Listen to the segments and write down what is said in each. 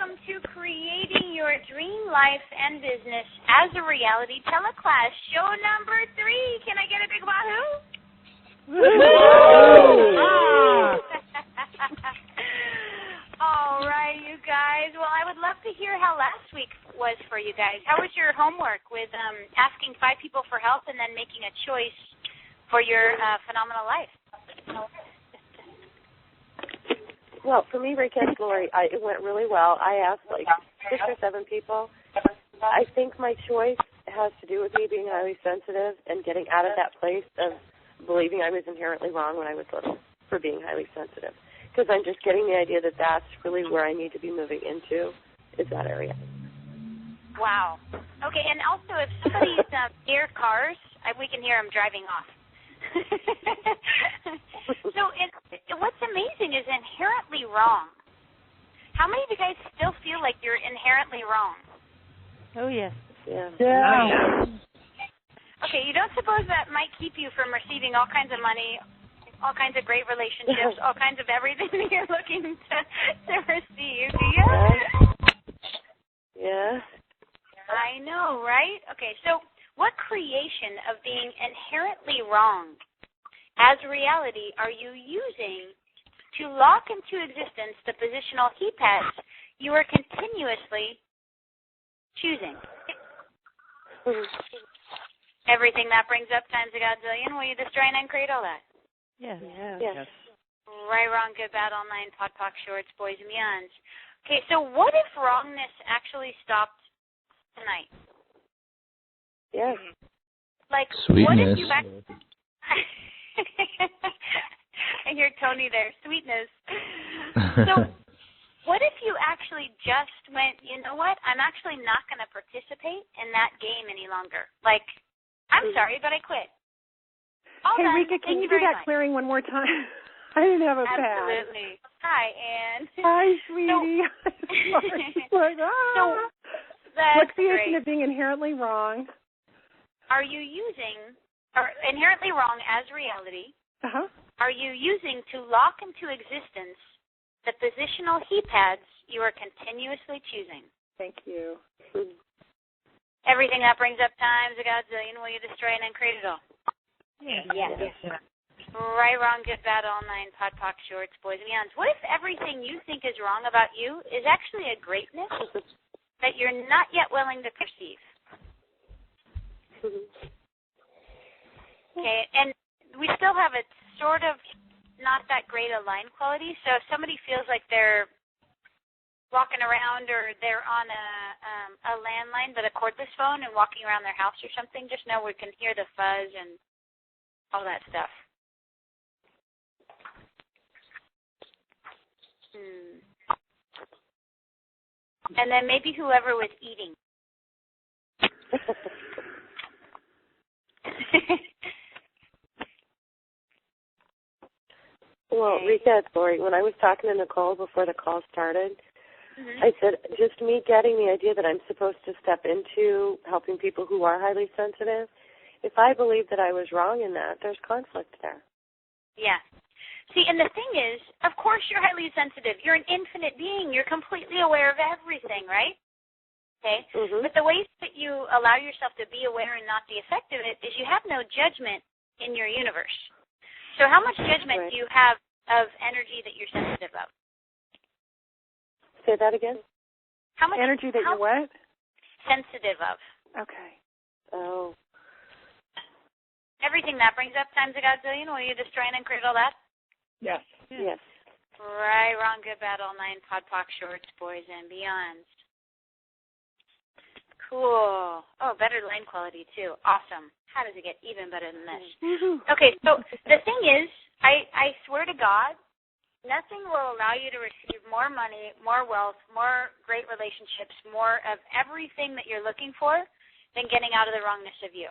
welcome to Creating Your Dream Life and Business as a Reality teleclass, show number 3. Can I get a big wahoo? All right, you guys. Well, I would love to hear how last week was for you guys. How was your homework with asking 5 people for help and then making a choice for your phenomenal life? Well, for me, Rikka and Lori, it went really well. I asked like 6 or 7 people. I think my choice has to do with me being highly sensitive and getting out of that place of believing I was inherently wrong when I was little for being highly sensitive. Because I'm just getting the idea that that's really where I need to be moving into, is that area. Wow. Okay, and also if somebody's near cars, we can hear them driving off. So what's amazing is inherently wrong. How many of you guys still feel like you're inherently wrong? Oh, yes. Yeah. Okay, you don't suppose that might keep you from receiving all kinds of money, all kinds of great relationships, all kinds of everything that you're looking to receive, do you? Yeah. I know, right? Okay, so what creation of being inherently wrong as reality are you using to lock into existence the positional heat pads you are continuously choosing? Everything that brings up times a godzillion, will you destroy and uncreate all that? Yes. Yes. Right, wrong, good, bad, all nine, pod, poc, shorts, boys, and beyonds. Okay, so what if wrongness actually stopped tonight? Yes. Like, Sweetness. what if you I hear Tony there, sweetness. So what if you actually just went, you know what, I'm actually not going to participate in that game any longer. Like, I'm sorry, but I quit. All hey, done. Rikka, can Thank you do that much. clearing one more time? I didn't have a pad. Absolutely. Hi, Ann. Hi, sweetie. So that's what creation great. of being inherently wrong Are you using, or inherently wrong as reality, are you using to lock into existence the positional heat pads you are continuously choosing? Thank you. Everything that brings up times a godzillion, will you destroy and uncreate it all? Yes. Right, wrong, good, bad, all nine, pod, poc, shorts, boys, and beyonds. What if everything you think is wrong about you is actually a greatness that you're not yet willing to perceive? Okay, and we still have a sort of not that great a line quality, so if somebody feels like they're walking around or they're on a landline but a cordless phone and walking around their house or something, just know we can hear the fuzz and all that stuff. And then maybe whoever was eating. Well, Rikka, it's Lori. When I was talking to Nicole before the call started, I said just me getting the idea that I'm supposed to step into helping people who are highly sensitive. If I believe that I was wrong in that, there's conflict there. Yeah. See, and the thing is, of course you're highly sensitive. You're an infinite being. You're completely aware of everything, right? Okay? But the ways that you allow yourself to be aware and not the effect of it is you have no judgment in your universe. So how much judgment do you have of energy that you're sensitive of? Say that again? How much energy that you're what? Sensitive of. Okay. Oh. Everything that brings up times a godzillion, will you destroy and uncreate all that? Yes. Yes. Right, wrong, good, bad, all nine, pod, poc, shorts, boys, and beyonds. Cool. Oh, better line quality, too. Awesome. How does it get even better than this? Okay, so the thing is, I swear to God, nothing will allow you to receive more money, more wealth, more great relationships, more of everything that you're looking for than getting out of the wrongness of you.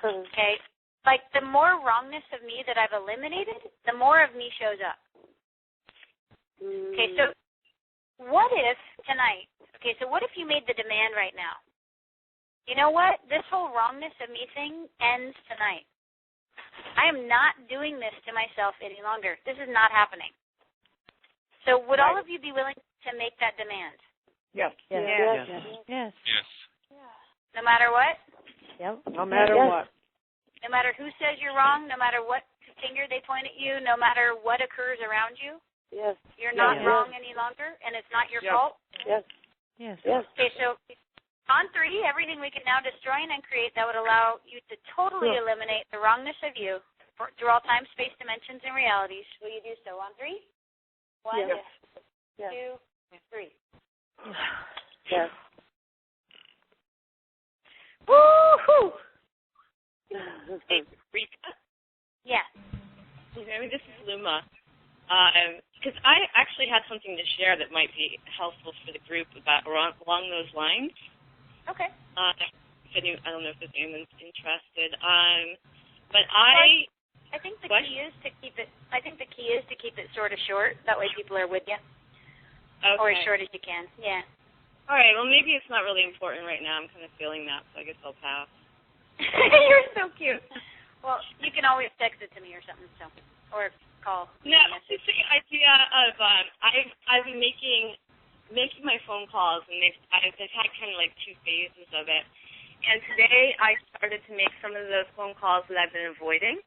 Okay? Like, the more wrongness of me that I've eliminated, the more of me shows up. Okay, so what if tonight, what if you made the demand right now? You know what? This whole wrongness of me thing ends tonight. I am not doing this to myself any longer. This is not happening. So would all of you be willing to to make that demand? Yes. Yes. Yes. Yes. Yes. No matter what? Yep. No matter Yes. what. No matter who says you're wrong, no matter what finger they point at you, no matter what occurs around you, Yes. you're not Yes. wrong any longer, and it's not your Yes. fault? Yes. Yes. Yes. Okay, so on 3, everything we can now destroy and uncreate that would allow you to totally eliminate the wrongness of you through all time, space, dimensions, and realities. Will you do so on 3? 1, Yes. Yes. 2, 3. Yes. Woo-hoo! Hey, Rika. Yeah. Maybe this is Luma. Because I actually had something to share that might be helpful for the group along those lines. Okay. I don't know if there's anyone's interested. But I think the key is to keep it. I think the key is to keep it sort of short. That way, people are with you, or as short as you can. Yeah. All right. Well, maybe it's not really important right now. I'm kind of feeling that, so I guess I'll pass. You're so cute. Well, you can always text it to me or something, or call. No, it's the idea of I've been making my phone calls, and I've had kind of like 2 phases of it. And today I started to make some of those phone calls that I've been avoiding,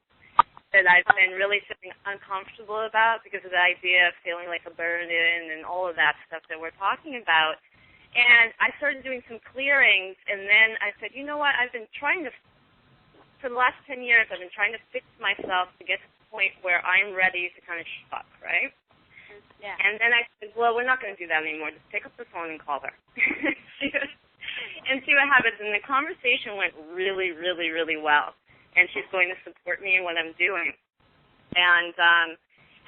that I've been really feeling uncomfortable about because of the idea of feeling like a burden and all of that stuff that we're talking about. And I started doing some clearings, and then I said, you know what, for the last 10 years, I've been trying to fix myself to get to the point where I'm ready to kind of shut up, right? Yeah. And then I said, well, we're not going to do that anymore. Just pick up the phone and call her. And see what happens. And the conversation went really, really, really well. And she's going to support me in what I'm doing.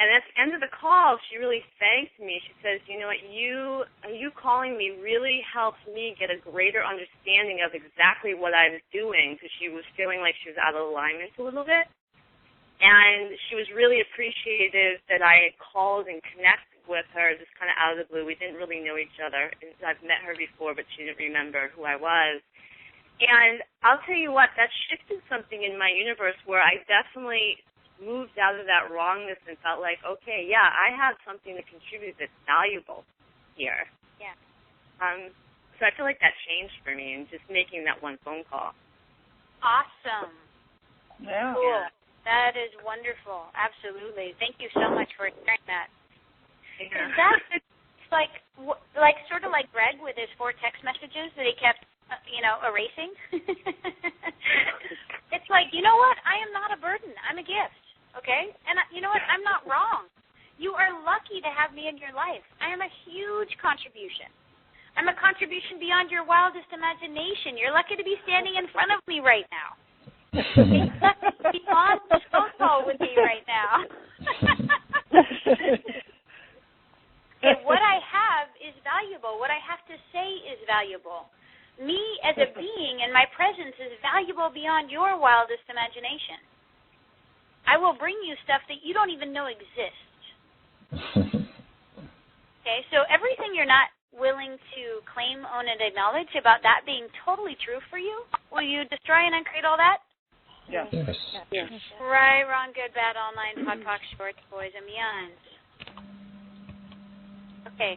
And at the end of the call, she really thanked me. She says, you know what, you calling me really helps me get a greater understanding of exactly what I was doing, because she was feeling like she was out of alignment a little bit. And she was really appreciative that I had called and connected with her just kind of out of the blue. We didn't really know each other. I've met her before, but she didn't remember who I was. And I'll tell you what, that shifted something in my universe where I definitely moved out of that wrongness and felt like, okay, yeah, I have something to contribute that's valuable here. Yeah. So I feel like that changed for me in just making that one phone call. Awesome. Yeah. Cool. That is wonderful. Absolutely. Thank you so much for sharing that. Yeah. Is that like sort of like Greg with his 4 text messages that he kept, erasing? It's like, you know what? I am not a burden. I'm a gift. Okay? And you know what? I'm not wrong. You are lucky to have me in your life. I am a huge contribution. I'm a contribution beyond your wildest imagination. You're lucky to be standing in front of me right now. You're lucky to be on the phone call with me right now. Okay, what I have is valuable. What I have to say is valuable. Me as a being and my presence is valuable beyond your wildest imagination. I will bring you stuff that you don't even know exists. Okay, so everything you're not willing to claim, own, and acknowledge about that being totally true for you, will you destroy and uncreate all that? Yes. Yes. Right, wrong, good, bad, all nine, POC, shorts, boys, and beyonds. Okay,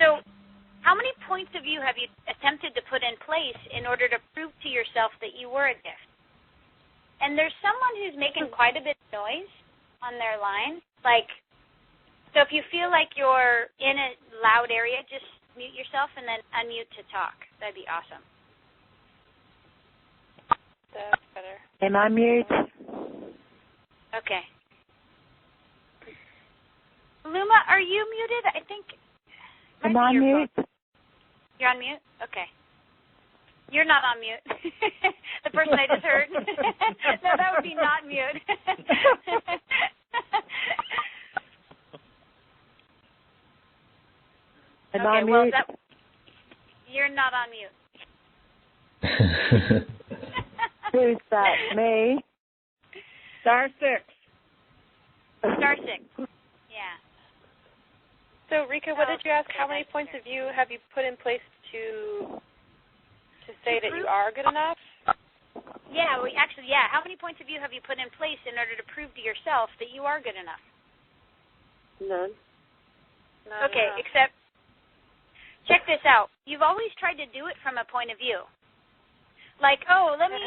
so how many points of view have you attempted to put in place in order to prove to yourself that you were a gift? And there's someone who's making quite a bit of noise on their line. So if you feel like you're in a loud area, just mute yourself and then unmute to talk. That'd be awesome. That's better. Am I mute? Okay. Luma, are you muted? I think. Am I mute? You're on mute? Okay. You're not on mute. The person I just heard. No, that would be not mute. Am I well, mute? You're not on mute. Who's that? Me? Star 6. Star 6. Yeah. So, Rika, what did you ask? How many points of view have you put in place to say that you are good enough? Yeah, how many points of view have you put in place in order to prove to yourself that you are good enough? None. Okay, except check this out. You've always tried to do it from a point of view. Like, oh, let me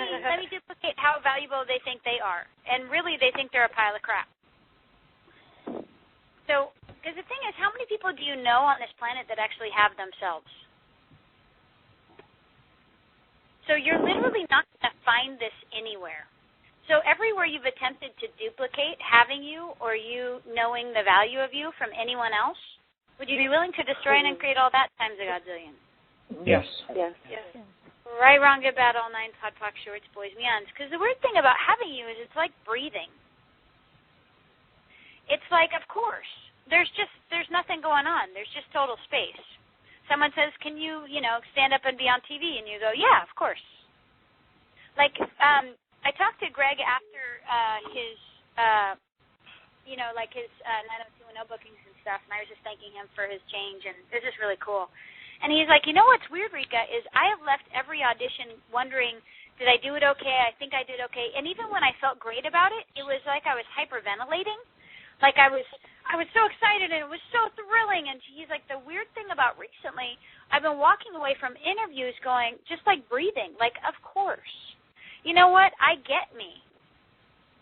duplicate how valuable they think they are. And really, they think they're a pile of crap. So, because the thing is, how many people do you know on this planet that actually have themselves? So you're literally not going to find this anywhere. So everywhere you've attempted to duplicate having you or you knowing the value of you from anyone else, would you be willing to destroy and create all that times a godzillion? Yes. Yes. Right, wrong, good, bad, all nine, pod, poc, shorts, boys, meons. Because the weird thing about having you is it's like breathing. It's like, of course, there's nothing going on. There's just total space. Someone says, can you stand up and be on TV? And you go, yeah, of course. Like, I talked to Greg after his 90210 bookings and stuff, and I was just thanking him for his change, and it was just really cool. And he's like, you know what's weird, Rikka, is I have left every audition wondering, did I do it okay? I think I did okay. And even when I felt great about it, it was like I was hyperventilating. Like I was so excited, and it was so thrilling. And he's like, the weird thing about recently, I've been walking away from interviews going, just like breathing, like, of course. You know what? I get me.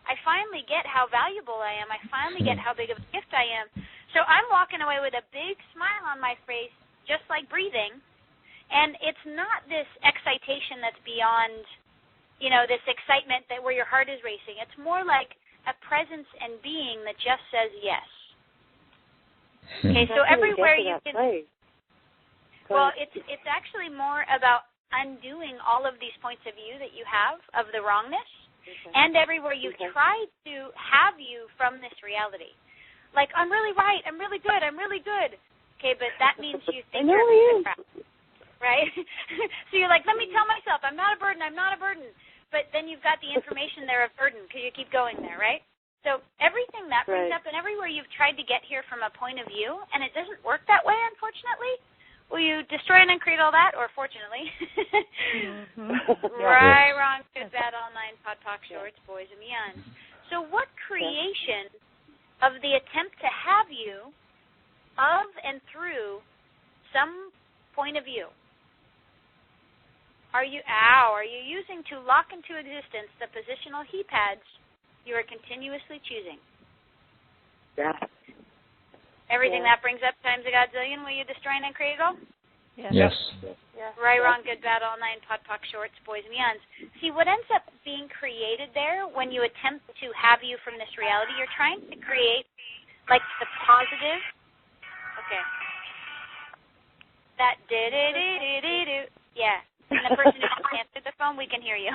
I finally get how valuable I am. I finally get how big of a gift I am. So I'm walking away with a big smile on my face, just like breathing. And it's not this excitation that's beyond, this excitement that where your heart is racing. It's more like a presence and being that just says yes. Okay, so everywhere you can. Well, it's actually more about undoing all of these points of view that you have of the wrongness, and everywhere you try to have you from this reality. Like, I'm really right, I'm really good, I'm really good. Okay, but that means you think you're a piece of crap, right? So you're like, let me tell myself, I'm not a burden, I'm not a burden. But then you've got the information there of burden because you keep going there, right? So everything that brings up, and everywhere you've tried to get here from a point of view, and it doesn't work that way, unfortunately, will you destroy and uncreate all that, or fortunately? Right, wrong, good, bad, all nine, pod, poc, shorts, boys, and meons. So what creation of the attempt to have you of and through some point of view are you using to lock into existence the positional he pads you are continuously choosing? Yeah. Everything that brings up times a godzillion, will you destroy and uncreate it all? Yes. Right, wrong, good, bad, all nine, pod, poc, shorts, boys, and meons. See, what ends up being created there when you attempt to have you from this reality, you're trying to create, like, the positive. Okay. That do-do-do-do-do-do. Yeah. And the person who just answered the phone, we can hear you.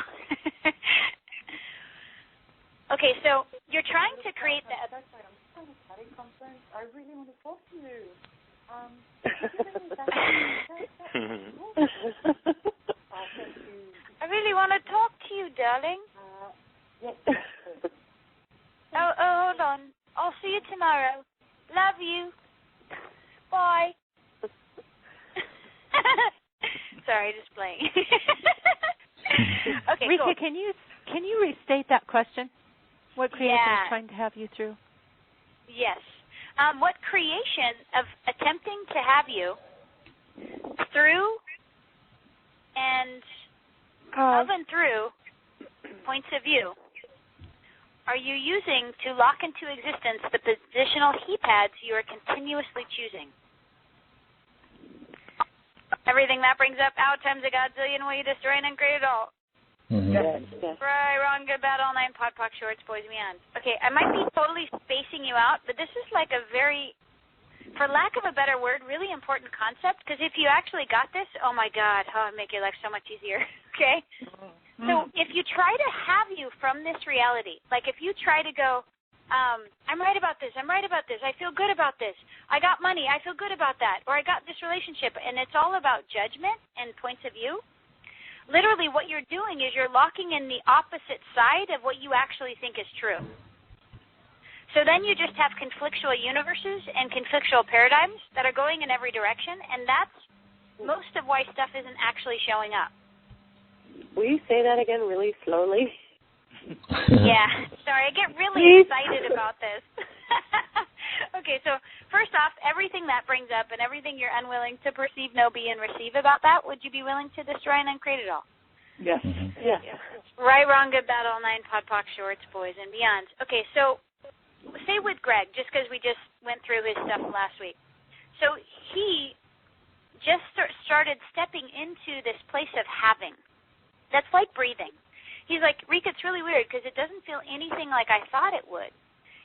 Okay, so you're trying to create that. I really want to talk to you. I really want to talk to you, darling. Yes. Oh, hold on. I'll see you tomorrow. Love you. Bye. Sorry, just playing. Okay, Rikka, cool. can you restate that question? What creation is trying to have you through? Yes. What creation of attempting to have you through and of and through points of view are you using to lock into existence the positional he pads you are continuously choosing? Everything that brings up out times a godzillion, will you destroy and uncreate it all? Yes. Right, wrong, good, bad, all nine, pod, poc, shorts, boys, meons. Okay, I might be totally spacing you out, but this is like a very, for lack of a better word, really important concept, because if you actually got this, oh my God, it'd make your life so much easier, okay? So if you try to have you from this reality, like if you try to go, I'm right about this, I feel good about this, I got money, I feel good about that, or I got this relationship, and it's all about judgment and points of view, literally what you're doing is you're locking in the opposite side of what you actually think is true. So then you just have conflictual universes and conflictual paradigms that are going in every direction, and that's most of why stuff isn't actually showing up. Will you say that again really slowly? Yeah, sorry, I get really excited about this. Okay, so first off, everything that brings up and everything you're unwilling to perceive, know, be, and receive about that, would you be willing to destroy and uncreate it all? Yes. Yeah. Right, wrong, good, bad, all nine, pod, poc, shorts, boys, and beyond. Okay, so say with Greg, just because we just went through his stuff last week. So he just started stepping into this place of having. That's like breathing. He's like, Rikka, it's really weird because it doesn't feel anything like I thought it would.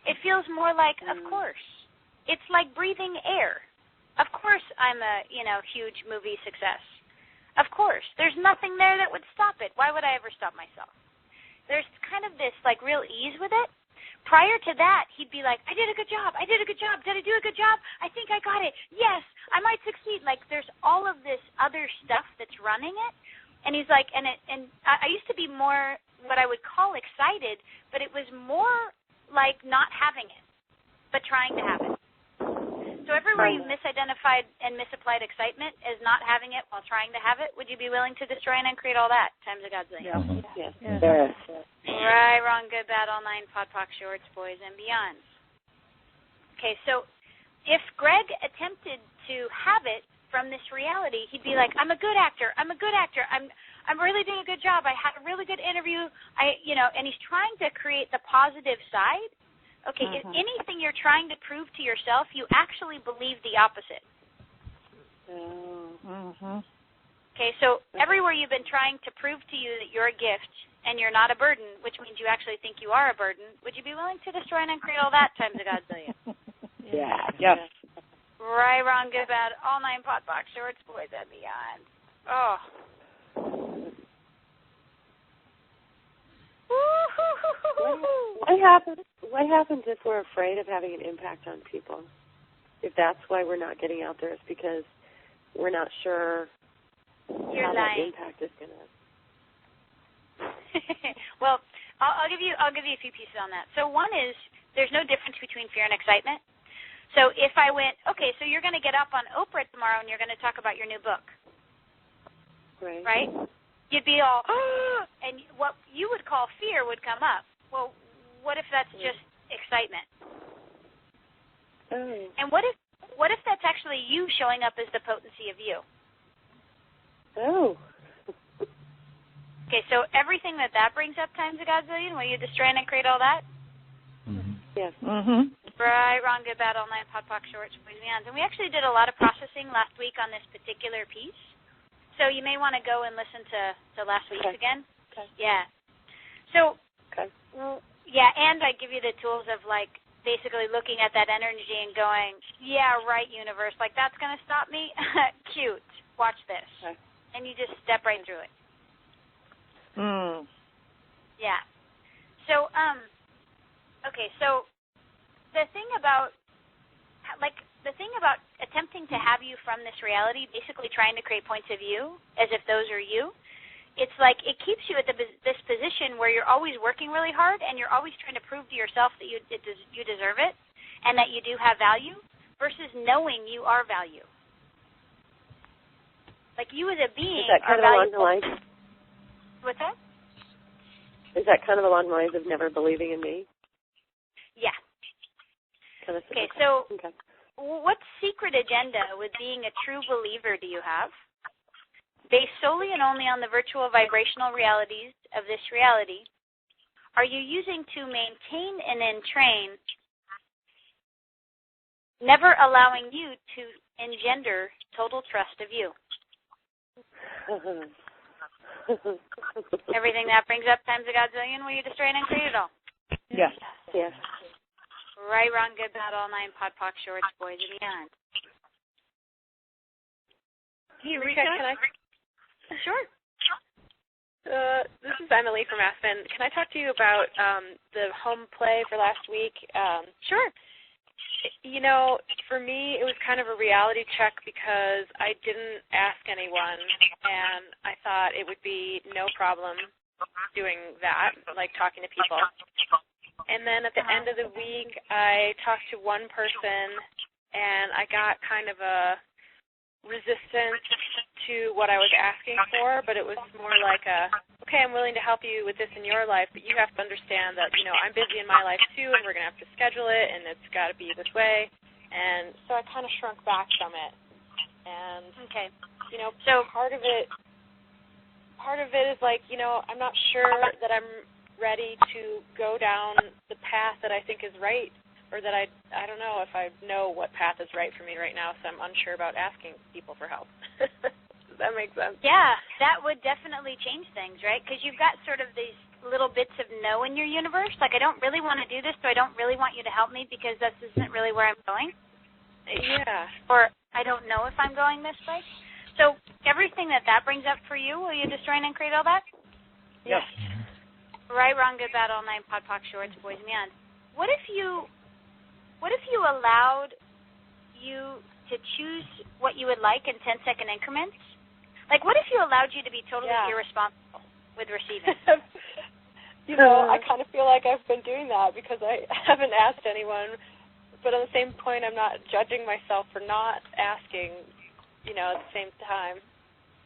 It feels more like, of course. It's like breathing air. Of course I'm a, huge movie success. Of course. There's nothing there that would stop it. Why would I ever stop myself? There's kind of this, like, real ease with it. Prior to that, he'd be like, I did a good job. I did a good job. Did I do a good job? I think I got it. Yes, I might succeed. Like, there's all of this other stuff that's running it. And he's like, and I used to be more what I would call excited, but it was more like not having it, but trying to have it. So everywhere you've misidentified and misapplied excitement as not having it while trying to have it, would you be willing to destroy and uncreate all that times a godzillion? Yes. Right, wrong, good, bad, all nine, pod, poc, shorts, boys, and beyond. Okay, so if Greg attempted to have it from this reality, he'd be like, I'm a good actor. I'm really doing a good job. I had a really good interview. And he's trying to create the positive side. Okay, if anything you're trying to prove to yourself, you actually believe the opposite. Okay, so everywhere you've been trying to prove to you that you're a gift and you're not a burden, which means you actually think you are a burden, would you be willing to destroy and uncreate all that times a godzillion? Yeah. Yes. Right, wrong, good, bad, all nine, pot, box, shorts, boys, and beyond. Oh. What happens if we're afraid of having an impact on people? If that's why we're not getting out there, it's because we're not sure how that impact is going to. Well, I'll give you a few pieces on that. So one is there's no difference between fear and excitement. So if I went, okay, so you're going to get up on Oprah tomorrow and you're going to talk about your new book. Right? You'd be all, oh, and what you would call fear would come up. Well, what if that's just excitement? Oh. And what if that's actually you showing up as the potency of you? Oh. Okay, so everything that brings up times a godzillion, will you destroy and create all that? Yes. Right, wrong, good, bad, all nine, pod, poc, shorts, boys, and beyond. And we actually did a lot of processing last week on this particular piece. So you may want to go and listen to last week's again. Okay. Yeah. So, okay. Yeah, and I give you the tools of, like, basically looking at that energy and going, yeah, right, universe, like, that's going to stop me? Cute. Watch this. Okay. And you just step right through it. Yeah. So, okay, so the thing about attempting to have you from this reality, basically trying to create points of view as if those are you, it's like it keeps you at this position where you're always working really hard and you're always trying to prove to yourself that you deserve it and that you do have value versus knowing you are value. Like you as a being Is that kind of along the lines? What's that? Is that kind of along the lines of never believing in me? Yeah. Kind of okay, so what secret agenda with being a true believer do you have? Based solely and only on the virtual vibrational realities of this reality, are you using to maintain and entrain, never allowing you to engender total trust of you? Everything that brings up times a godzillion, will you destroy and uncreate it all? Yes. Yes. Right, wrong, good, bad, all nine, pod, poc, shorts, boys, and beyond. Hey, Rikka, can I? Sure. This is Emily from Aspen. Can I talk to you about the home play for last week? Sure. You know, for me, it was kind of a reality check because I didn't ask anyone, and I thought it would be no problem doing that, like talking to people. And then at the end of the week, I talked to one person, and I got kind of a resistance to what I was asking for, but it was more like okay, I'm willing to help you with this in your life, but you have to understand that, I'm busy in my life too, and we're going to have to schedule it, and it's got to be this way. And so I kind of shrunk back from it. And, you know, so part of it is like, you know, I'm not sure that I'm ready to go down the path that I think is right, or that I don't know if I know what path is right for me right now, so I'm unsure about asking people for help. Does that make sense? Yeah, that would definitely change things, right? Because you've got sort of these little bits of no in your universe. Like, I don't really want to do this, so I don't really want you to help me because this isn't really where I'm going. Yeah. Or I don't know if I'm going this way. So everything that brings up for you, will you destroy and uncreate all that? Yes. Right, wrong, good, bad, all nine, pod, poc, shorts, boys, and beyond. What if you allowed you to choose what you would like in 10-second increments? Like, what if you allowed you to be totally irresponsible with receiving? You know, I kind of feel like I've been doing that because I haven't asked anyone, but at the same point, I'm not judging myself for not asking, you know, at the same time.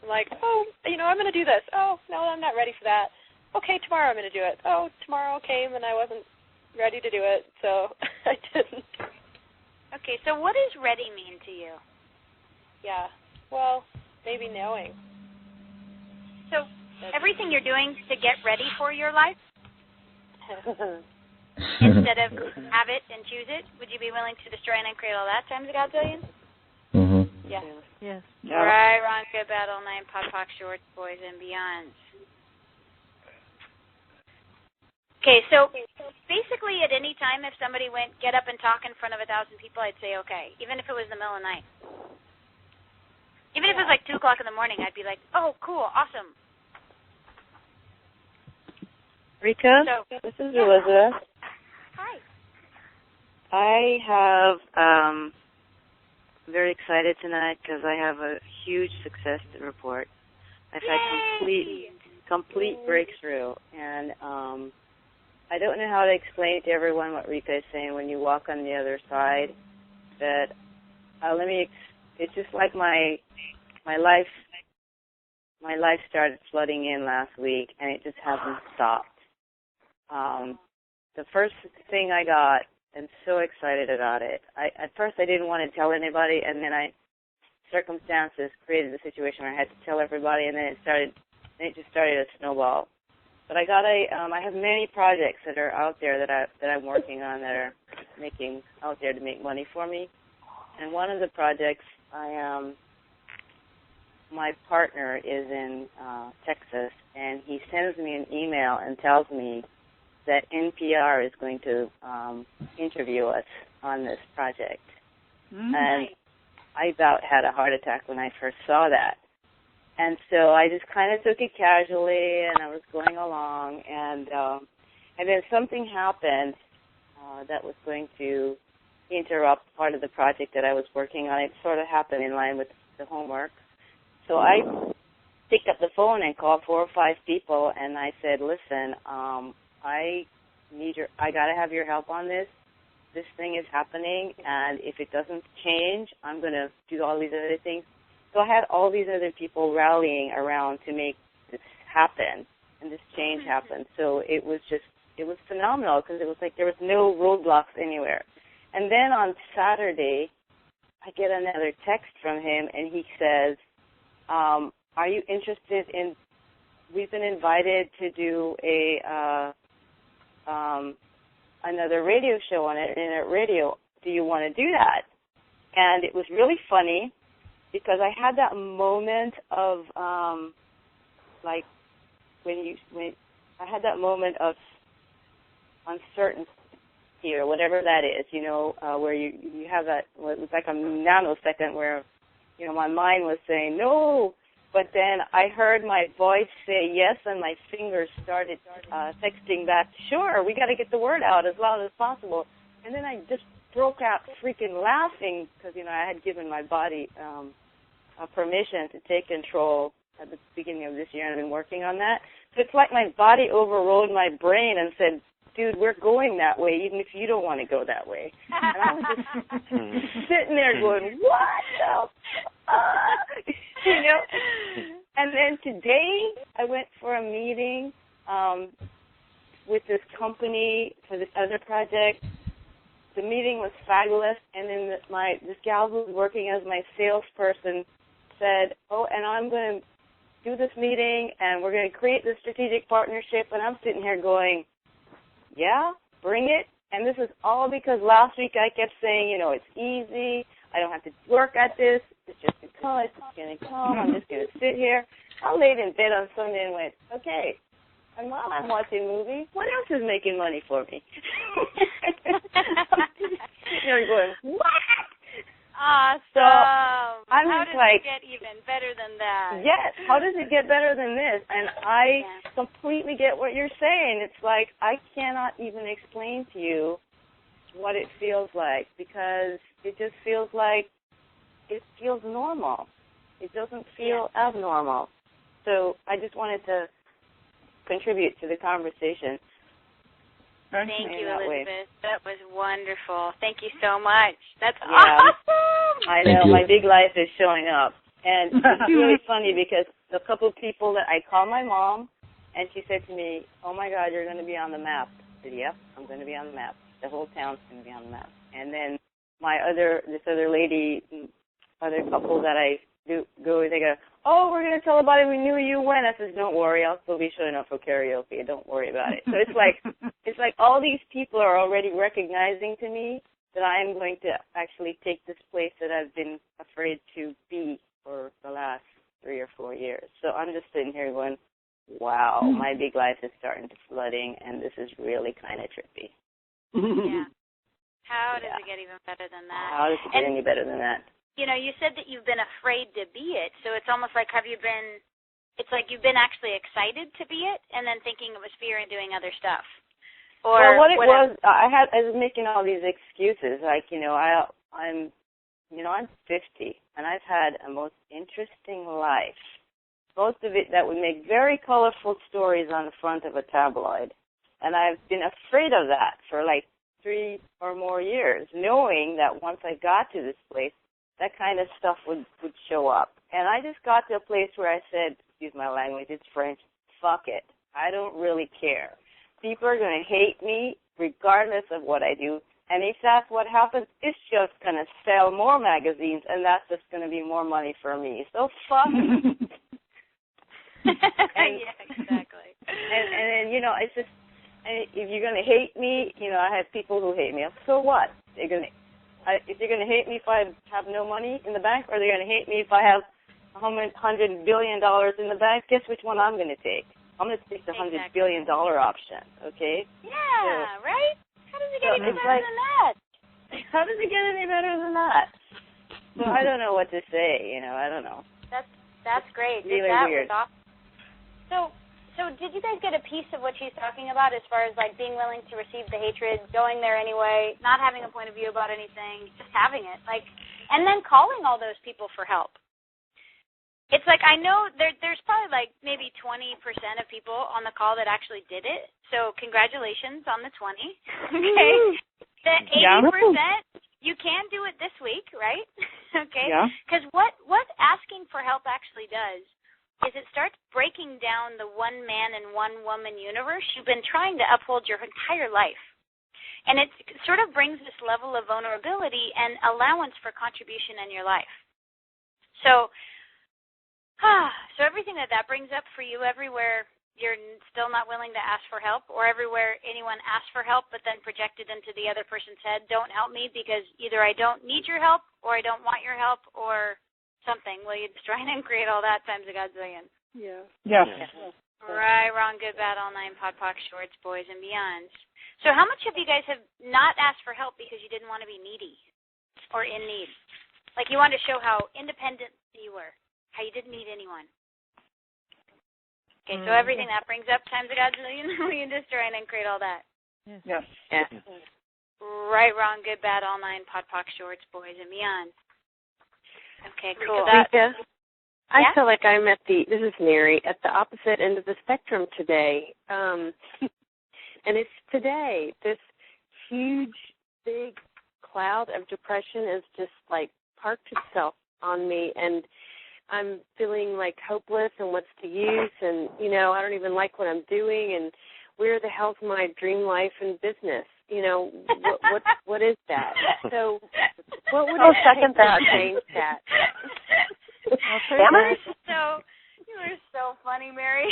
I'm like, oh, you know, I'm going to do this. Oh, no, I'm not ready for that. Okay, tomorrow I'm going to do it. Oh, tomorrow came and I wasn't ready to do it, so I didn't. Okay, so what does ready mean to you? Yeah, well, maybe knowing. So everything you're doing to get ready for your life, instead of have it and choose it, would you be willing to destroy and uncreate all that times a godzillion? Mm-hmm. Yeah. Yes. Yeah. Right, wrong, good, bad, all nine, pod, poc, shorts, boys, and beyond. Okay, so basically at any time if somebody went, get up and talk in front of 1,000 people, I'd say okay, even if it was the middle of the night. Even if it was like 2 o'clock in the morning, I'd be like, oh, cool, awesome. Rika, this is Elizabeth. Hi. I have very excited tonight because I have a huge success to report. I've had complete breakthrough, and I don't know how to explain to everyone what Rika is saying when you walk on the other side. That it's just like my life started flooding in last week, and it just hasn't stopped. The first thing I got, I'm so excited about it. At first I didn't want to tell anybody, and then circumstances created a situation where I had to tell everybody, and then it just started a snowball. But I have many projects that are out there that I'm working on that are making out there to make money for me. And one of the projects my partner is in Texas, and he sends me an email and tells me that NPR is going to interview us on this project. Mm-hmm. And I about had a heart attack when I first saw that. And so I just kind of took it casually, and I was going along, and then something happened that was going to interrupt part of the project that I was working on. It sort of happened in line with the homework. So I picked up the phone and called 4 or 5 people, and I said, listen, I got to have your help on this. This thing is happening, and if it doesn't change, I'm going to do all these other things. So I had all these other people rallying around to make this happen and this change happen. So it was phenomenal because it was like there was no roadblocks anywhere. And then on Saturday, I get another text from him, and he says, are you interested in, we've been invited to do another radio show on Internet Radio. Do you want to do that? And it was really funny because I had that moment of like when I had that moment of uncertainty or whatever that is, you know, where you have that, it was like a nanosecond where, you know, my mind was saying no, but then I heard my voice say yes, and my fingers started texting back, sure, we got to get the word out as loud as possible. And then I just broke out freaking laughing because, you know, I had given my body permission to take control at the beginning of this year, and I've been working on that. So it's like my body overrode my brain and said, dude, we're going that way, even if you don't want to go that way. And I was just sitting there going, what the fuck? You know? And then today I went for a meeting with this company for this other project, the meeting was fabulous, and then this gal who was working as my salesperson said, and I'm going to do this meeting, and we're going to create this strategic partnership, and I'm sitting here going, yeah, bring it. And this is all because last week I kept saying, it's easy. I don't have to work at this. It's just going to come. I'm just going to sit here. I laid in bed on Sunday and went, okay, and while I'm watching movies, what else is making money for me? You're going, what? Awesome. So I'm how just does it get even better than that? Yes. How does it get better than this? And I completely get what you're saying. It's like I cannot even explain to you what it feels like, because it just feels like it feels normal. It doesn't feel abnormal. So I just wanted to contribute to the conversation. Thank you, Elizabeth. That was wonderful. Thank you so much. That's awesome. I know. My big life is showing up. And it's really funny because a couple of people that I call my mom, and she said to me, oh, my God, you're going to be on the map. I said, yep, I'm going to be on the map. The whole town's going to be on the map. And then this other lady, other couple that I go, they go, oh, we're going to tell everybody we knew you when. I said, don't worry, I'll still be showing up for karaoke. Don't worry about it. So it's like all these people are already recognizing to me that I am going to actually take this place that I've been afraid to be for the last 3 or 4 years. So I'm just sitting here going, wow, my big life is starting to flooding, and this is really kind of trippy. Yeah. How does it get even better than that? How does it get any better than that? You said that you've been afraid to be it, so it's almost like it's like you've been actually excited to be it and then thinking it was fear and doing other stuff. Or well, what it was, I was making all these excuses, like, I'm 50, and I've had a most interesting life. Most of it that would make very colorful stories on the front of a tabloid. And I've been afraid of that for like 3 or more years, knowing that once I got to this place, that kind of stuff would show up. And I just got to a place where I said, excuse my language, it's French, fuck it. I don't really care. People are going to hate me regardless of what I do. And if that's what happens, it's just going to sell more magazines, and that's just going to be more money for me. So fuck it. Yeah, exactly. And it's just, if you're going to hate me, I have people who hate me. So what? If they're going to hate me if I have no money in the bank, or they're going to hate me if I have $100 billion in the bank, guess which one I'm going to take? I'm going to take the $100 billion option, okay? Yeah, right? How does it get any better than that? How does it get any better than that? So I don't know what to say, I don't know. That's great. Really that weird. Was awesome. So did you guys get a piece of what she's talking about as far as, like, being willing to receive the hatred, going there anyway, not having a point of view about anything, just having it, and then calling all those people for help? It's like, I know there's probably, like, maybe 20% of people on the call that actually did it, so congratulations on the 20, okay? The 80%, you can do it this week, right? Okay? Yeah. Because what asking for help actually does is it starts breaking down the one man and one woman universe you've been trying to uphold your entire life. And it sort of brings this level of vulnerability and allowance for contribution in your life. So everything that brings up for you, everywhere you're still not willing to ask for help, or everywhere anyone asks for help but then projected into the other person's head, don't help me because either I don't need your help or I don't want your help or something. Well, you just try and create all that times a godzillion. Yeah. Yes. Right, wrong, good, bad, all nine, pod, poc, shorts, boys, and beyonds. So how much of you guys have not asked for help because you didn't want to be needy or in need? Like you wanted to show how independent you were, how you didn't need anyone. Okay, so everything that brings up times a godzillion, we can just try and create all that. Yes. Yeah. Right, wrong, good, bad, all nine, pod, poc, shorts, boys, and beyonds. Okay, cool. Rika, I Yeah? feel like I'm this is Mary, at the opposite end of the spectrum today. And it's today, this huge, big cloud of depression is just like parked itself on me, and I'm feeling like hopeless and what's the use, and, I don't even like what I'm doing, and where the hell's my dream life and business? what is that? So what would I'll it second take that. to change that? You are so funny, Mary.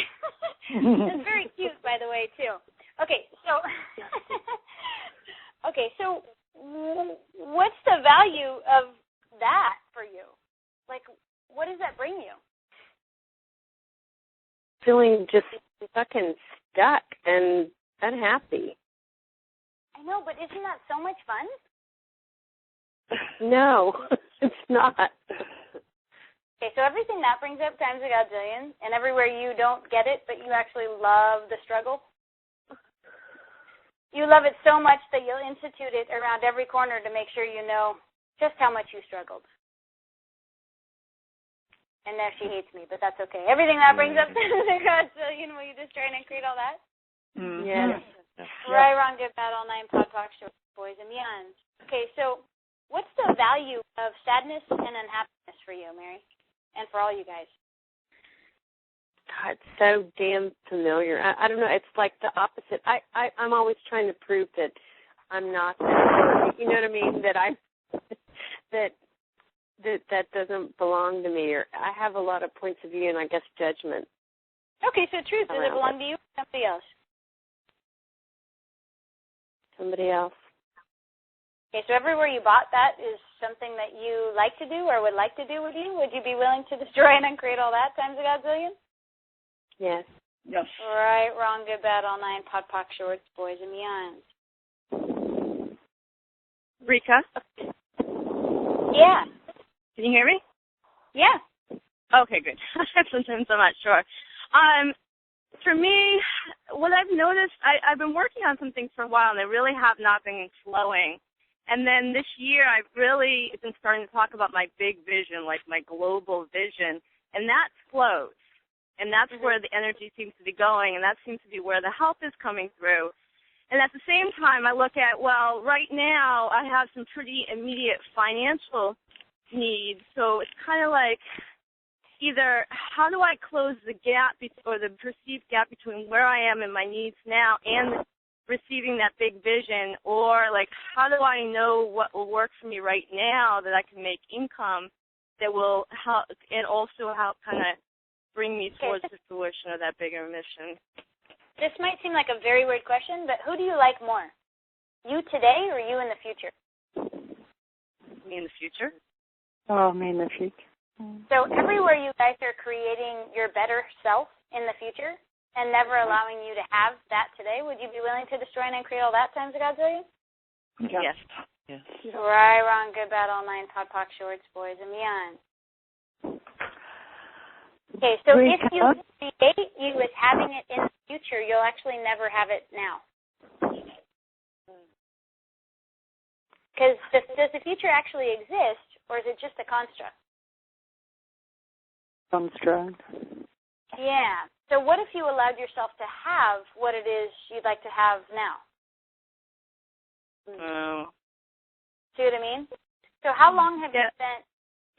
That's very cute, by the way, too. Okay, so what's the value of that for you? Like, what does that bring you? Feeling just fucking stuck and unhappy. I know, but isn't that so much fun? No, it's not. Okay, so everything that brings up times a godzillion, and everywhere you don't get it, but you actually love the struggle. You love it so much that you'll institute it around every corner to make sure you know just how much you struggled. And now she hates me, but that's okay. Everything that brings up times a godzillion, will you just try and create all that? Mm-hmm. Yes. Right, wrong, good, bad, all nine, pod, poc, short, boys, and beyond. Okay, so what's the value of sadness and unhappiness for you, Mary? And for all you guys? God, it's so damn familiar. I don't know. It's like the opposite. I'm always trying to prove that I'm not that. You know what I mean? That doesn't belong to me, or I have a lot of points of view and I guess judgment. Okay, so truth, does it belong to you or somebody else? Somebody else. Okay, so everywhere you bought that is something that you like to do or would like to do with you. Would you be willing to destroy and uncreate all that times a godzillion? Yes. Yes. Right, wrong, good, bad, all nine, pod, poc, shorts, boys, and beyond. Rikka? Yeah. Can you hear me? Yeah. Okay, good. Sometimes I'm not sure. For me, what I've noticed, I've been working on some things for a while, and they really have not been flowing. And then this year, I've really been starting to talk about my big vision, like my global vision, and that flows. And that's where the energy seems to be going, and that seems to be where the help is coming through. And at the same time, I look at, well, right now I have some pretty immediate financial needs, so it's kind of like either how do I close the gap or the perceived gap between where I am and my needs now and receiving that big vision, or like how do I know what will work for me right now that I can make income that will help and also help kind of bring me towards the fruition of that bigger mission. This might seem like a very weird question, but who do you like more? You today or you in the future? Me in the future? Oh, me in the future. So everywhere you guys are creating your better self in the future and never allowing you to have that today, would you be willing to destroy and create all that times a godzillion? Yes. Yes. Right, wrong, good, bad, all nine, pod, poc, shorts, boys, and beyond. Okay, so if you create you as having it in the future, you'll actually never have it now. Because does the future actually exist, or is it just a construct? Construct. Yeah. So what if you allowed yourself to have what it is you'd like to have now? Oh. See what I mean? So how long have you spent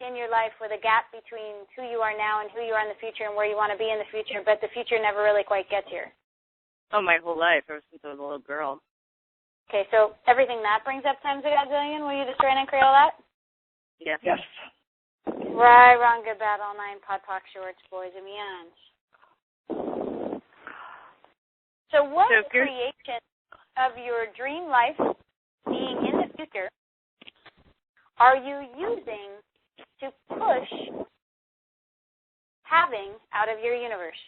in your life with a gap between who you are now and who you are in the future and where you want to be in the future, but the future never really quite gets here? Oh, my whole life, ever since I was a little girl. Okay, so everything that brings up times a godzillion, will you destroy and create all that? Yes. Yes. Right, wrong, good, bad, all nine, pod, poc, shorts, boys, and beyonds. So what creation of your dream life being in the future are you using to push having out of your universe?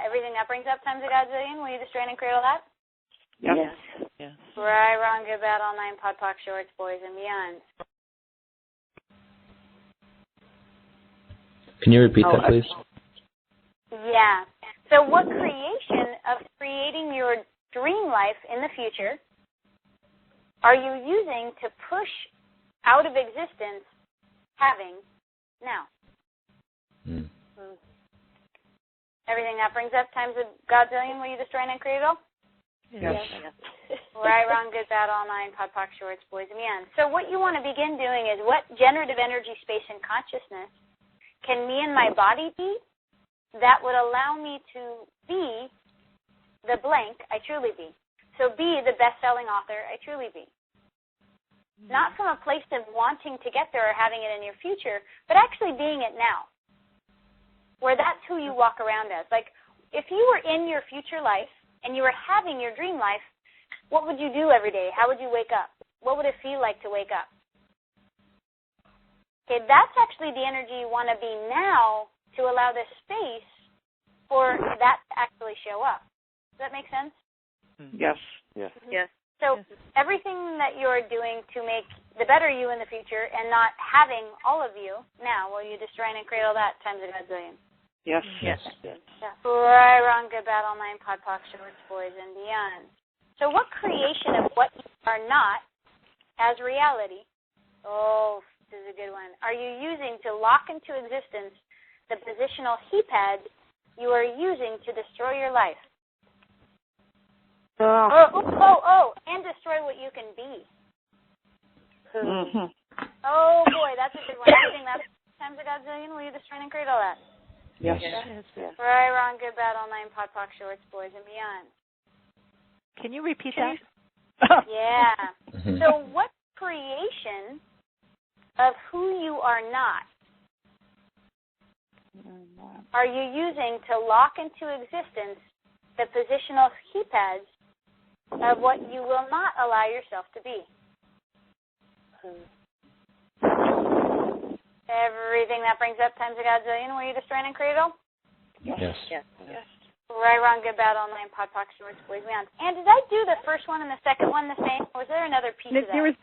Everything that brings up times a godzillion, will you destroy and create all that? Yes. Yes. Right, wrong, good, bad, all nine, pod, poc, shorts, boys, and beyond. Can you repeat that, please? Yeah. So what creation of creating your dream life in the future are you using to push out of existence having now? Everything that brings up times a godzillion, will you destroy and create it all? Yes. Right, wrong, good, bad, all nine, pod, poc, shorts, boys, and beyond. So what you want to begin doing is what generative energy, space, and consciousness can me and my body be that would allow me to be the blank I truly be. So be the best-selling author I truly be. Not from a place of wanting to get there or having it in your future, but actually being it now, where that's who you walk around as. Like, if you were in your future life and you were having your dream life, what would you do every day? How would you wake up? What would it feel like to wake up? Okay, that's actually the energy you want to be now to allow the space for that to actually show up. Does that make sense? Yes. Yes. Yes. So everything that you're doing to make the better you in the future and not having all of you now, will you destroy and create all that times a godzillion? Yes. Yes. Yeah. Right, wrong, good, bad, all nine, pod, poc, shorts, boys, and beyond. So what creation of what you are not as reality, oh, this is a good one, are you using to lock into existence the positional he pads you are using to destroy your life? And destroy what you can be. Mm-hmm. Oh, boy, that's a good one. Everything that's times a godzillion, will you destroy and create all that? Yes. Right, wrong, good, bad, all nine, pod, poc, shorts, boys, and beyond. Can you repeat that? Yeah. So what creation of who you are not are you using to lock into existence the positional he pads of what you will not allow yourself to be? Everything that brings up times a godzillion, will you destroy and create all? Yes. Right, wrong, good, bad, all nine, pod, poc, shorts, boys, beyond. And did I do the first one and the second one the same? Or was there another piece of that? There was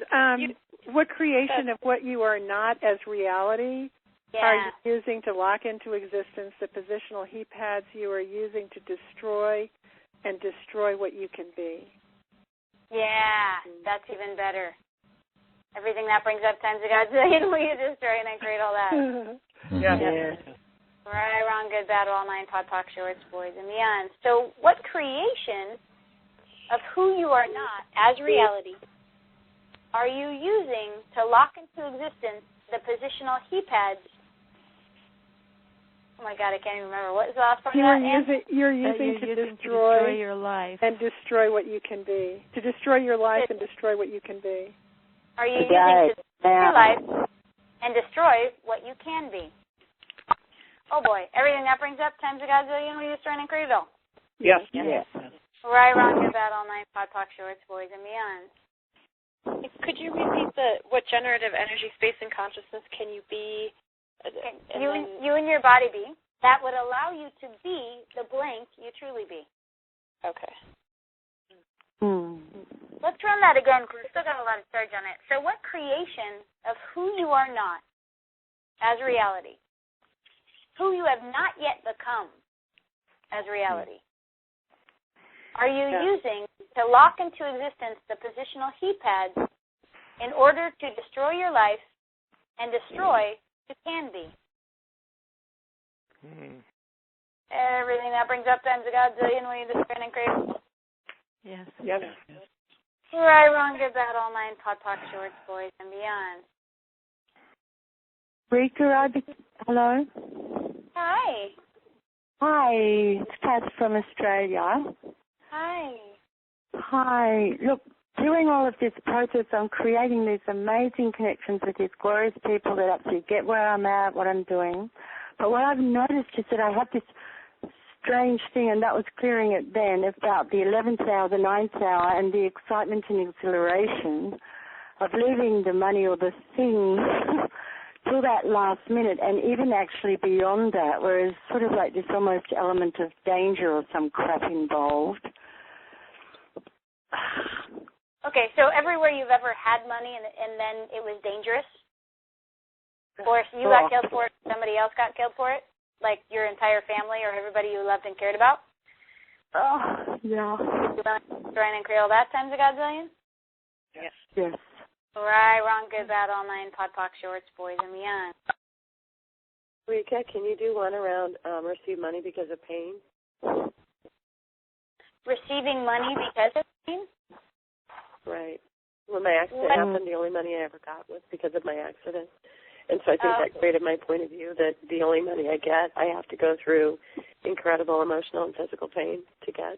what creation of what you are not as reality are you using to lock into existence the positional he pads you are using to destroy and destroy what you can be? Yeah, that's even better. Everything that brings up times a godzillion, will you destroy and create all that? Yes. Right, wrong, good, bad, all nine, pod, poc, shorts, boys, and beyond. So what creation of who you are not as reality are you using to lock into existence the positional he pads? Oh, my God, I can't even remember. What is the last part of that? You're using to destroy your life. And destroy what you can be. To destroy your life and destroy what you can be. Are you using to destroy your life and destroy what you can be? Oh, boy. Everything that brings up times a godzillion, will you destroy and create it all? Yes. Right, wrong, good, bad, all nine, pod, poc, shorts, boys, and beyond. Could you repeat what generative energy, space, and consciousness can you be? You and your body be. That would allow you to be the blank you truly be. Okay. Let's run that again because we still got a lot of charge on it. So what creation of who you are not as reality, who you have not yet become as reality, are you using to lock into existence the positional he pads in order to destroy your life and destroy who can be? Everything that brings up times a godzillion, will you destroy and create? Yes. Right, wrong, good, bad, all nine, pod, poc, shorts, boys, and beyond. Rikka, hello. Hi. Hi, it's Kat from Australia. Hi. Look, doing all of this process, I'm creating these amazing connections with these glorious people that actually get where I'm at, what I'm doing. But what I've noticed is that I have this strange thing, and that was clearing it then, about the 11th hour, the 9th hour, and the excitement and exhilaration of leaving the money or the thing till that last minute, and even actually beyond that, where it's sort of like this almost element of danger or some crap involved. Okay, so everywhere you've ever had money and then it was dangerous? Or if you got killed for it, somebody else got killed for it? Like your entire family or everybody you loved and cared about? Yeah. Trying to create all that times a godzillion? Yes. Right, wrong, good, bad, all nine, pod, poc, shorts, boys, and beyond. Rikka, can you do one around receive money because of pain? Receiving money because of pain? Right. When my accident happened, the only money I ever got was because of my accident. And so I think that created my point of view that the only money I get, I have to go through incredible emotional and physical pain to get.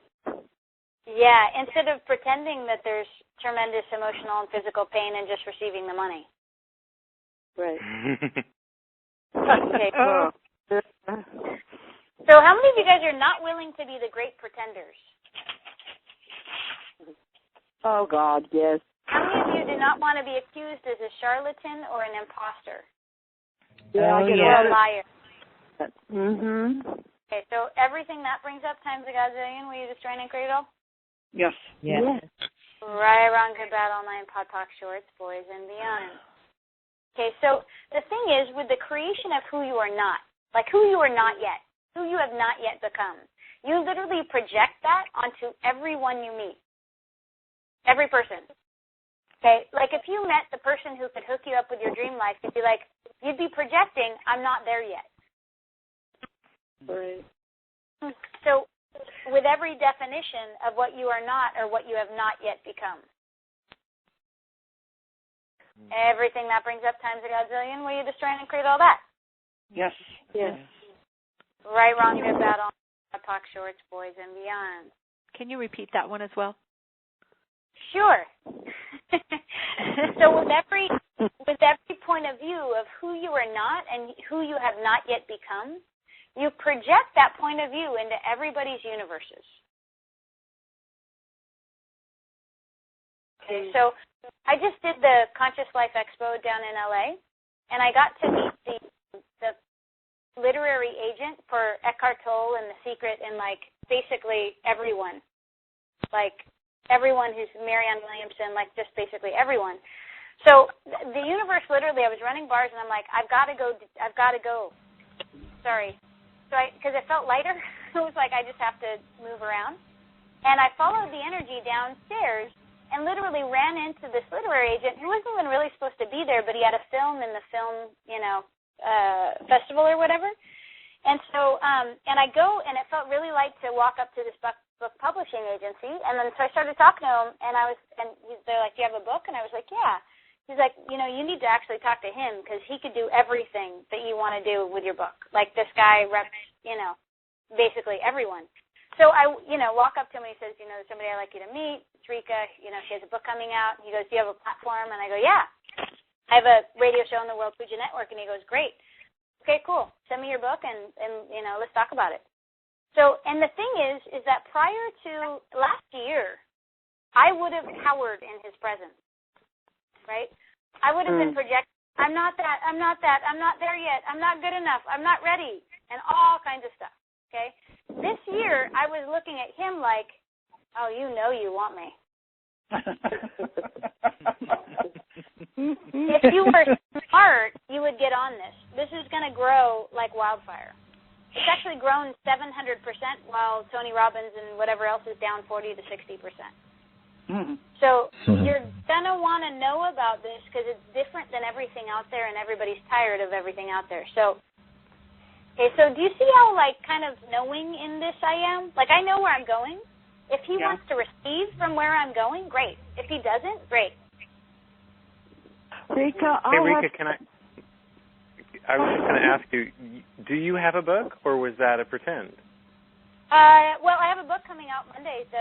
Yeah, instead of pretending that there's tremendous emotional and physical pain and just receiving the money. Right. Okay, cool. So how many of you guys are not willing to be the great pretenders? Oh, God, yes. How many of you do not want to be accused as a charlatan or an imposter? Yeah, or a liar? Mm-hmm. Okay, so everything that brings up times a gazillion, will you destroy and create it all? Yes. Yes. Right, wrong, good, bad, all nine, pod, poc, shorts, boys, and beyond. Okay, so the thing is, with the creation of who you are not, like who you are not yet, who you have not yet become, you literally project that onto everyone you meet. Every person. Okay, like if you met the person who could hook you up with your dream life, you'd be projecting, I'm not there yet. Right. So with every definition of what you are not or what you have not yet become. Everything that brings up times a gazillion, will you destroy and create all that? Yes. Yes. Right, wrong, good, bad, all poc, shorts, boys, and beyond. Can you repeat that one as well? Sure. So with every point of view of who you are not and who you have not yet become, you project that point of view into everybody's universes. Okay, so I just did the Conscious Life Expo down in LA, and I got to meet the literary agent for Eckhart Tolle and The Secret and, like, basically everyone. Like, everyone who's Marianne Williamson, like just basically everyone. So the universe literally, I was running bars and I'm like, I've got to go. Sorry. So because it felt lighter, it was like I just have to move around. And I followed the energy downstairs and literally ran into this literary agent who wasn't even really supposed to be there, but he had a film in the film, festival or whatever. And so, and I go, and it felt really light to walk up to this book publishing agency, and then so I started talking to him, and they're like, do you have a book? And I was like, yeah. He's like, you need to actually talk to him because he could do everything that you want to do with your book. Like this guy reps, basically everyone. So I, walk up to him and he says, there's somebody I'd like you to meet. It's Rikka, she has a book coming out. He goes, do you have a platform? And I go, yeah. I have a radio show on the World Puja Network. And he goes, great. Okay, cool. Send me your book and let's talk about it. So, and the thing is that prior to last year, I would have cowered in his presence, right? I would have been projecting, I'm not that, I'm not there yet, I'm not good enough, I'm not ready, and all kinds of stuff, okay? This year, I was looking at him like, oh, you want me. If you were smart, you would get on this. This is going to grow like wildfire. It's actually grown 700% while Tony Robbins and whatever else is down 40 to 60%. Mm-hmm. So you're going to want to know about this because it's different than everything out there and everybody's tired of everything out there. So, okay, so do you see how, like, kind of knowing in this I am? Like, I know where I'm going. If he wants to receive from where I'm going, great. If he doesn't, great. Rikka, I was just going to ask you, do you have a book, or was that a pretend? Well, I have a book coming out Monday, it's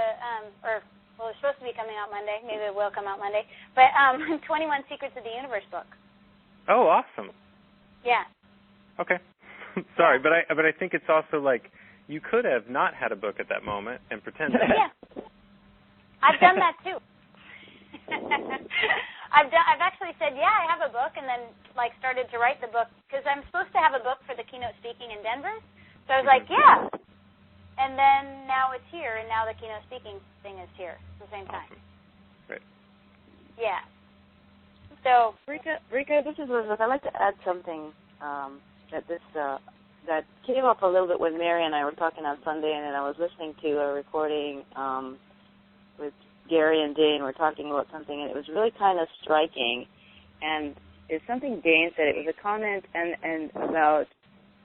supposed to be coming out Monday. Maybe it will come out Monday. But 21 Secrets of the Universe book. Oh, awesome. Yeah. Okay. Sorry, but I think it's also like you could have not had a book at that moment and pretended. Yeah. I've done that, too. I've actually said, yeah, I have a book, and then started to write the book because I'm supposed to have a book for the keynote speaking in Denver. So I was like, yeah. And then now it's here, and now the keynote speaking thing is here at the same time. Great. Yeah. So Rikka, this is Elizabeth. I'd like to add something that came up a little bit when Mary and I were talking on Sunday, and then I was listening to a recording with Gary and Dane. We're talking about something, and it was really kind of striking. And it's something Dane said. It was a comment and about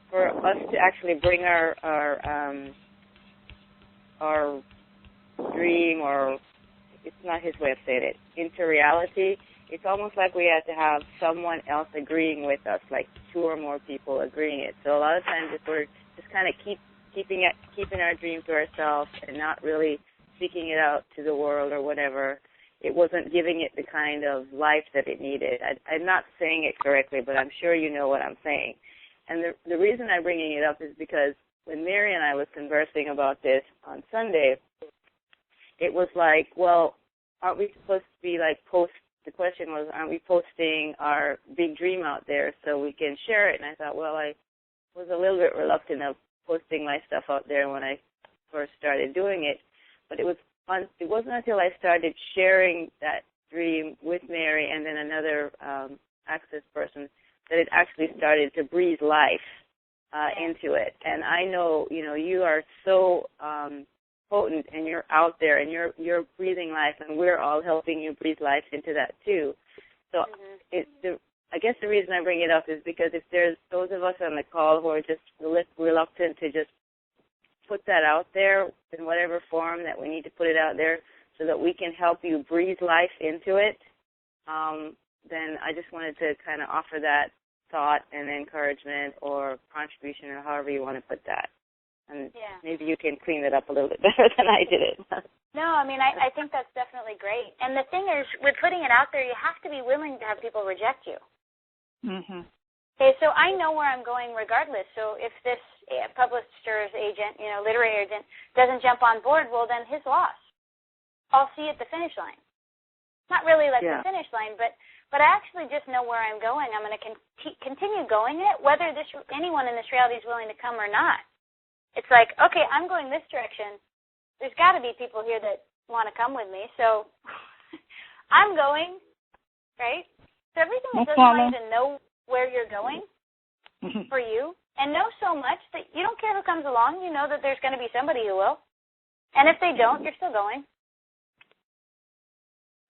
for us to actually bring our dream, or it's not his way of saying it, into reality. It's almost like we had to have someone else agreeing with us, like 2 or more people agreeing it. So a lot of times if we're just kind of keeping our dream to ourselves and not really speaking it out to the world or whatever, it wasn't giving it the kind of life that it needed. I'm not saying it correctly, but I'm sure you know what I'm saying. And the reason I'm bringing it up is because when Mary and I was conversing about this on Sunday, it was like, well, aren't we supposed to be like the question was, aren't we posting our big dream out there so we can share it? And I thought, well, I was a little bit reluctant of posting my stuff out there when I first started doing it. But it wasn't until I started sharing that dream with Mary and then another Access person that it actually started to breathe life into it. And I know, you are so potent, and you're out there, and you're breathing life, and we're all helping you breathe life into that too. So I guess the reason I bring it up is because if there's those of us on the call who are just reluctant to just put that out there in whatever form that we need to put it out there so that we can help you breathe life into it, then I just wanted to kind of offer that thought and encouragement or contribution or however you want to put that. And maybe you can clean it up a little bit better than I did it. No, I mean, I think that's definitely great. And the thing is, with putting it out there, you have to be willing to have people reject you. Mm-hmm. Okay, so I know where I'm going regardless. So if this publisher's agent, literary agent, doesn't jump on board, well, then his loss. I'll see at the finish line. Not really like the finish line, but I actually just know where I'm going. I'm going to continue going it, whether anyone in this reality is willing to come or not. It's like, okay, I'm going this direction. There's got to be people here that want to come with me, so I'm going, right? So everything that doesn't want you to know where you're going for you, and know so much that you don't care who comes along. You know that there's going to be somebody who will. And if they don't, you're still going.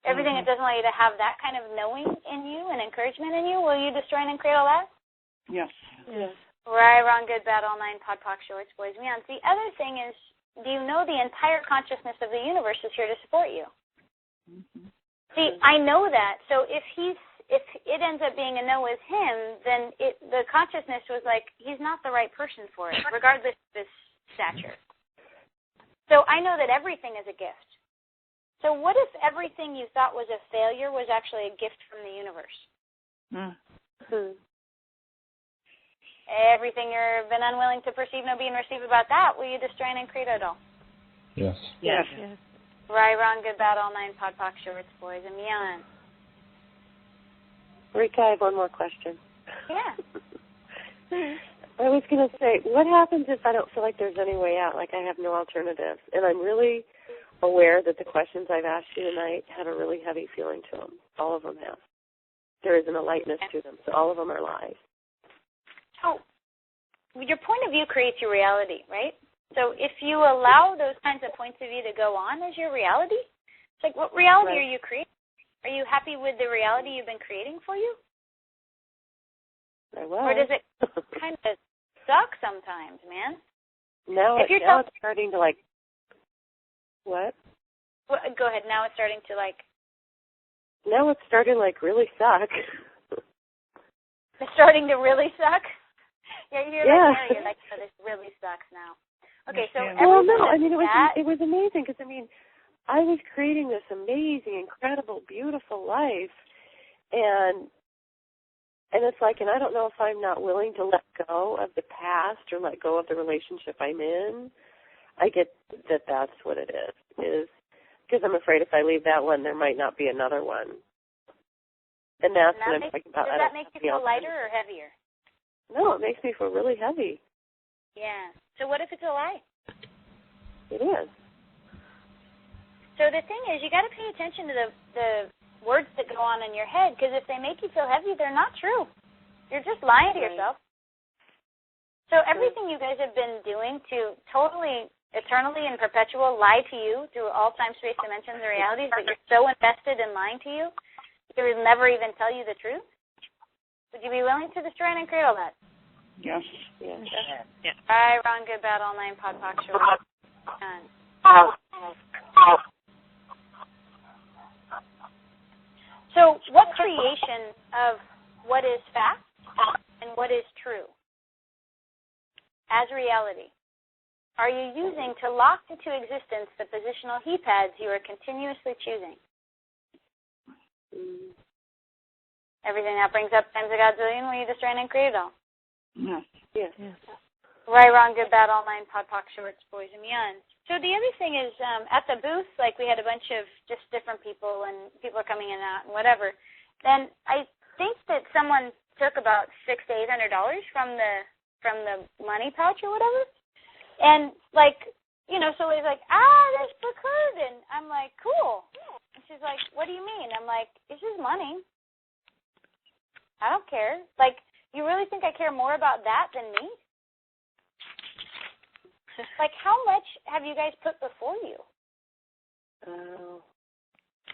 Everything that doesn't want you to have that kind of knowing in you and encouragement in you, will you destroy and create all that? Yes. Yes. Right, wrong, good, bad, all nine, pod, poc, shorts, boys, meons. The other thing is, do you know the entire consciousness of the universe is here to support you? Mm-hmm. See, I know that. So if it ends up being a no with him, then the consciousness was like, he's not the right person for it, regardless of his stature. So I know that everything is a gift. So what if everything you thought was a failure was actually a gift from the universe? Mm-hmm. Everything you've been unwilling to perceive, no being received about that, will you destroy and create it all? Yes. Yes. Right, wrong, good, bad, all nine, pod, poc, shorts, boys, and meons. Rikka, I have one more question. Yeah. I was going to say, what happens if I don't feel like there's any way out, like I have no alternatives? And I'm really aware that the questions I've asked you tonight have a really heavy feeling to them. All of them have. There isn't a lightness to them, so all of them are lies. So your point of view creates your reality, right? So if you allow those kinds of points of view to go on as your reality, it's like, what reality are you creating? Are you happy with the reality you've been creating for you? I was. Or does it kind of suck sometimes, man? Now it's starting to what? Well, go ahead. Now it's starting to Now it's starting to really suck. It's starting to really suck? Yeah, you're like, Mary, this really sucks now. Okay, so it was amazing because I was creating this amazing, incredible, beautiful life, and it's like, and I don't know if I'm not willing to let go of the past or let go of the relationship I'm in. I get that that's what it is because I'm afraid if I leave that one, there might not be another one. And that's what I'm talking about. Does that make you feel lighter or heavier? No, it makes me feel really heavy. Yeah. So what if it's a lie? It is. So the thing is, you got to pay attention to the words that go on in your head, because if they make you feel heavy, they're not true. You're just lying to yourself. So everything you guys have been doing to totally, eternally, and perpetual lie to you through all time, space, dimensions, and realities, but you're so invested in lying to you, they would never even tell you the truth. Would you be willing to destroy and create all that? Yes. Yes. Right, wrong, good, bad, all nine, pod, poc, short. So what creation of what is fact and what is true as reality are you using to lock into existence the positional he pads you are continuously choosing? Everything that brings up times a godzillion when you destroy and create it all. No. Yes. Right, wrong, good, bad, all nine, pod, poc, shorts, boys, and beyond. So the other thing is, at the booth, like we had a bunch of just different people, and people are coming in and out and whatever. Then I think that someone took about $600 to $800 from the money pouch or whatever. And like, you know, so he's like, this occurred, and I'm like, cool. And she's like, what do you mean? I'm like, it's just money. I don't care. Like, you really think I care more about that than me? Like, how much have you guys put before you?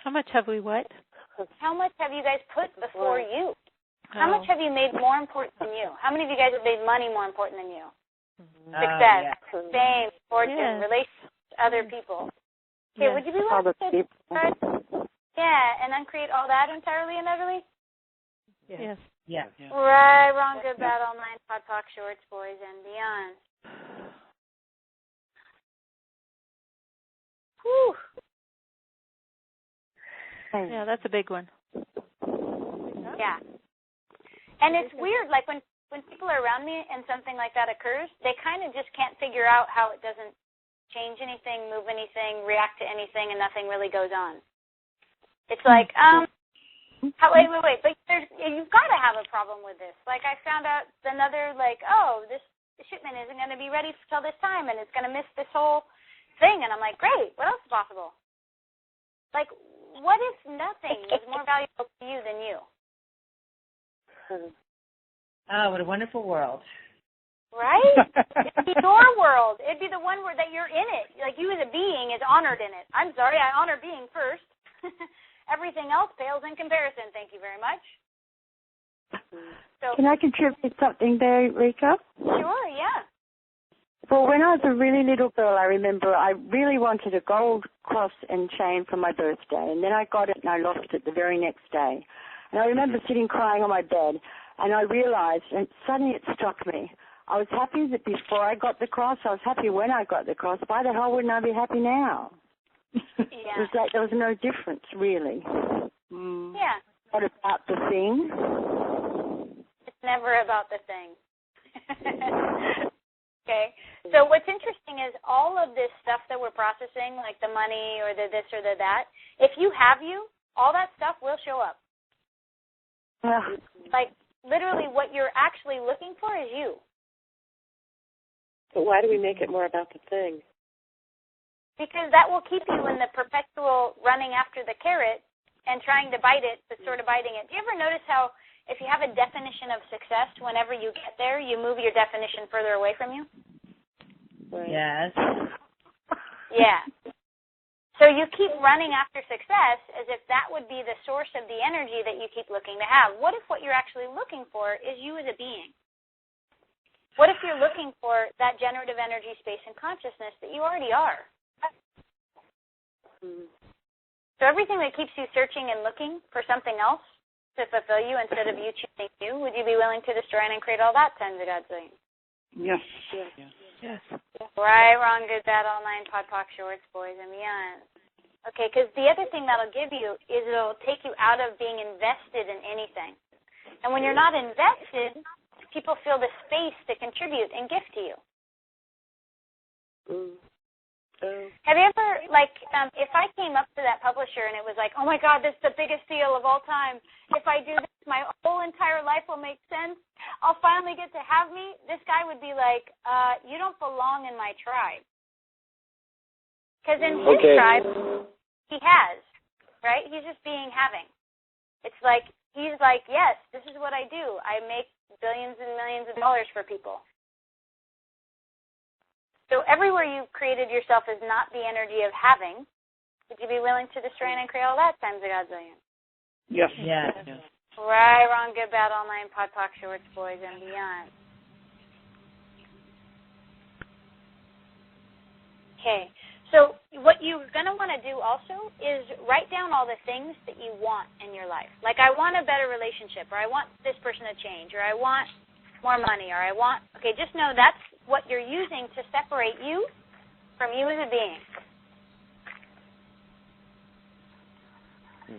How much have we what? How much have you guys put before you? How much have you made more important than you? How many of you guys have made money more important than you? Success, fame, fortune, relationships, other people. Okay, would you be willing to and uncreate all that entirely and utterly? Yes. Yeah. Right, wrong, good, bad, all nine, pod, poc, shorts, boys, and beyond. Whew. Yeah, that's a big one. Yeah. And it's weird, like when people are around me and something like that occurs, they kind of just can't figure out how it doesn't change anything, move anything, react to anything, and nothing really goes on. It's like, wait, but you've got to have a problem with this. Like, I found out another, like, this shipment isn't going to be ready till this time, and it's going to miss this whole thing. And I'm like, great, what else is possible? Like, what if nothing was more valuable to you than you? Oh, what a wonderful world. Right? It'd be your world. It'd be the one where that you're in it. Like, you as a being is honored in it. I'm sorry, I honor being first. Everything else pales in comparison. Thank you very much. So, can I contribute something there, Rikka? Sure, yeah. Well, when I was a really little girl, I remember I really wanted a gold cross and chain for my birthday, and then I got it and I lost it the very next day. And I remember sitting crying on my bed, and I realized, and suddenly it struck me, I was happy that before I got the cross, I was happy when I got the cross. Why the hell wouldn't I be happy now? It was like there was no difference, really. Yeah. What about the thing? It's never about the thing. Okay. So what's interesting is all of this stuff that we're processing, like the money or the this or the that, if you have you, all that stuff will show up. Like, literally what you're actually looking for is you. But why do we make it more about the thing? Because that will keep you in the perpetual running after the carrot and trying to bite it, but sort of biting it. Do you ever notice how if you have a definition of success, whenever you get there, you move your definition further away from you? Right. Yes. Yeah. So you keep running after success as if that would be the source of the energy that you keep looking to have. What if what you're actually looking for is you as a being? What if you're looking for that generative energy, space, and consciousness that you already are? So everything that keeps you searching and looking for something else to fulfill you instead of you choosing you, would you be willing to destroy and create all that times a godzillion? Yes. Yes. Right, wrong, good, bad, all nine, pod, poc, shorts, boys, and beyond. Okay, because the other thing that'll give you is it'll take you out of being invested in anything. And when you're not invested, people feel the space to contribute and gift to you. Have you ever, like, if I came up to that publisher and it was like, oh, my God, this is the biggest deal of all time. If I do this, my whole entire life will make sense. I'll finally get to have me. This guy would be like, you don't belong in my tribe. Because in his tribe, he has, right? He's just being having. It's like, he's like, yes, this is what I do. I make billions and millions of dollars for people. So everywhere you've created yourself is not the energy of having. Would you be willing to destroy and create all that times a godzillion? Yes. Yes. Right, wrong, good, bad, all nine, pod, poc, shorts, boys, and beyond. Okay. So what you're going to want to do also is write down all the things that you want in your life. Like, I want a better relationship, or I want this person to change, or I want more money, or I want, okay, just know that's what you're using to separate you from you as a being.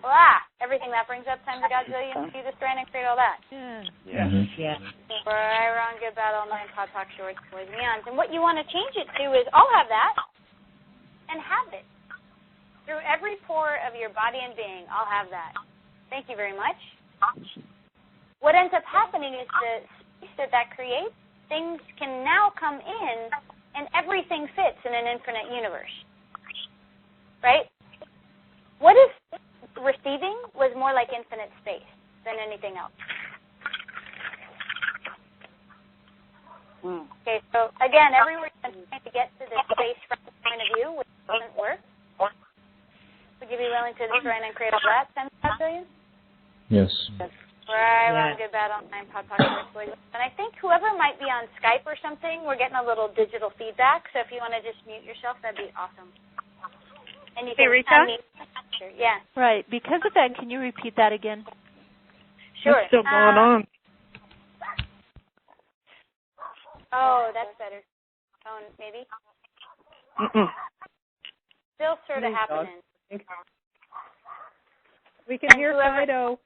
Blah! Everything that brings up times a godzillion, you destroy and create all that. Yeah. Right, wrong, good, bad, all nine, pot, talk, shorts, boys, and beyonds. And what you want to change it to is, I'll have that, and have it. Through every pore of your body and being, I'll have that. Thank you very much. What ends up happening is the space that creates, things can now come in, and everything fits in an infinite universe. Right? What if receiving was more like infinite space than anything else? Okay, so again, everyone's trying to get to this space from the point of view, which doesn't work. Would you be willing to destroy and create all that, 10 billion? Yes. Right, wrong, good, bad, all nine, pot, and I think whoever might be on Skype or something, we're getting a little digital feedback, so if you want to just mute yourself, that'd be awesome. And you can Rika? Yeah. Right. Because of that, can you repeat that again? Sure. What's still going on? Oh, that's better. Phone, maybe? Still sort of happening. We can hear Fido.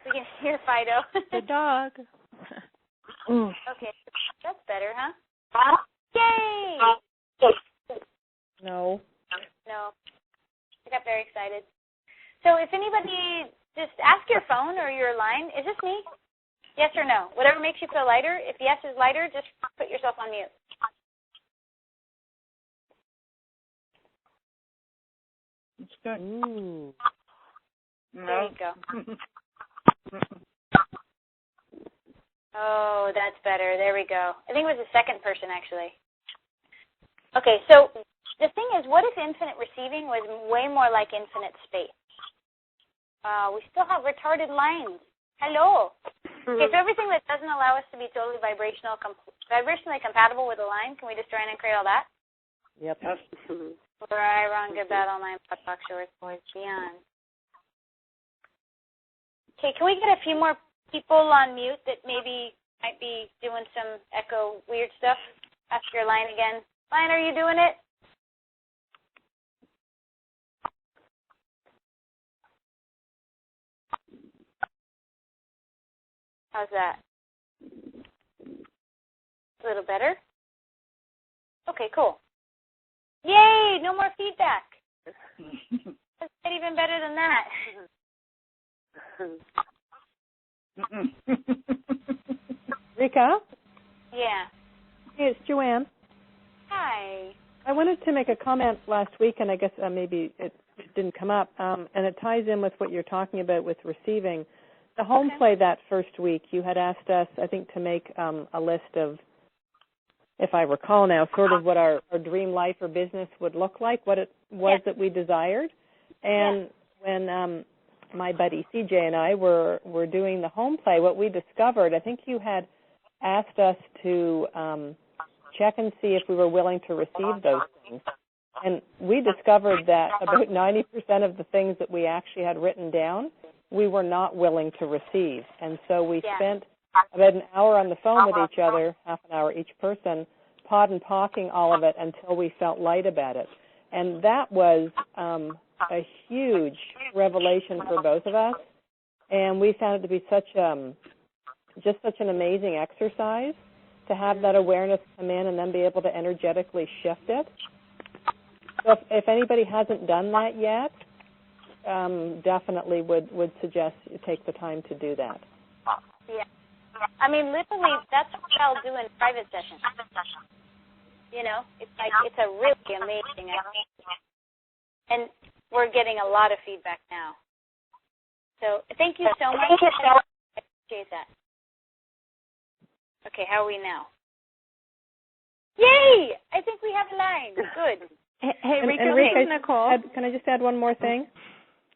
We can hear Fido. The dog. Okay, that's better, huh? Yay! No. I got very excited. So if anybody, just ask your phone or your line, is this me? Yes or no? Whatever makes you feel lighter. If yes is lighter, just put yourself on mute. It's good. Ooh. There you go. Oh, that's better. There we go. I think it was the second person, actually. Okay, so the thing is, what if infinite receiving was way more like infinite space? We still have retarded lines. Hello. Okay, so everything that doesn't allow us to be totally vibrationally compatible with a line, can we destroy and create all that? Yep. Right, wrong, good, bad, all nine, pot, talk, shorts, boys, beyond. Okay, can we get a few more people on mute that maybe might be doing some echo weird stuff? Ask your line again. Line, are you doing it? How's that? A little better? Okay, cool. Yay! No more feedback. Let's get even better than that. Rika? Yeah. Hey, it's Joanne. Hi. I wanted to make a comment last week, and I guess maybe it didn't come up, and it ties in with what you're talking about with receiving. The home play that first week, you had asked us, I think, to make a list of, if I recall now, sort of what our dream life or business would look like, what it was that we desired. And when my buddy CJ and I were doing the home play, what we discovered, I think you had asked us to check and see if we were willing to receive those things. And we discovered that about 90% of the things that we actually had written down, we were not willing to receive. And so we spent about an hour on the phone with each other, half an hour each person, pod and pocking all of it until we felt light about it. And that was a huge revelation for both of us. And we found it to be just such an amazing exercise to have that awareness come in and then be able to energetically shift it. So if anybody hasn't done that yet, definitely would suggest you take the time to do that. Yeah. I mean, literally, that's what I'll do in private sessions. You know, it's like, it's a really amazing exercise. And we're getting a lot of feedback now. So thank you so much. I appreciate that. Okay, how are we now? Yay! I think we have a line. Good. Hey, Rika, Nicole. Can I just add one more thing?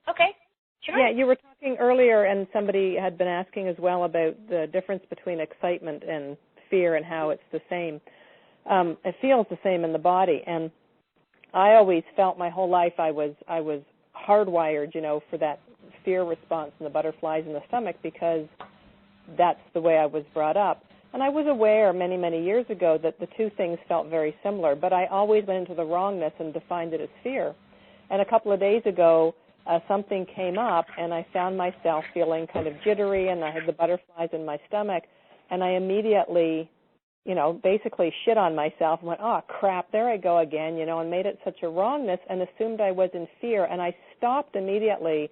Okay, sure. Yeah, you were talking earlier, and somebody had been asking as well about the difference between excitement and fear and how it's the same. It feels the same in the body, and I always felt my whole life I was hardwired, for that fear response and the butterflies in the stomach because that's the way I was brought up. And I was aware many, many years ago that the two things felt very similar, but I always went into the wrongness and defined it as fear. And a couple of days ago, something came up, and I found myself feeling kind of jittery, and I had the butterflies in my stomach, and I immediately, basically shit on myself and went, oh, crap, there I go again, and made it such a wrongness and assumed I was in fear. And I stopped immediately,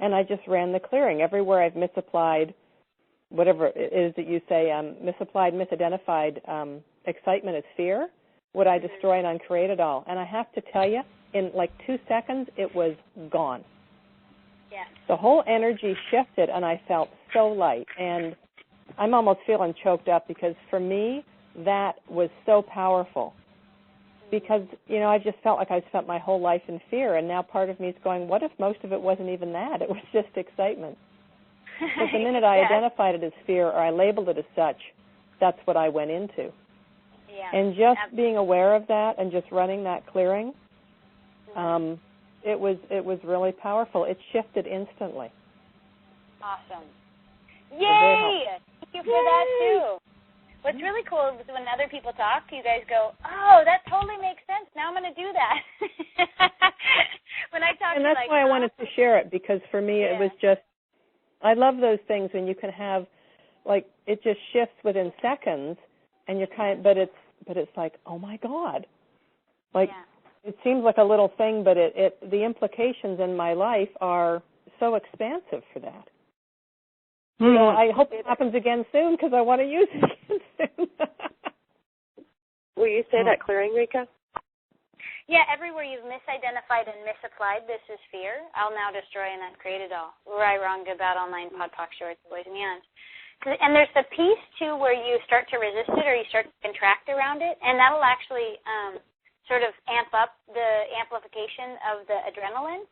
and I just ran the clearing. Everywhere I've misapplied, whatever it is that you say, misidentified excitement as fear, would I destroy and uncreate it all? And I have to tell you, in like 2 seconds, it was gone. Yeah. The whole energy shifted, and I felt so light. And I'm almost feeling choked up because for me, that was so powerful. Because, I just felt like I spent my whole life in fear, and now part of me is going, what if most of it wasn't even that? It was just excitement. But the minute I identified it as fear or I labeled it as such, that's what I went into. Yeah. And just being aware of that and just running that clearing, it was really powerful. It shifted instantly. Awesome. Yay! Thank you for that, too. What's really cool is when other people talk, you guys go, oh, that totally makes sense. Now I'm going to do that. When I talk and that's why I wanted to share it, because for me it was just, I love those things when you can have, like, it just shifts within seconds, and you're but it's like, oh my God. Like, it seems like a little thing, but the implications in my life are so expansive for that. I hope it happens again soon because I want to use it again soon. Will you say that clearing, Rikka? Yeah, everywhere you've misidentified and misapplied this is fear, I'll now destroy and uncreate it all. Right, wrong, good, bad, online, pod, poc, shorts, boys and beyond. And there's the piece, too, where you start to resist it or you start to contract around it, and that'll actually sort of amp up the amplification of the adrenaline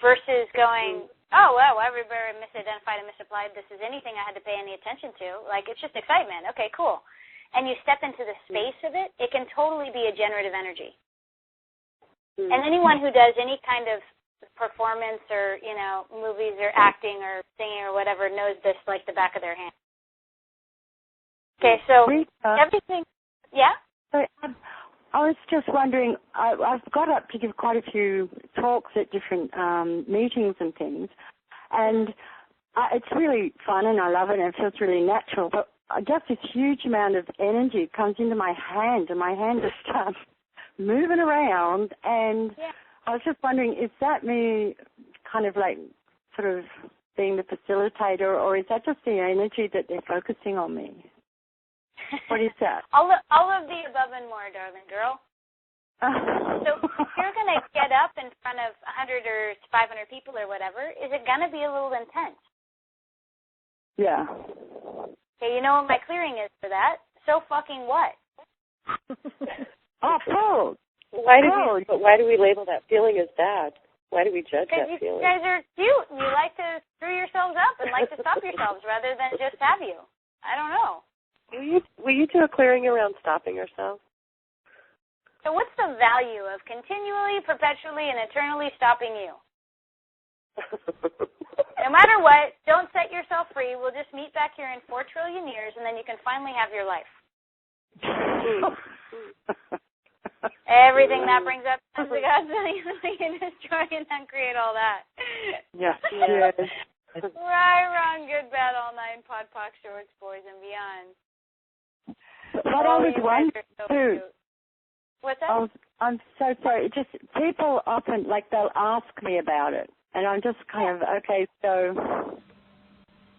versus going, oh, well, everybody misidentified and misapplied. This is anything I had to pay any attention to. Like, it's just excitement. Okay, cool. And you step into the space of it, it can totally be a generative energy. And anyone who does any kind of performance or, movies or acting or singing or whatever knows this like the back of their hand. Okay, so everything, So, I was just wondering, I've got up to give quite a few talks at different meetings and things, and it's really fun and I love it and it feels really natural, but I guess this huge amount of energy comes into my hand and my hand just starts moving around, and I was just wondering, is that me kind of like sort of being the facilitator, or is that just the energy that they're focusing on me? What is that? All of the above and more, darling girl. So if you're going to get up in front of 100 or 500 people or whatever, is it going to be a little intense? Yeah. Okay, you know what my clearing is for that? So fucking what? Oh, cool. Why do we label that feeling as bad? Why do we judge that feeling? Because you guys are cute and you like to screw yourselves up and like to stop yourselves rather than just have you. I don't know. Will you do a clearing around stopping yourself? So what's the value of continually, perpetually, and eternally stopping you? No matter what, don't set yourself free. We'll just meet back here in 4 trillion years, and then you can finally have your life. Everything that brings up comes to God, so you can destroy and then create all that. Yes. Right, wrong, good, bad, all nine, pod, poc, shorts, boys, and beyond. What I was wondering, too. What's that? I'm so sorry. Just people often, like, they'll ask me about it, and I'm just kind of, okay, so.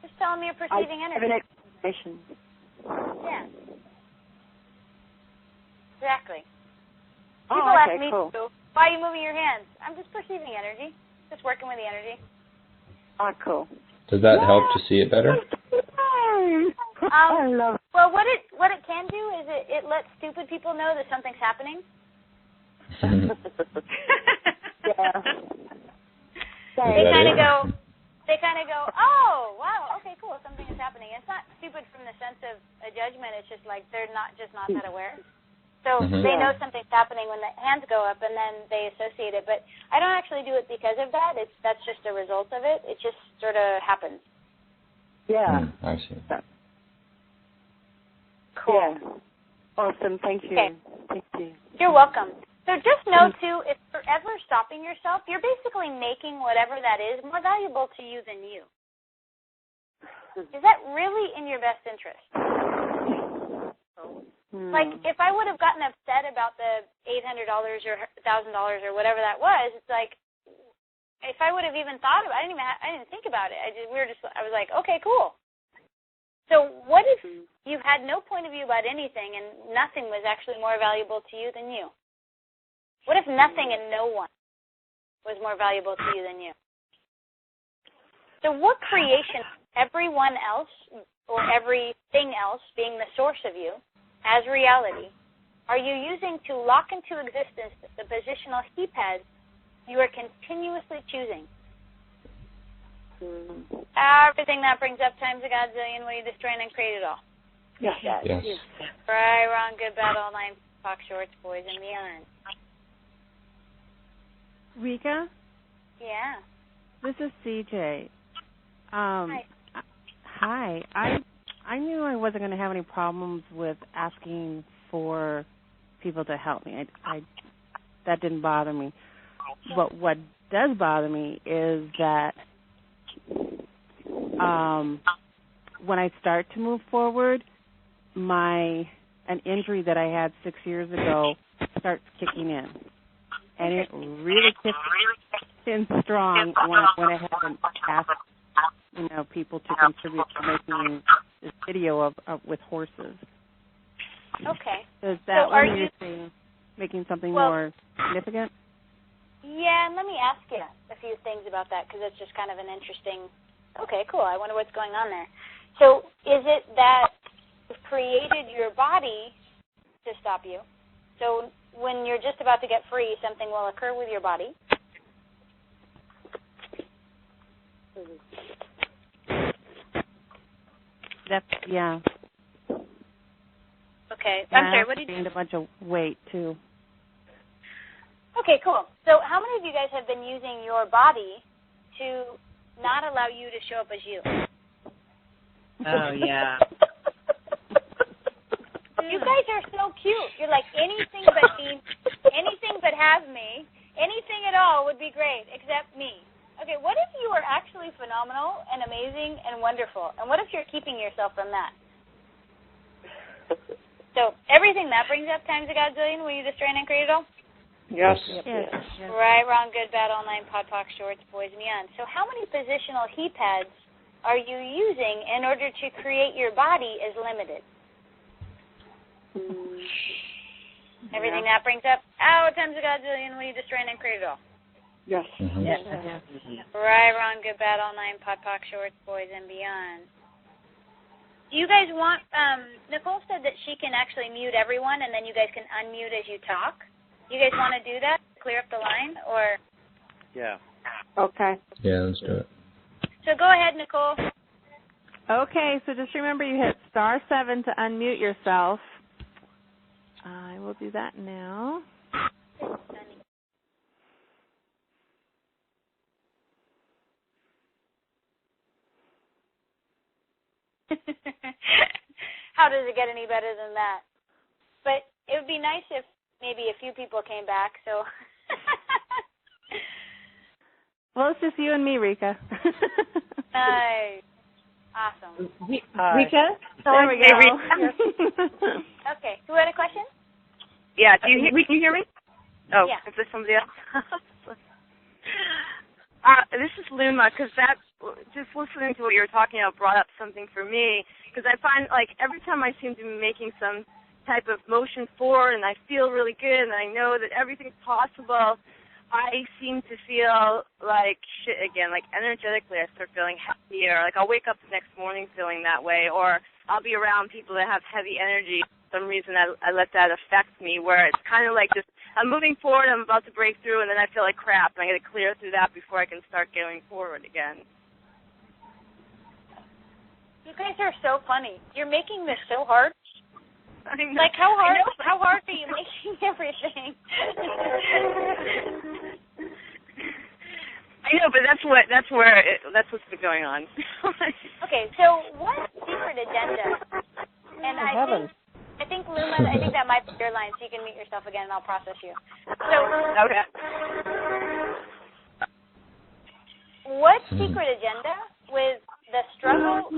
Just tell them you're perceiving energy. I have an explanation. Yeah. Exactly. Oh, People okay, ask me, cool. why are you moving your hands? I'm just perceiving energy. Just working with the energy. Oh, cool. Does that help to see it better? I love it. Well, what it can do is it lets stupid people know that something's happening. Yeah. They kind of go, oh, wow, okay, cool, something is happening. It's not stupid from the sense of a judgment. It's just like they're not that aware. So they know something's happening when the hands go up, and then they associate it. But I don't actually do it because of that. That's just a result of it. It just sort of happens. Yeah. I see. Cool. Yeah. Awesome. Thank you. Okay. Thank you. You're welcome. So just know, too, if you're ever stopping yourself, you're basically making whatever that is more valuable to you than you. Is that really in your best interest? Like, if I would have gotten upset about the $800 or $1,000 or whatever that was, it's like, if I would have even thought about it, I didn't think about it. I was like, okay, cool. So what if you had no point of view about anything and nothing was actually more valuable to you than you? What if nothing and no one was more valuable to you than you? So what creation, everyone else or everything else being the source of you as reality, are you using to lock into existence the positional he pads you are continuously choosing? Everything that brings up times a godzillion, will you destroy and create it all? Yes. Right, wrong, good, bad, all nine, talk shorts, boys, and beyond. Rikka? Yeah. This is CJ. Hi. I knew I wasn't going to have any problems with asking for people to help me. That didn't bother me. But what does bother me is that when I start to move forward, an injury that I had 6 years ago starts kicking in. And it really kicks in strong when I went ahead and asked, people to contribute to making this video of with horses. Okay. Is that what you're saying, making something more significant? Yeah, and let me ask you a few things about that, because it's just kind of an interesting, okay, cool, I wonder what's going on there. So is it that you've created your body to stop you? So when you're just about to get free, something will occur with your body. Yeah. Okay. I'm sorry, what did you... gained a bunch of weight, too. Okay, cool. So how many of you guys have been using your body to not allow you to show up as you? Oh, yeah. You guys are so cute. You're like, anything but me, anything but have me, anything at all would be great except me. Okay, what if you are actually phenomenal and amazing and wonderful? And what if you're keeping yourself from that? So everything that brings up times a godzillion, will you destroy and create it all? Yes. Yes. Right, wrong, good, bad, all nine, pod, poc, shorts, boys, and beyond. So how many positional he pads are you using in order to create your body is limited? Everything that brings up, times a godzillion, will you destroy and create it all? Yes. Mm-hmm. Yes. Right, wrong, good, bad, all nine, pod, poc, shorts, boys, and beyond. Do you guys want, Nicole said that she can actually mute everyone and then you guys can unmute as you talk. You guys want to do that? Clear up the line, or? Yeah. Okay. Yeah, let's do it. So go ahead, Nicole. Okay, so just remember you hit *7 to unmute yourself. I will do that now. How does it get any better than that? But it would be nice if maybe a few people came back, so. Well, it's just you and me, Rikka. Nice. Awesome. Rikka? There we go. Okay. Who had a question? Yeah, can you hear me? Oh, yeah. Is this somebody else? This is Luma, because just listening to what you were talking about brought up something for me, because I find, like, every time I seem to be making some type of motion forward and I feel really good and I know that everything's possible, I seem to feel like shit again. Like, energetically, I start feeling happier. Like, I'll wake up the next morning feeling that way, or I'll be around people that have heavy energy. For some reason, I let that affect me, where it's kind of like just, I'm moving forward, I'm about to break through, and then I feel like crap, and I got to clear through that before I can start going forward again. You guys are so funny. You're making this so hard. Like, how hard are you making everything? I know, but that's what's been going on. Okay, so one secret agenda, and I think think, Luma, that might be your line, so you can mute yourself again, and I'll process you. So, Okay. What secret agenda with the struggle?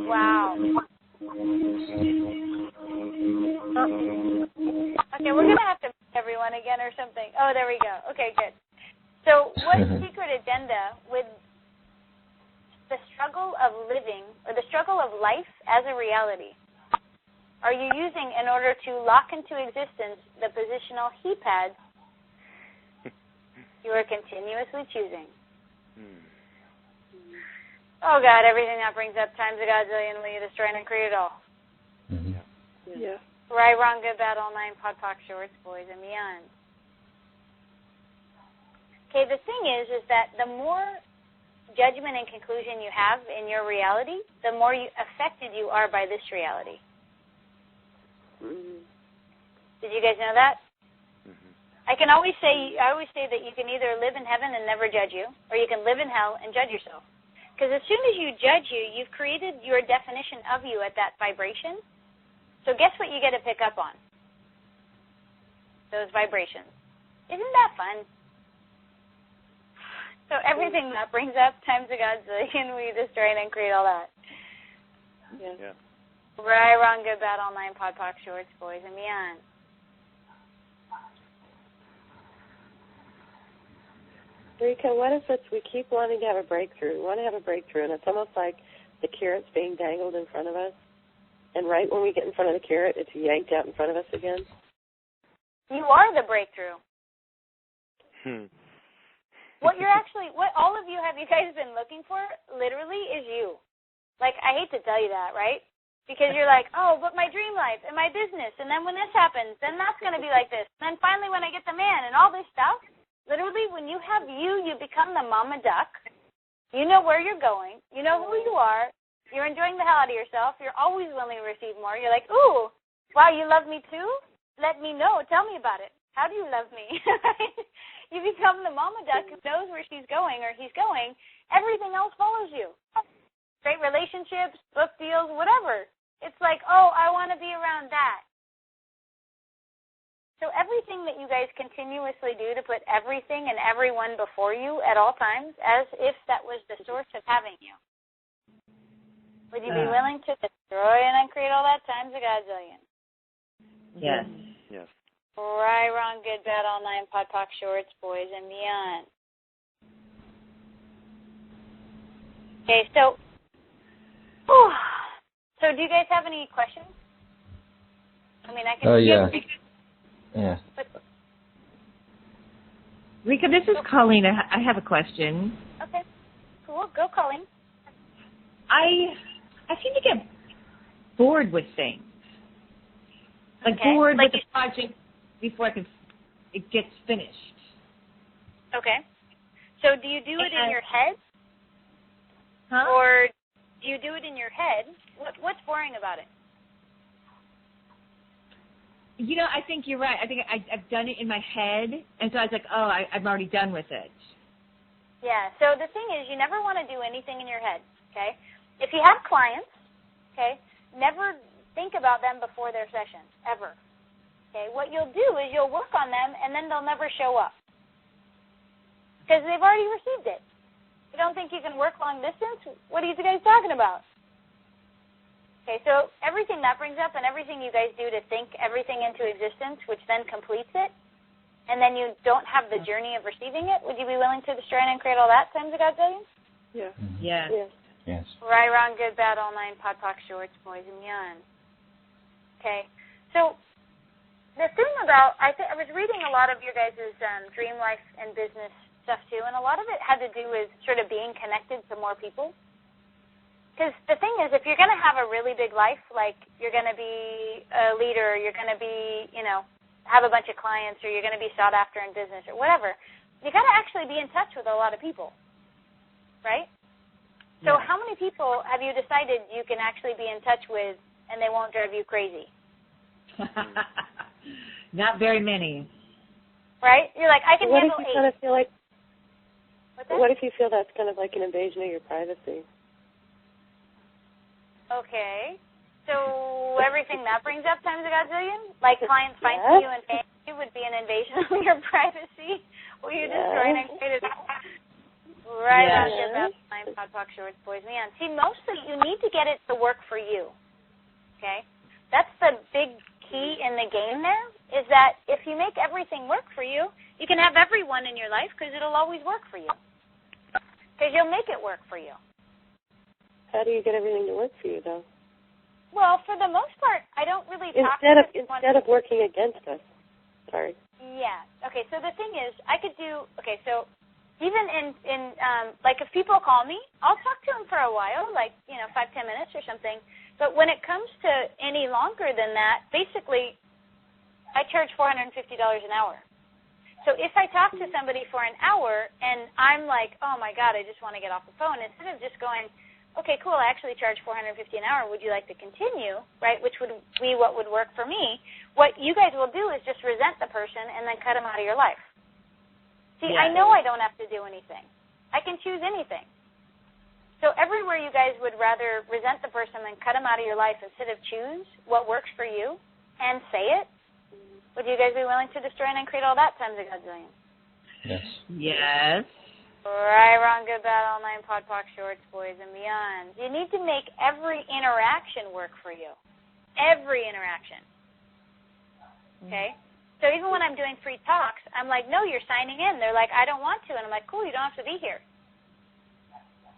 Wow. Okay, we're going to have to mute everyone again or something. Oh, there we go. Okay, good. So what secret agenda with the struggle of living, or the struggle of life as a reality, are you using in order to lock into existence the positional he pads you are continuously choosing? Oh, God, everything that brings up times a godzillion, will you destroy and create it all? Yeah. Right, wrong, good, bad, all nine, pod, poc, shorts, boys, and beyond. Okay, the thing is that the more judgment and conclusion you have in your reality, the more affected you are by this reality. Did you guys know that? I always say that you can either live in heaven and never judge you, or you can live in hell and judge yourself. Because as soon as you judge you, you've created your definition of you at that vibration. So guess what you get to pick up on? Those vibrations. Isn't that fun? So everything that brings up times a godzillion, we destroy and create all that. Yeah. Right, wrong, good, bad, all nine, pod, poc, shorts, boys, and beyond. Rikka, what if we keep wanting to have a breakthrough? We want to have a breakthrough, and it's almost like the carrot's being dangled in front of us, and right when we get in front of the carrot, it's yanked out in front of us again? You are the breakthrough. What all of you guys been looking for, literally, is you. Like, I hate to tell you that, right? Because you're like, oh, but my dream life and my business, and then when this happens, then that's going to be like this. And then finally when I get the man and all this stuff, literally when you have you become the mama duck. You know where you're going. You know who you are. You're enjoying the hell out of yourself. You're always willing to receive more. You're like, ooh, wow, you love me too? Let me know. Tell me about it. How do you love me? You become the mama duck who knows where she's going or he's going. Everything else follows you. Great relationships, book deals, whatever. It's like, oh, I want to be around that. So everything that you guys continuously do to put everything and everyone before you at all times, as if that was the source of having you. Would you be willing to destroy and uncreate all that times a godzillion? Yes. Yes. Right, wrong, good, bad, all nine, pod, poc, shorts, boys, and beyond. Okay, so do you guys have any questions? I mean, I can... Yeah. Rikka, this is Colleen. I have a question. Okay, cool. Go, Colleen. I seem to get bored with things. Like bored with the project before it gets finished. Okay. So do you do it in your head? Huh? Or do you do it in your head? What's boring about it? You know, I think you're right. I think I've done it in my head, and so I was like, oh, I'm already done with it. Yeah, so the thing is, you never want to do anything in your head, okay? If you have clients, okay, never think about them before their session, ever. Okay, what you'll do is you'll work on them, and then they'll never show up because they've already received it. You don't think you can work long distance? What are you guys talking about? Okay, so everything that brings up and everything you guys do to think everything into existence, which then completes it, and then you don't have the journey of receiving it, would you be willing to destroy and create all that times a godzillion? Yeah. Yes. Yes. Right, wrong, good, bad, all nine, pod, poc, shorts, boys, and beyond. Okay, so the thing about, I was reading a lot of your guys' dream life and business stuff too, and a lot of it had to do with sort of being connected to more people. Because the thing is, if you're going to have a really big life, like you're going to be a leader, you're going to be, have a bunch of clients, or you're going to be sought after in business or whatever, you got to actually be in touch with a lot of people, right? So how many people have you decided you can actually be in touch with and they won't drive you crazy? Not very many. Right? You're like, I can handle 8. What if you kind of feel like? What if you feel that's kind of like an invasion of your privacy? Okay. So So everything that brings up times a gazillion? Like clients finding you and paying you would be an invasion of your privacy? Will you destroy and create it? Right on your best line, Pod Talk Shorts, Boys Me On. See, mostly you need to get it to work for you. Okay? That's the big key in the game there, is that if you make everything work for you, you can have everyone in your life because it'll always work for you. Because you'll make it work for you. How do you get everything to work for you, though? Well, for the most part, I don't really talk instead of working against us. Sorry. Yeah. Okay, so the thing is, I could do, so even in like if people call me, I'll talk to them for a while, like, 5-10 minutes or something. But when it comes to any longer than that, basically, I charge $450 an hour. So if I talk to somebody for an hour and I'm like, oh, my God, I just want to get off the phone, instead of just going, okay, cool, I actually charge $450 an hour. Would you like to continue, right, which would be what would work for me. What you guys will do is just resent the person and then cut them out of your life. See, I know I don't have to do anything. I can choose anything. So everywhere you guys would rather resent the person than cut them out of your life instead of choose what works for you and say it, would you guys be willing to destroy and create all that times a gazillion? Yes. Yes. Right, wrong, good, bad, all nine, Pod Talk Shorts, Boys and Beyond. You need to make every interaction work for you. Every interaction. Okay? So even when I'm doing free talks, I'm like, no, you're signing in. They're like, I don't want to. And I'm like, cool, you don't have to be here.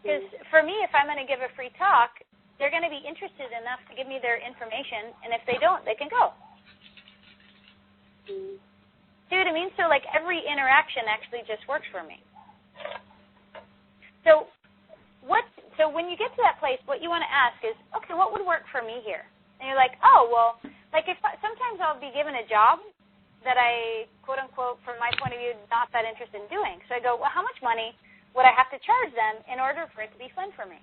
Because for me, if I'm going to give a free talk, they're going to be interested enough to give me their information. And if they don't, they can go. See what I mean? So like every interaction actually just works for me. So when you get to that place, what you want to ask is, okay, what would work for me here? And you're like, oh, well, like sometimes I'll be given a job that I, quote unquote, from my point of view, not that interested in doing. So I go, well, how much money would I have to charge them in order for it to be fun for me?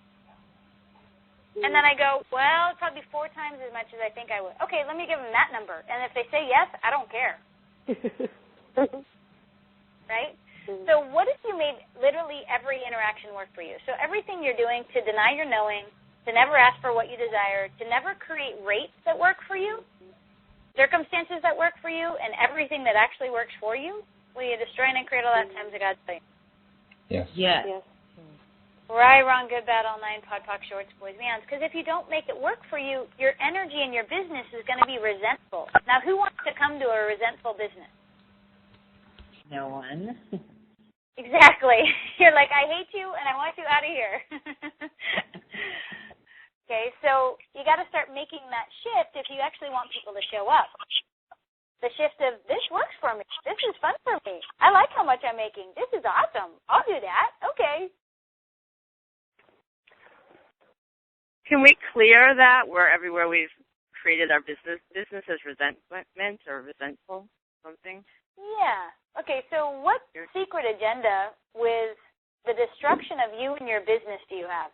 And then I go, well, it'd probably be 4 times as much as I think I would. Okay, let me give them that number. And if they say yes, I don't care. Right? So what if you made literally every interaction work for you? So everything you're doing to deny your knowing, to never ask for what you desire, to never create rates that work for you, circumstances that work for you, and everything that actually works for you, will you destroy and create all that times of God's thing? Yes. Yes. Right, wrong, good, bad, all nine, Pod Talk Shorts, Boys, Mans. Because if you don't make it work for you, your energy and your business is going to be resentful. Now, who wants to come to a resentful business? No one. Exactly. You're like, I hate you and I want you out of here. Okay, so you got to start making that shift if you actually want people to show up. The shift of, this works for me. This is fun for me. I like how much I'm making. This is awesome. I'll do that. Okay. Can we clear that where everywhere we've created our business as resentment or resentful something? Yeah. Okay, so what secret agenda with the destruction of you and your business do you have?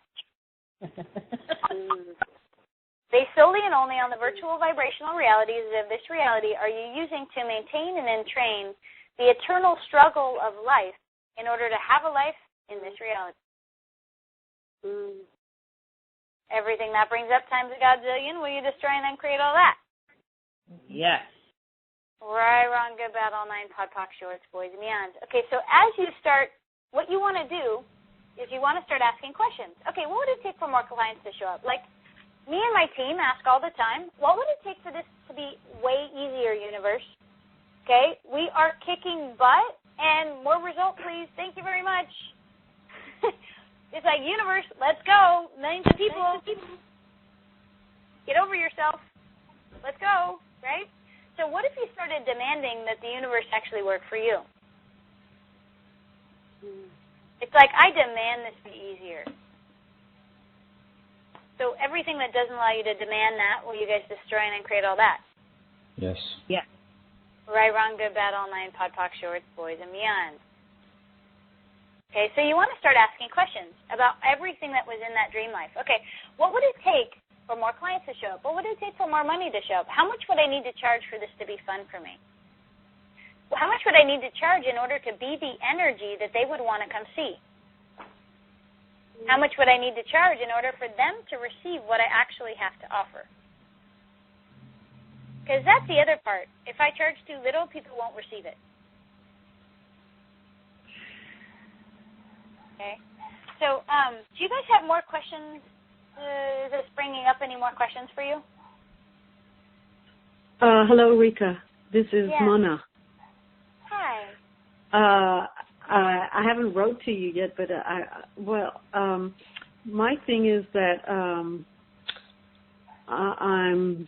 Based solely and only on the virtual vibrational realities of this reality are you using to maintain and entrain the eternal struggle of life in order to have a life in this reality? Everything that brings up times a godzillion, will you destroy and then create all that? Yes. Right, wrong, good, bad, all nine, Pod Talk Shorts, Boys and Beyond. Okay, so as you start, what you want to do is you want to start asking questions. Okay, what would it take for more clients to show up? Like, me and my team ask all the time, what would it take for this to be way easier, universe? Okay, we are kicking butt, and more result, please. Thank you very much. It's like, universe, let's go. Millions of people. Get over yourself. Let's go, right? So what if you started demanding that the universe actually work for you? It's like, I demand this be easier. So everything that doesn't allow you to demand that, will you guys destroy and create all that? Yes. Yes. Right, wrong, good, bad, all nine, Pod Talk Shorts, Boys and Beyond. Okay, so you want to start asking questions about everything that was in that dream life. Okay, what would it take for more clients to show up? What would it take for more money to show up? How much would I need to charge for this to be fun for me? How much would I need to charge in order to be the energy that they would want to come see? How much would I need to charge in order for them to receive what I actually have to offer? Because that's the other part. If I charge too little, people won't receive it. Okay. So, do you guys have more questions? Is this bringing up any more questions for you? Hello, Rikka. This is Mona. Hi. I haven't wrote to you yet, but my thing is that I'm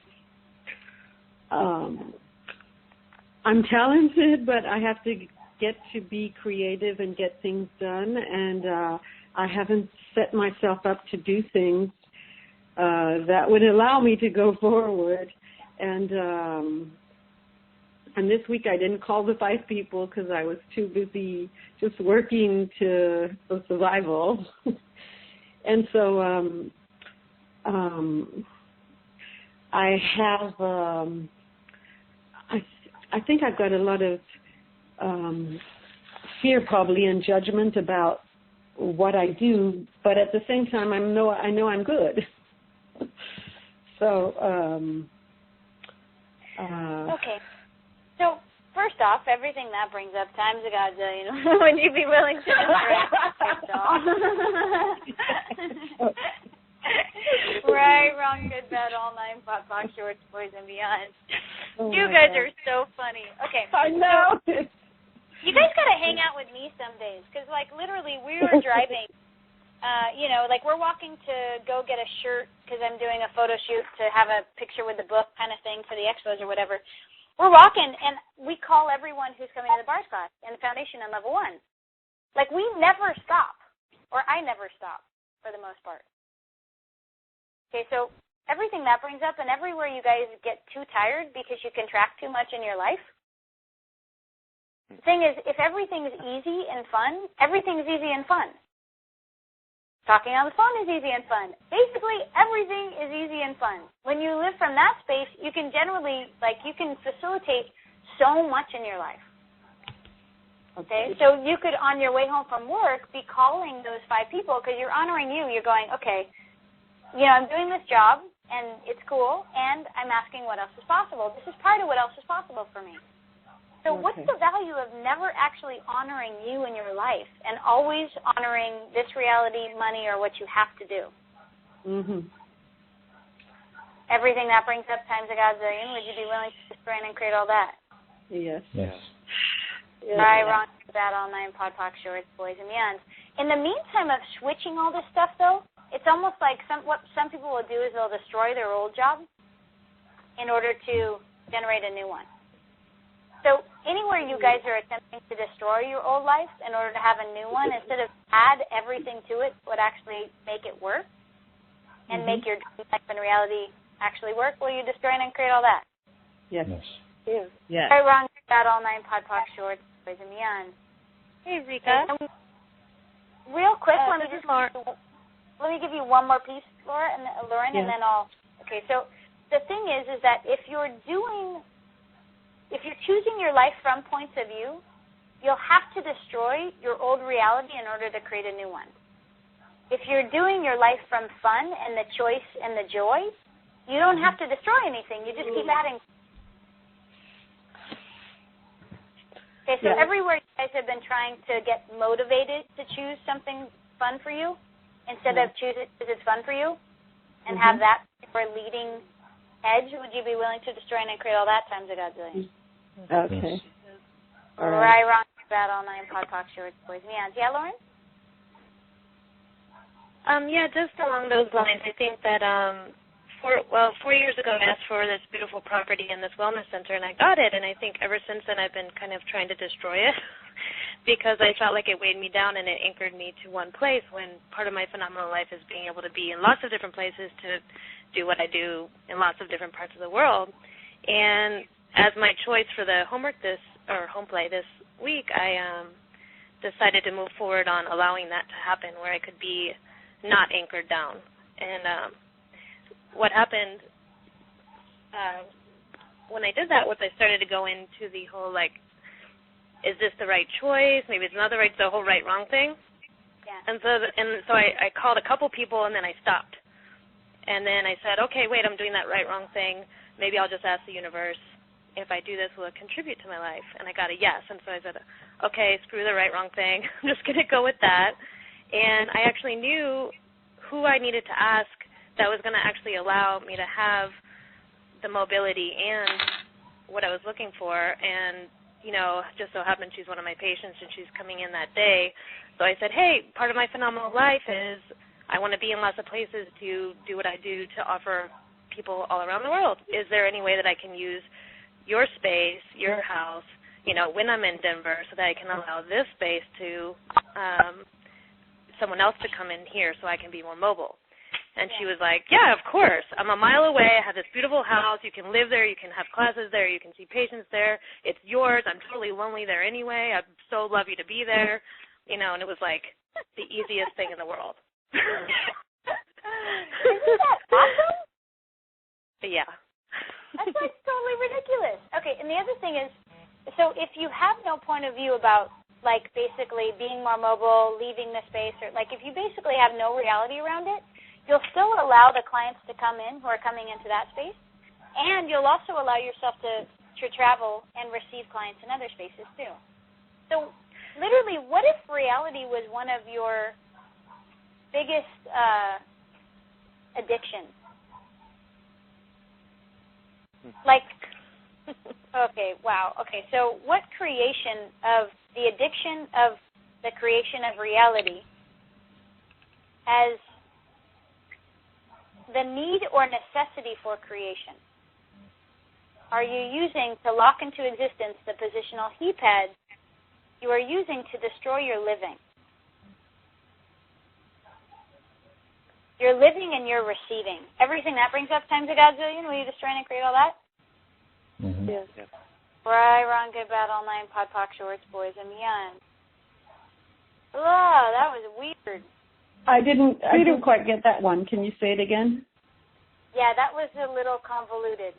talented, but I have to get to be creative and get things done, and I haven't set myself up to do things that would allow me to go forward. And this week I didn't call the 5 people because I was too busy just working for survival. And so I have, I think I've got a lot of fear probably and judgment about what I do, but at the same time I know I'm good. So okay. So first off, everything that brings up times a godzillion. Would you be willing to Right, wrong, good, bad, all 9, pot, box, shorts, boys, and beyond. Oh you guys are so funny. Okay. I know. So, you guys got to hang out with me some days because, like, literally we were driving, like we're walking to go get a shirt because I'm doing a photo shoot to have a picture with the book kind of thing for the expos or whatever. We're walking, and we call everyone who's coming to the bars class and the foundation and level 1. Like, we never stop, or I never stop for the most part. Okay, so everything that brings up and everywhere you guys get too tired because you contract too much in your life. The thing is, if everything's easy and fun, everything's easy and fun. Talking on the phone is easy and fun. Basically, everything is easy and fun. When you live from that space, you can generally, you can facilitate so much in your life. Okay? So you could, on your way home from work, be calling those 5 people because you're honoring you. You're going, okay, I'm doing this job, and it's cool, and I'm asking what else is possible. This is part of what else is possible for me. So what's the value of never actually honoring you in your life and always honoring this reality, money, or what you have to do? Mm-hmm. Everything that brings up times a godzillion, would you be willing to destroy and create all that? Yes. Right, wrong, bad, all 9, pod, poc, shorts, boys, and beyond. In the meantime of switching all this stuff, though, it's almost like what some people will do is they'll destroy their old job in order to generate a new one. So anywhere you guys are attempting to destroy your old life in order to have a new one, instead of add everything to it, would actually make it work and make your life and reality actually work, will you destroy and create all that? Yes. Yes. Yes. Right, wrong, bad, all 9, pod, poc, shorts, boys, and beyond. Hey, Rikka. Real quick, let me give you one more piece, Lauren, and then I'll. Okay, so the thing is that if you're choosing your life from points of view, you'll have to destroy your old reality in order to create a new one. If you're doing your life from fun and the choice and the joy, you don't have to destroy anything. You just keep adding. Okay, so everywhere you guys have been trying to get motivated to choose something fun for you, instead of choose it because it's fun for you, and have that for a leading edge, would you be willing to destroy and create all that times a godzillion? Okay. All right, wrong, bad, all 9, pod, poc, shorts, boys, and beyond. Yeah, Lauren? Yeah, just along those lines, I think that 4 years ago I asked for this beautiful property in this wellness center, and I got it, and I think ever since then I've been kind of trying to destroy it because I felt like it weighed me down and it anchored me to one place when part of my phenomenal life is being able to be in lots of different places to do what I do in lots of different parts of the world. And as my choice for the home play this week, I decided to move forward on allowing that to happen where I could be not anchored down. And what happened when I did that was I started to go into the whole, is this the right choice? Maybe it's not the whole right-wrong thing. Yeah. And so I called a couple people, and then I stopped. And then I said, okay, wait, I'm doing that right-wrong thing. maybe I'll just ask the universe, if I do this, will it contribute to my life? And I got a yes. And so I said, okay, screw the right, wrong thing. I'm just going to go with that. And I actually knew who I needed to ask that was going to actually allow me to have the mobility and what I was looking for. And, just so happened she's one of my patients and she's coming in that day. So I said, hey, part of my phenomenal life is I want to be in lots of places to do what I do to offer people all around the world. Is there any way that I can use your space, your house, when I'm in Denver, so that I can allow this space to someone else to come in here so I can be more mobile? And she was like, yeah, of course. I'm a mile away. I have this beautiful house. You can live there. You can have classes there. You can see patients there. It's yours. I'm totally lonely there anyway. I'd so love you to be there. And it was like the easiest thing in the world. Isn't that awesome? Yeah. That's like totally ridiculous. Okay, and the other thing is, so if you have no point of view about, like, basically being more mobile, leaving the space, or, like, if you basically have no reality around it, you'll still allow the clients to come in who are coming into that space, and you'll also allow yourself to travel and receive clients in other spaces, too. So, literally, what if reality was one of your biggest addictions? Like, okay, wow. Okay, so what creation of the addiction of the creation of reality as the need or necessity for creation are you using to lock into existence the positional he pads you are using to destroy your living? You're living and you're receiving. Everything that brings up times a godzillion, will you destroy and create all that? Mm-hmm. Yes. Right, wrong, good, bad, all nine, pod, poc, shorts, boys, and beyond. Oh, that was weird. I didn't quite get that one. Can you say it again? Yeah, that was a little convoluted.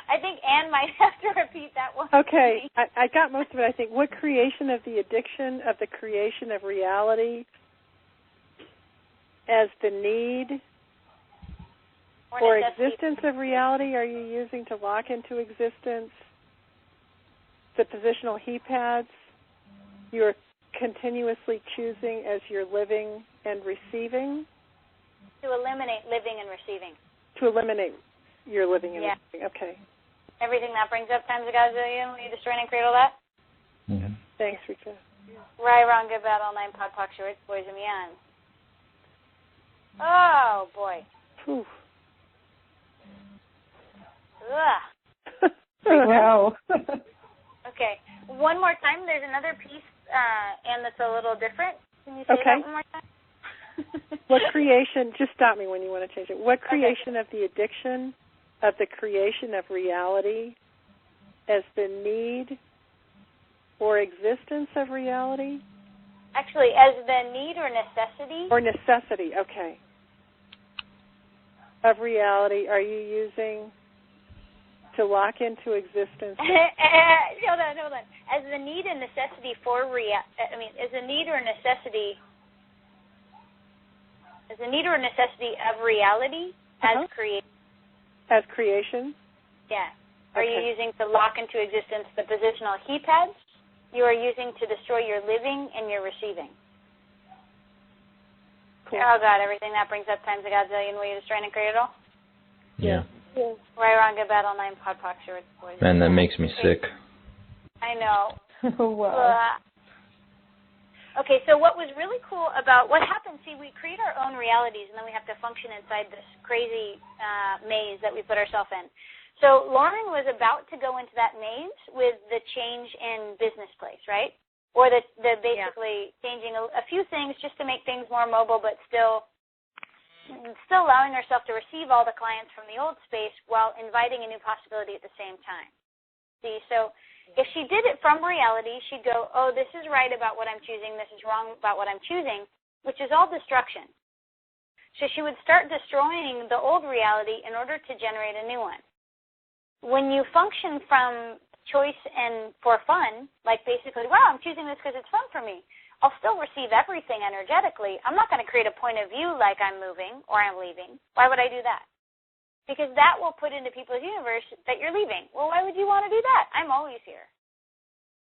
I think Anne might have to repeat that one. Okay, I got most of it, I think. What creation of the addiction of the creation of reality as the need or existence of reality are you using to lock into existence the positional he pads you're continuously choosing as you're living and receiving? To eliminate living and receiving. To eliminate your living and receiving. Okay. Everything that brings up times a godzillion, will you destroy and create all that? Mm-hmm. Thanks, Rikka. Right, wrong, good, bad, all nine, pod, poc, shorts, boys, and beyond. Oh, boy. Whew. Ugh. Wow. Okay. One more time. There's another piece, and that's a little different. Can you say that one more time? What creation, just stop me when you want to change it. What creation of the addiction of the creation of reality as the need or existence of reality? Actually, as the need or necessity. Or necessity, okay. Of reality are you using to lock into existence? Hold on. As the need and necessity for as a need or necessity of reality as creation. As creation? Yeah. Are you using to lock into existence the positional he pads you are using to destroy your living and your receiving? Cool. Oh, God, everything that brings up times a godzillion, will you destroy and create it all? Yeah. Right, wrong, good, bad, all nine, pod, poc, shorts, boys. Man, that makes me sick. I know. Oh, wow. Okay, so what was really cool about what happens, we create our own realities, and then we have to function inside this crazy maze that we put ourselves in. So Lauren was about to go into that maze with the change in business place, right? Or the basically changing a few things just to make things more mobile, but still allowing herself to receive all the clients from the old space while inviting a new possibility at the same time. See, so if she did it from reality, she'd go, oh, this is right about what I'm choosing, this is wrong about what I'm choosing, which is all destruction. So she would start destroying the old reality in order to generate a new one. When you function from choice and for fun, like basically, wow, I'm choosing this because it's fun for me, I'll still receive everything energetically. I'm not going to create a point of view like I'm moving or I'm leaving. Why would I do that? because that will put into people's universe that you're leaving. Well, why would you want to do that? I'm always here.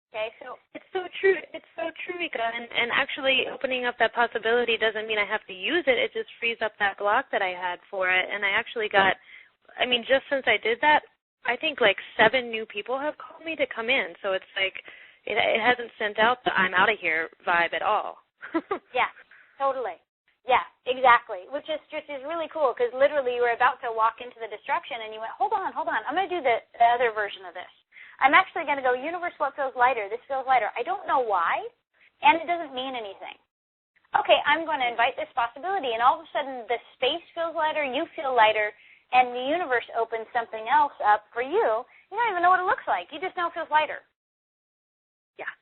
Okay, so it's so true. It's so true, Rikka. And actually, opening up that possibility doesn't mean I have to use it. It just frees up that block that I had for it. And I actually got, I mean, just since I did that, I think like 7 new people have called me to come in. So it's like it hasn't sent out the I'm out of here vibe at all. Yeah, totally. Yeah, exactly. Which is really cool because literally you were about to walk into the destruction and you went, hold on. I'm going to do the other version of this. I'm actually going to go, universe, what feels lighter? This feels lighter. I don't know why, and it doesn't mean anything. Okay, I'm going to invite this possibility, and all of a sudden the space feels lighter, you feel lighter, and the universe opens something else up for you. You don't even know what it looks like. You just know it feels lighter. Yeah.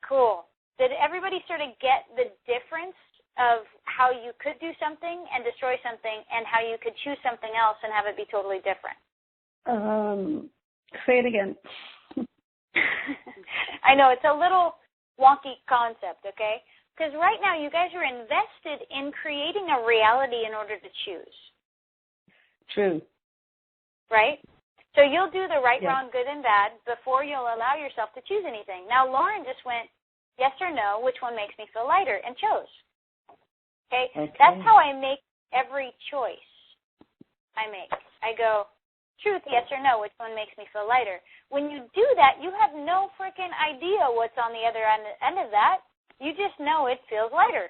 Cool. Did everybody sort of get the difference of how you could do something and destroy something and how you could choose something else and have it be totally different? Say it again. I know, it's a little wonky concept, okay? Because right now you guys are invested in creating a reality in order to choose. True. Right? So you'll do the right, wrong, good, and bad before you'll allow yourself to choose anything. Now Lauren just went, yes or no, which one makes me feel lighter, and chose. Okay? That's how I make every choice I make. I go, truth, yes or no, which one makes me feel lighter. When you do that, you have no freaking idea what's on the other end of that. You just know it feels lighter.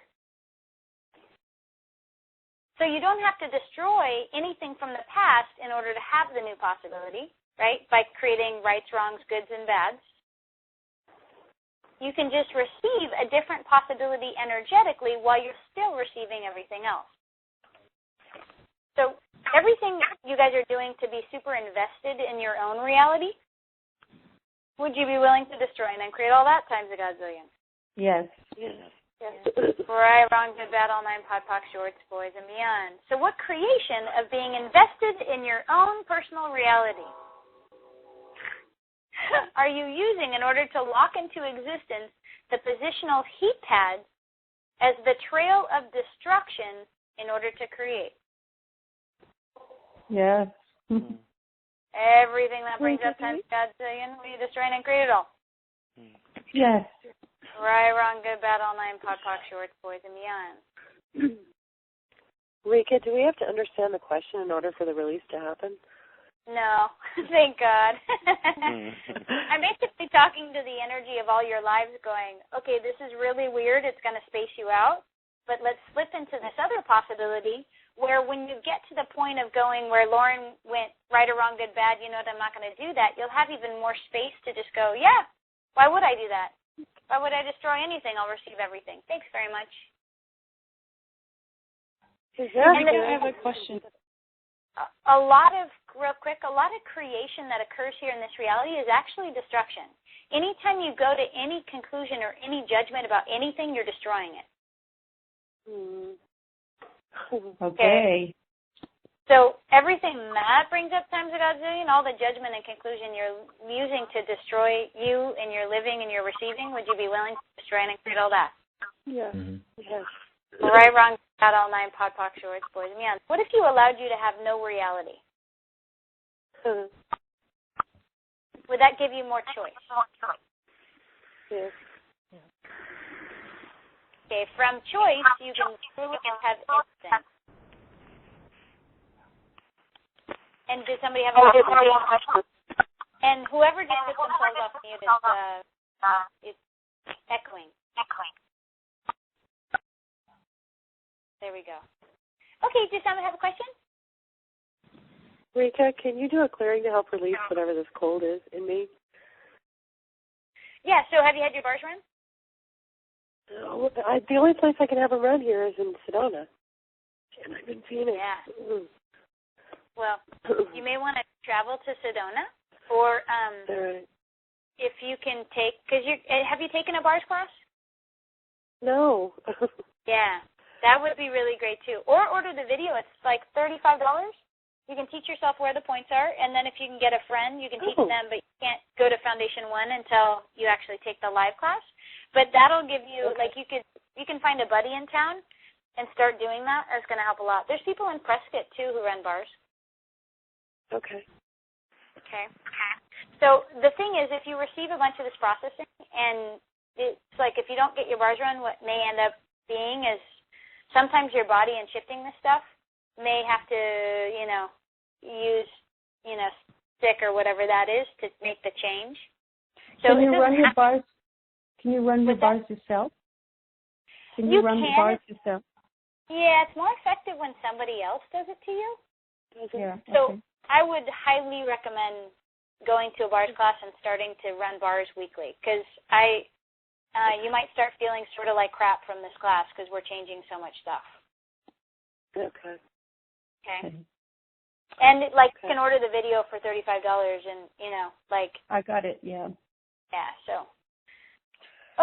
So you don't have to destroy anything from the past in order to have the new possibility, right, by creating rights, wrongs, goods, and bads. You can just receive a different possibility energetically while you're still receiving everything else. So everything you guys are doing to be super invested in your own reality, would you be willing to destroy and then create all that times a godzillion? Yes. Yes. Right, wrong, good, bad, all 9, pod, poc, shorts, boys, and beyond. So what creation of being invested in your own personal reality are you using in order to lock into existence the positional heat pads as the trail of destruction in order to create? Yes. Everything that brings up times godzillion, will you destroy and create it all? Yes. Right, wrong, good, bad, all 9, pod, poc, shorts, boys, and beyond. Rikka, do we have to understand the question in order for the release to happen? No, thank God. I'm basically talking to the energy of all your lives going, okay, this is really weird, it's going to space you out, but let's slip into this other possibility where when you get to the point of going where Lauren went right or wrong, good, bad, you know what, I'm not going to do that, you'll have even more space to just go, yeah, why would I do that? Why would I destroy anything? I'll receive everything. Thanks very much. I have a question. Real quick, a lot of creation that occurs here in this reality is actually destruction. Anytime you go to any conclusion or any judgment about anything, you're destroying it. Okay. So everything that brings up times a godzillion, all the judgment and conclusion you're using to destroy you and your living and your receiving, would you be willing to destroy and create all that? Yes. Yes. Right, wrong, bad, all 9, pod, poc, shorts, boys, and beyond. What if you allowed you to have no reality? Would that give you more choice? Yes. Okay, from choice, you can truly have instinct. And does somebody have a question? And whoever just put themselves off mute is echoing. There we go. Okay, does someone have a question? Rikka, can you do a clearing to help release whatever this cold is in me? Yeah, so have you had your bars run? No, the only place I can have them run here is in Sedona. And I'm in Phoenix. Yeah. Well, you may want to travel to Sedona, or if you can take, because have you taken a bars class? No. Yeah, that would be really great too. Or order the video. It's like $35. You can teach yourself where the points are, and then if you can get a friend, you can teach them, but you can't go to Foundation 1 until you actually take the live class. But that'll give you, like, you can find a buddy in town, and start doing that, it's going to help a lot. There's people in Prescott, too, who run bars. Okay. Okay. So the thing is, if you receive a bunch of this processing, and it's like if you don't get your bars run, what may end up being is sometimes your body in shifting this stuff may have to, use, stick or whatever that is to make the change. So Can you run your bars? Can you run your bars yourself? Can you run the bars yourself? Yeah, it's more effective when somebody else does it to you. Yeah. So I would highly recommend going to a bars class and starting to run bars weekly, because you might start feeling sort of like crap from this class because we're changing so much stuff. Okay. And you can order the video for $35, and I got it. Yeah. Yeah. So.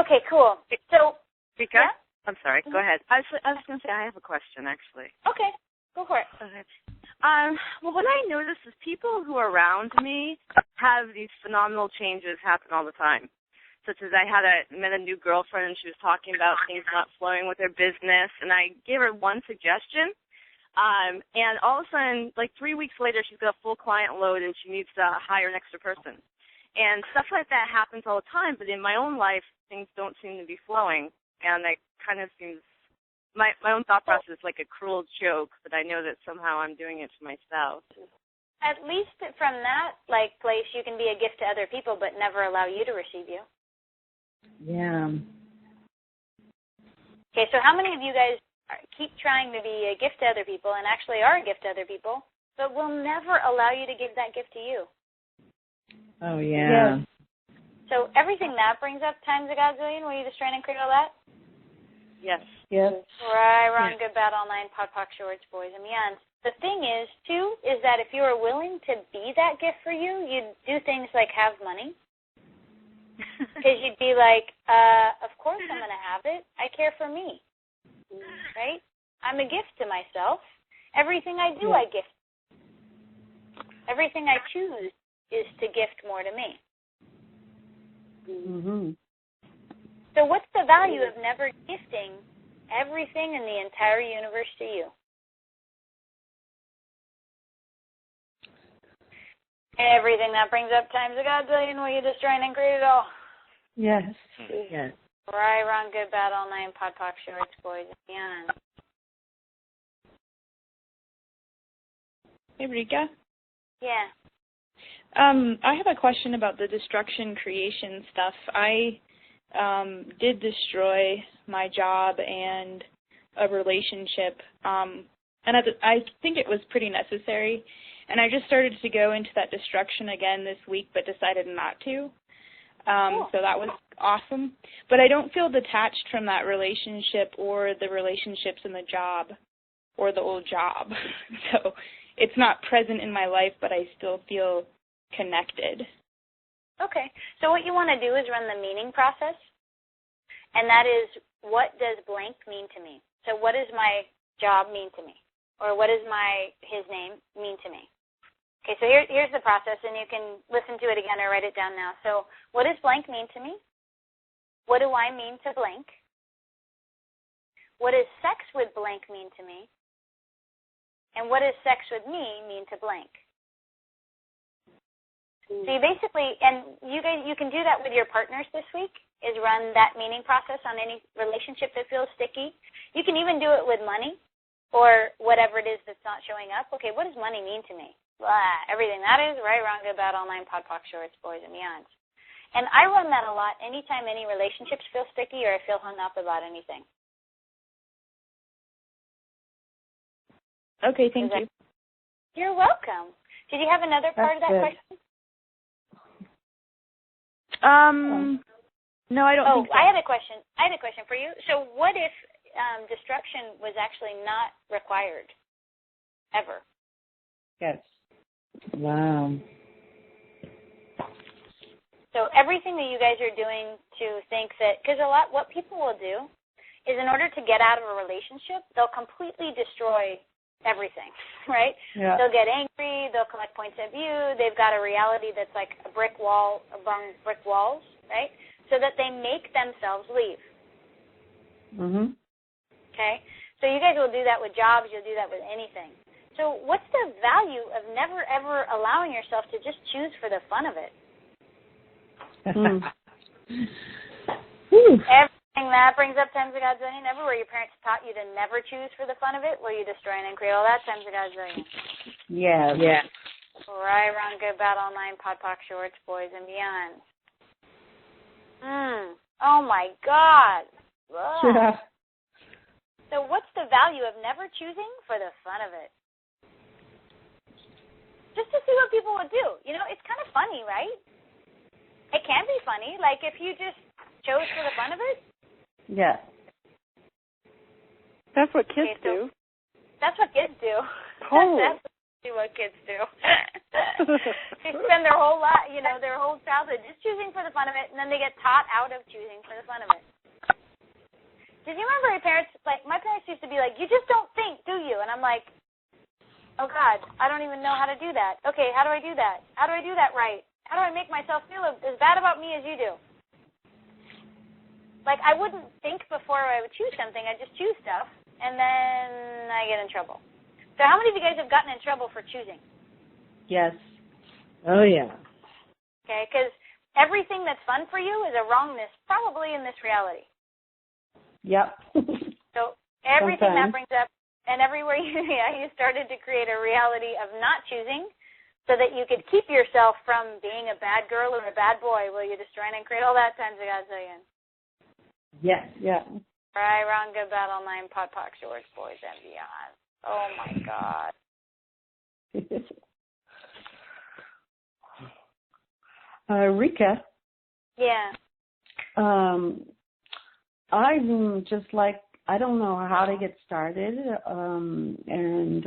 Okay. Cool. So. Rikka? Yeah? I'm sorry. Go ahead. I was going to say I have a question actually. Okay. Go for it. Okay. Well, what I notice is people who are around me have these phenomenal changes happen all the time. Such as I met a new girlfriend, and she was talking about things not flowing with her business, and I gave her one suggestion. And all of a sudden, 3 weeks later, she's got a full client load and she needs to hire an extra person. And stuff like that happens all the time, but in my own life, things don't seem to be flowing. And that kind of seems, my own thought process is like a cruel joke, but I know that somehow I'm doing it to myself. At least from that place, you can be a gift to other people, but never allow you to receive you. Yeah. Okay, so how many of you guys keep trying to be a gift to other people and actually are a gift to other people, but will never allow you to give that gift to you? Oh, yeah. Yes. So everything that brings up times a godzillion, will you just try and create all that? Yes. Yes. Right, wrong, good, bad, all nine, pod, poc, shorts, boys, and beyond. The thing is, too, is that if you are willing to be that gift for you, you'd do things like have money. Because you'd be like, of course I'm going to have it. I care for me. Right? I'm a gift to myself. Everything I do, I gift. Everything I choose is to gift more to me. Mm-hmm. So what's the value of never gifting everything in the entire universe to you? Everything that brings up times a godzillion, will you destroy and create it all? Yes. Yes. Right, wrong, good, bad, all nine, pod, poc, shorts, boys, and beyond. Hey, Rikka. Yeah. I have a question about the destruction creation stuff. I did destroy my job and a relationship, and I think it was pretty necessary. And I just started to go into that destruction again this week, but decided not to. So that was awesome. But I don't feel detached from that relationship or the relationships in the job or the old job. So it's not present in my life, but I still feel connected. Okay. So what you want to do is run the meaning process, and that is, what does blank mean to me? So what does my job mean to me? Or what does his name mean to me? Okay, so here's the process, and you can listen to it again or write it down now. So what does blank mean to me? What do I mean to blank? What does sex with blank mean to me? And what does sex with me mean to blank? So you basically, and you can do that with your partners this week, is run that meaning process on any relationship that feels sticky. You can even do it with money or whatever it is that's not showing up. Okay, what does money mean to me? Blah, everything that is, right, wrong, good, bad, all nine, pod, poc, shorts, boys, and beyonds. And I run that a lot anytime any relationships feel sticky or I feel hung up about anything. Okay, thank you. You're welcome. Did you have another part of that question? No, I don't think so. I had a question for you. So what if destruction was actually not required ever? Yes. Wow. So everything that you guys are doing to think that, because what people will do is, in order to get out of a relationship, they'll completely destroy everything, right? Yeah. They'll get angry, they'll collect points of view, they've got a reality that's like a brick wall among brick walls, right? So that they make themselves leave. Mhm. Okay? So you guys will do that with jobs. You'll do that with anything. So what's the value of never, ever allowing yourself to just choose for the fun of it? Everything that brings up times a godzillion. Everywhere your parents taught you to never choose for the fun of it, will you destroy and create all that times a godzillion? Yeah. Yeah. Right, wrong, good, bad, online, pod, poc, shorts, boys, and beyond. Oh, my God. Yeah. So what's the value of never choosing for the fun of it? Just to see what people would do. You know, it's kind of funny, right? It can be funny. Like, if you just chose for the fun of it. Yeah. That's what kids do. That's what kids do. Totally. That's what kids do. They spend their whole life, their whole childhood just choosing for the fun of it, and then they get taught out of choosing for the fun of it. Did you remember your parents, my parents used to be like, you just don't think, do you? And I'm like, oh, God, I don't even know how to do that. Okay, how do I do that? How do I do that right? How do I make myself feel as bad about me as you do? Like, I wouldn't think before I would choose something. I'd just choose stuff, and then I get in trouble. So how many of you guys have gotten in trouble for choosing? Yes. Oh, yeah. Okay, because everything that's fun for you is a wrongness, probably in this reality. Yep. So everything Sometimes. that brings up, and everywhere you started to create a reality of not choosing so that you could keep yourself from being a bad girl or a bad boy. Will you destroy and create all that times a godzillion? Yes. Yeah. Right, wrong, good, bad, online, pod, poc, shorts, boys, and beyond. Oh, my God. Rikka. Yeah. I'm just like, I don't know how to get started and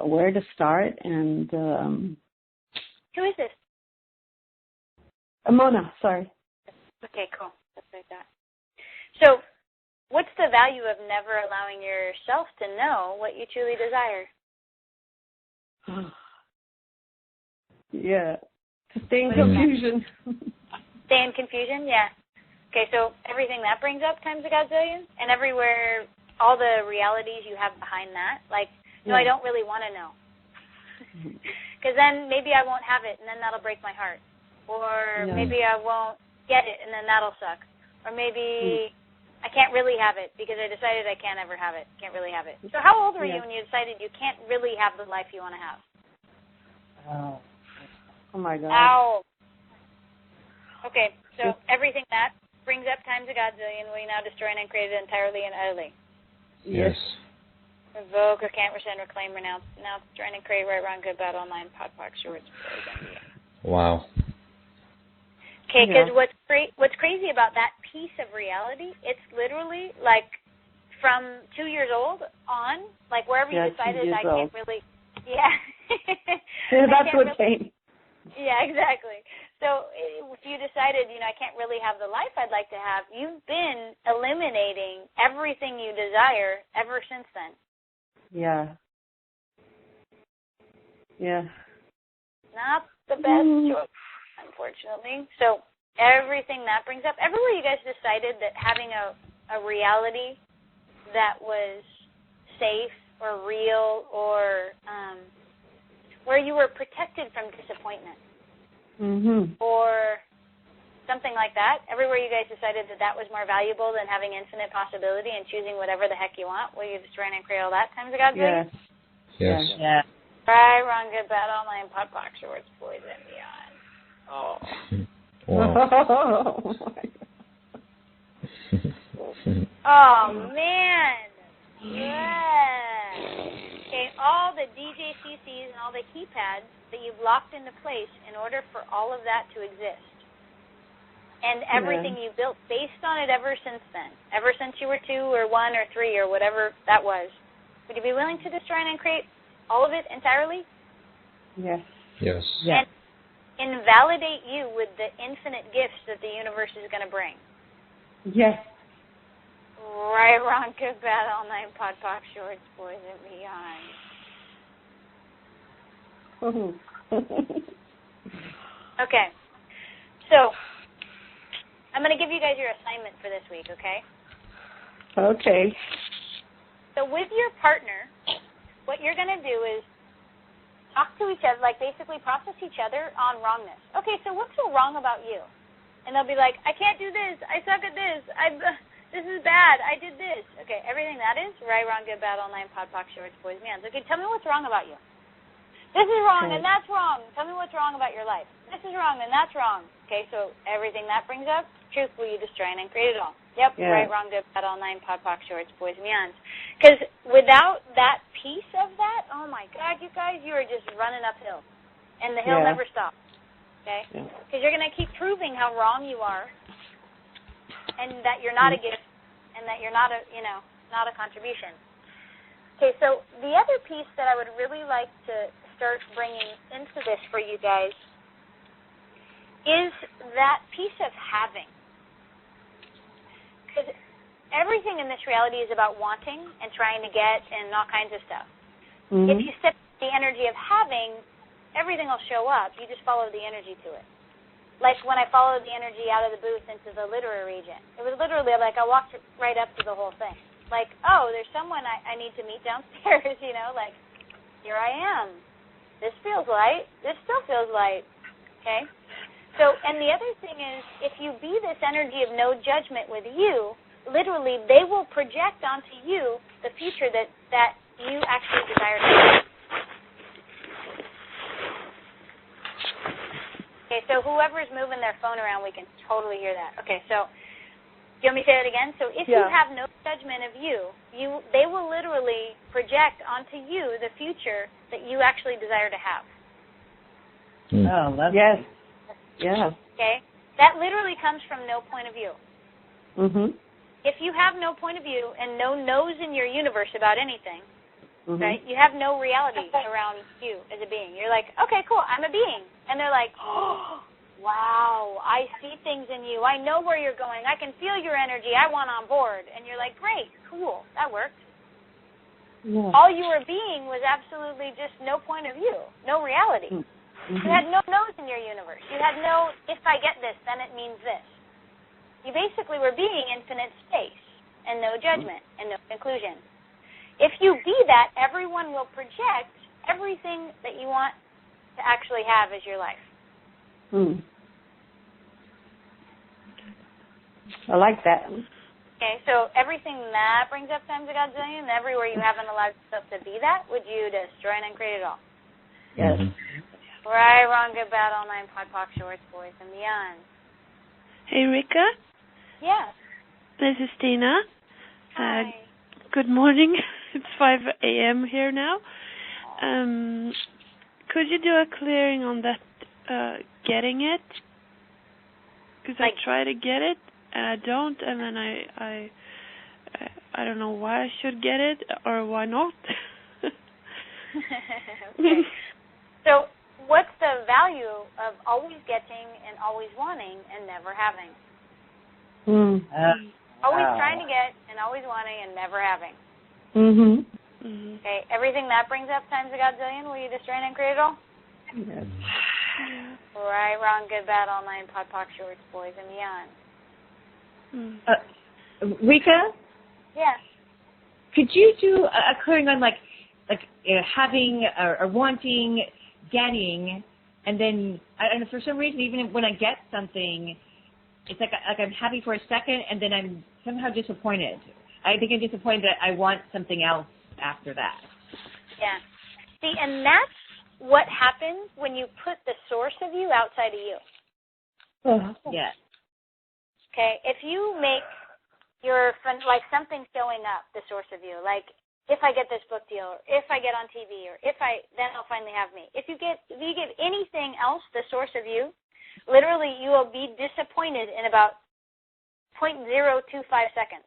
where to start. And who is this? Mona, sorry. Okay, cool. Just like that. So what's the value of never allowing yourself to know what you truly desire? Yeah. To stay in confusion. Stay in confusion? Yeah. Okay, so everything that brings up times a godzillion, and everywhere, all the realities you have behind that, like, no, I don't really want to know. Because then maybe I won't have it, and then that'll break my heart. Or maybe I won't get it, and then that'll suck. Or maybe I can't really have it because I decided I can't ever have it. Can't really have it. So how old were you when you decided you can't really have the life you want to have? Oh, my God. Ow. Okay, so everything that brings up times a godzillion, will you now destroy and create it entirely and utterly? Yes. Revoke or can't rescind, reclaim, renounce, destroy and create, right, wrong, good, bad, online, pod, poc, shorts. Wow. Okay, because what's crazy about that piece of reality, it's literally like from 2 years old on, like wherever you decided I can't really, that's what changed. Yeah, exactly. So if you decided, I can't really have the life I'd like to have, you've been eliminating everything you desire ever since then. Yeah. Yeah. Not the best choice, unfortunately. So everything that brings up, everywhere you guys decided that having a reality that was safe or real or where you were protected from disappointment or something like that, everywhere you guys decided that was more valuable than having infinite possibility and choosing whatever the heck you want, will you destroy and create all that times a godzillion? Yes. Yeah. Right, wrong, good, bad, online, pod, poc, shorts, boys, and beyond. Oh. Wow. Oh, man. Yeah. Okay, all the DJCCs and all the keypads that you've locked into place in order for all of that to exist. And everything you built based on it ever since then, ever since you were 2 or 1 or 3 or whatever that was. Would you be willing to destroy and create all of it entirely? Yes. Yes. And invalidate you with the infinite gifts that the universe is going to bring. Yes. Right, wrong, good, bad, all night, pod, poc, shorts, boys, and beyond. Okay. So, I'm going to give you guys your assignment for this week, okay? Okay. So So with your partner, what you're going to do is talk to each other, like basically process each other on wrongness. Okay, so what's so wrong about you? And they'll be like, I can't do this. I suck at this. This is bad. I did this. Okay, everything that is, right, wrong, good, bad, all nine, pod, poc, shorts, boys, mans. Okay, tell me what's wrong about you. This is wrong and that's wrong. Tell me what's wrong about your life. This is wrong and that's wrong. Okay, so everything that brings up, truth, will you destroy and create it all? Yep, right, wrong, good, bad, all nine, pod, poc, shorts, boys, mans. Because without that piece of that, oh my God, you guys, you are just running uphill. And the hill never stops. Okay? Because you're going to keep proving how wrong you are and that you're not a gift and that you're not a, not a contribution. Okay, so the other piece that I would really like to start bringing into this for you guys is that piece of having. Because everything in this reality is about wanting and trying to get and all kinds of stuff. Mm-hmm. If you step the energy of having, everything will show up. You just follow the energy to it. Like when I followed the energy out of the booth into the literary region. It was literally like I walked right up to the whole thing. Like, oh, there's someone I need to meet downstairs, like, here I am. This feels light. This still feels light. Okay? So, and the other thing is, if you be this energy of no judgment with you, literally they will project onto you the future that you actually desire to have. Okay, so whoever's moving their phone around, we can totally hear that. Okay, so do you want me to say that again? So if you have no judgment of you, they will literally project onto you the future that you actually desire to have. Oh, that's yes. Okay, that literally comes from no point of view. Mhm. If you have no point of view and no knows in your universe about anything, right? You have no reality around you as a being. You're like, okay, cool, I'm a being. And they're like, oh, wow, I see things in you. I know where you're going. I can feel your energy. I want on board. And you're like, great, cool, that worked. Yeah. All you were being was absolutely just no point of view, no reality. Mm-hmm. You had no knows in your universe. You had no, if I get this, then it means this. You basically were being infinite space and no judgment and no conclusion. If you be that, everyone will project everything that you want to actually have as your life. I like that. Okay, so everything that brings up times a godzillion, everywhere you haven't allowed yourself to be that, would you destroy and uncreate it all? Yes. Right, wrong, good, bad, all nine, pod, poc, shorts, boys, and beyond. Hey, Rikka. Yeah. This is Tina. Hi. Good morning. It's 5 a.m. here now. Could you do a clearing on that getting it? Because I try to get it, and I don't, and then I don't know why I should get it or why not. Okay. So what's the value of always getting and always wanting and never having? Always trying to get and always wanting and never having. Okay, everything that brings up times a godzillion, will you destroy and create it all? Yes. Right, wrong, good, bad, all nine, pod, poc, shorts, boys, and beyond. Rikka? Yeah. Could you do a clearing on like having or wanting, getting, and then for some reason, even when I get something, it's like I'm happy for a second, and then I'm somehow disappointed. I think I'm disappointed that I want something else after that. Yeah. See, and that's what happens when you put the source of you outside of you. Yeah. Okay, if you make your, like something showing up, the source of you, like if I get this book deal, or if I get on TV, or then they'll finally have me. If you give anything else the source of you, literally you will be disappointed in about 0.025 seconds.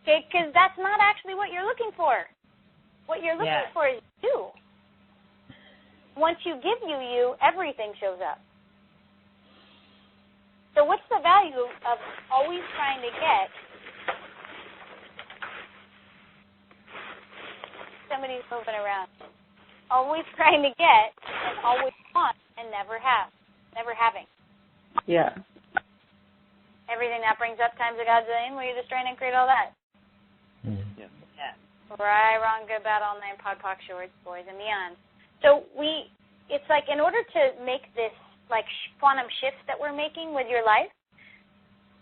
Okay, because that's not actually what you're looking for. What you're looking for is you. Once you give you, everything shows up. So what's the value of always trying to get? Somebody's moving around. Always trying to get and always want and never have. Never having. Yeah. Everything that brings up times a godzillion, will you destroy and create all that? Right, wrong, good, bad, all nine, pod, poc, shorts, boys, and beyond. So it's like in order to make this like quantum shift that we're making with your life,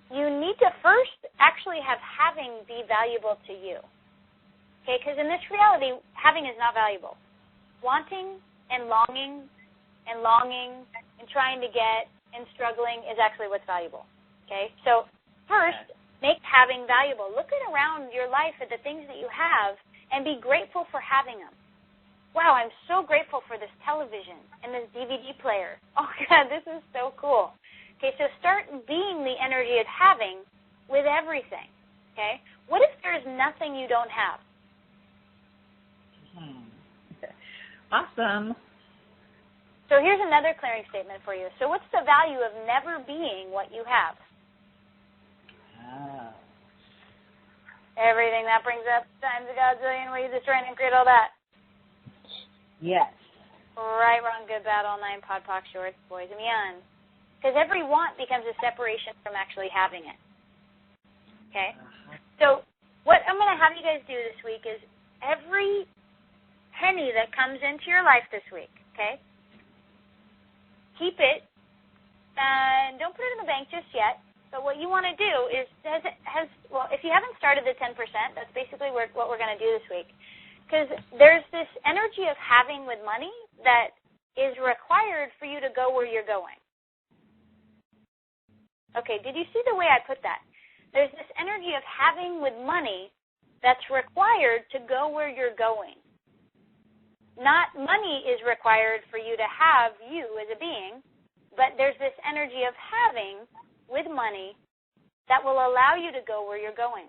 you need to first actually have having be valuable to you. Okay, because in this reality, having is not valuable. Wanting and longing and trying to get and struggling is actually what's valuable. Okay, so first, make having valuable. Look around your life at the things that you have and be grateful for having them. Wow, I'm so grateful for this television and this DVD player. Oh, God, this is so cool. Okay, so start being the energy of having with everything. Okay, what if there's nothing you don't have? Awesome. So here's another clearing statement for you. So what's the value of never being what you have? Everything that brings up times a godzillion, will you destroy and create all that? Yes. Right, wrong, good, bad, all nine, pod, poc, shorts, boys, and beyond. Because every want becomes a separation from actually having it. Okay? So what I'm going to have you guys do this week is every penny that comes into your life this week, okay, keep it, and don't put it in the bank just yet. But what you want to do is, if you haven't started the 10%, that's basically what we're going to do this week. Because there's this energy of having with money that is required for you to go where you're going. Okay, did you see the way I put that? There's this energy of having with money that's required to go where you're going. Not money is required for you to have you as a being, but there's this energy of having with money that will allow you to go where you're going.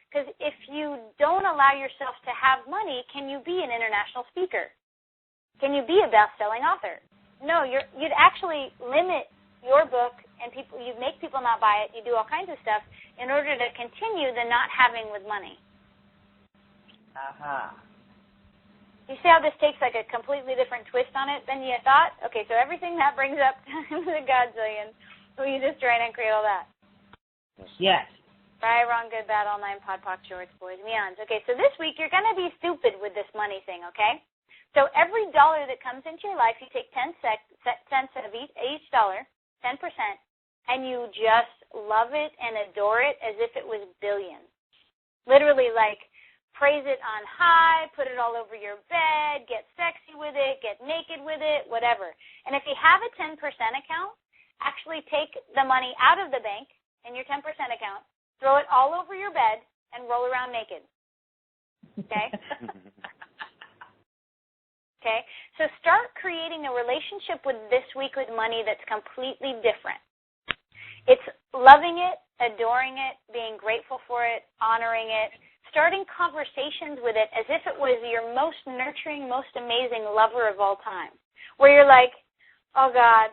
Because if you don't allow yourself to have money, can you be an international speaker? Can you be a best-selling author? No, you'd actually limit your book, and you'd make people not buy it. You do all kinds of stuff in order to continue the not having with money. You see how this takes like a completely different twist on it than you thought? Okay, so everything that brings up the godzillion, will you destroy and create all that? Yes. Right, wrong, good, bad, all nine, pod, poc, shorts, boys, and beyonds. Okay, so this week you're going to be stupid with this money thing, okay? So every dollar that comes into your life, you take 10 cents of each dollar, 10%, and you just love it and adore it as if it was billions. Literally, like, praise it on high, put it all over your bed, get sexy with it, get naked with it, whatever. And if you have a 10% account, actually take the money out of the bank in your 10% account, throw it all over your bed, and roll around naked. Okay? Okay? So start creating a relationship with this week with money that's completely different. It's loving it, adoring it, being grateful for it, honoring it, starting conversations with it as if it was your most nurturing, most amazing lover of all time, where you're like, oh, God,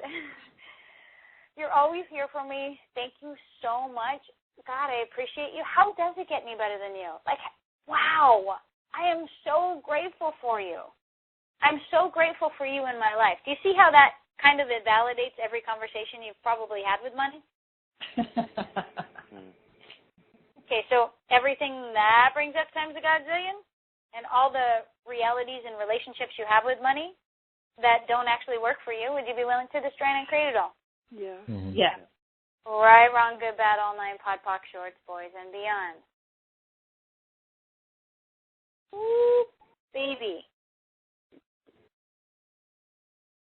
you're always here for me. Thank you so much. God, I appreciate you. How does it get any better than you? Like, wow, I am so grateful for you. I'm so grateful for you in my life. Do you see how that kind of invalidates every conversation you've probably had with money? Okay, so everything that brings up times a godzillion and all the realities and relationships you have with money that don't actually work for you, would you be willing to destroy and create it all? Yeah. Mm-hmm. Yeah. Right, wrong, good, bad, all nine, pod, poc, shorts, boys, and beyond. Ooh, baby.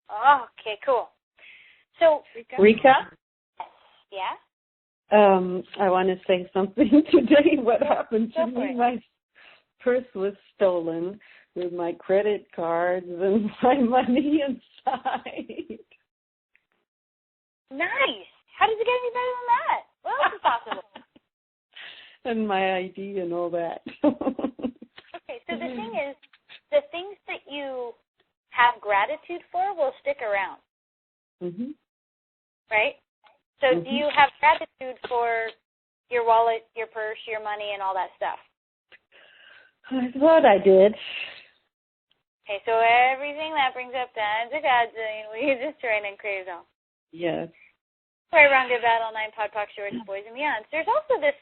Okay, cool. So, Rikka? Yeah? I want to say something today. What happened to me? My purse was stolen with my credit cards and my money inside. Nice. How does it get any better than that? What else is possible? And my ID and all that. Okay, so the thing is, the things that you have gratitude for will stick around. Mm-hmm. Right? So do you have gratitude for your wallet, your purse, your money, and all that stuff? I thought I did. Okay, so everything that brings up tons of godzillion, will you destroy and create it all? Yes. Right, Wrong, Good, Bad, All Nine, Pod, Poc, Shorts, Boys, and Beyonds. There's also this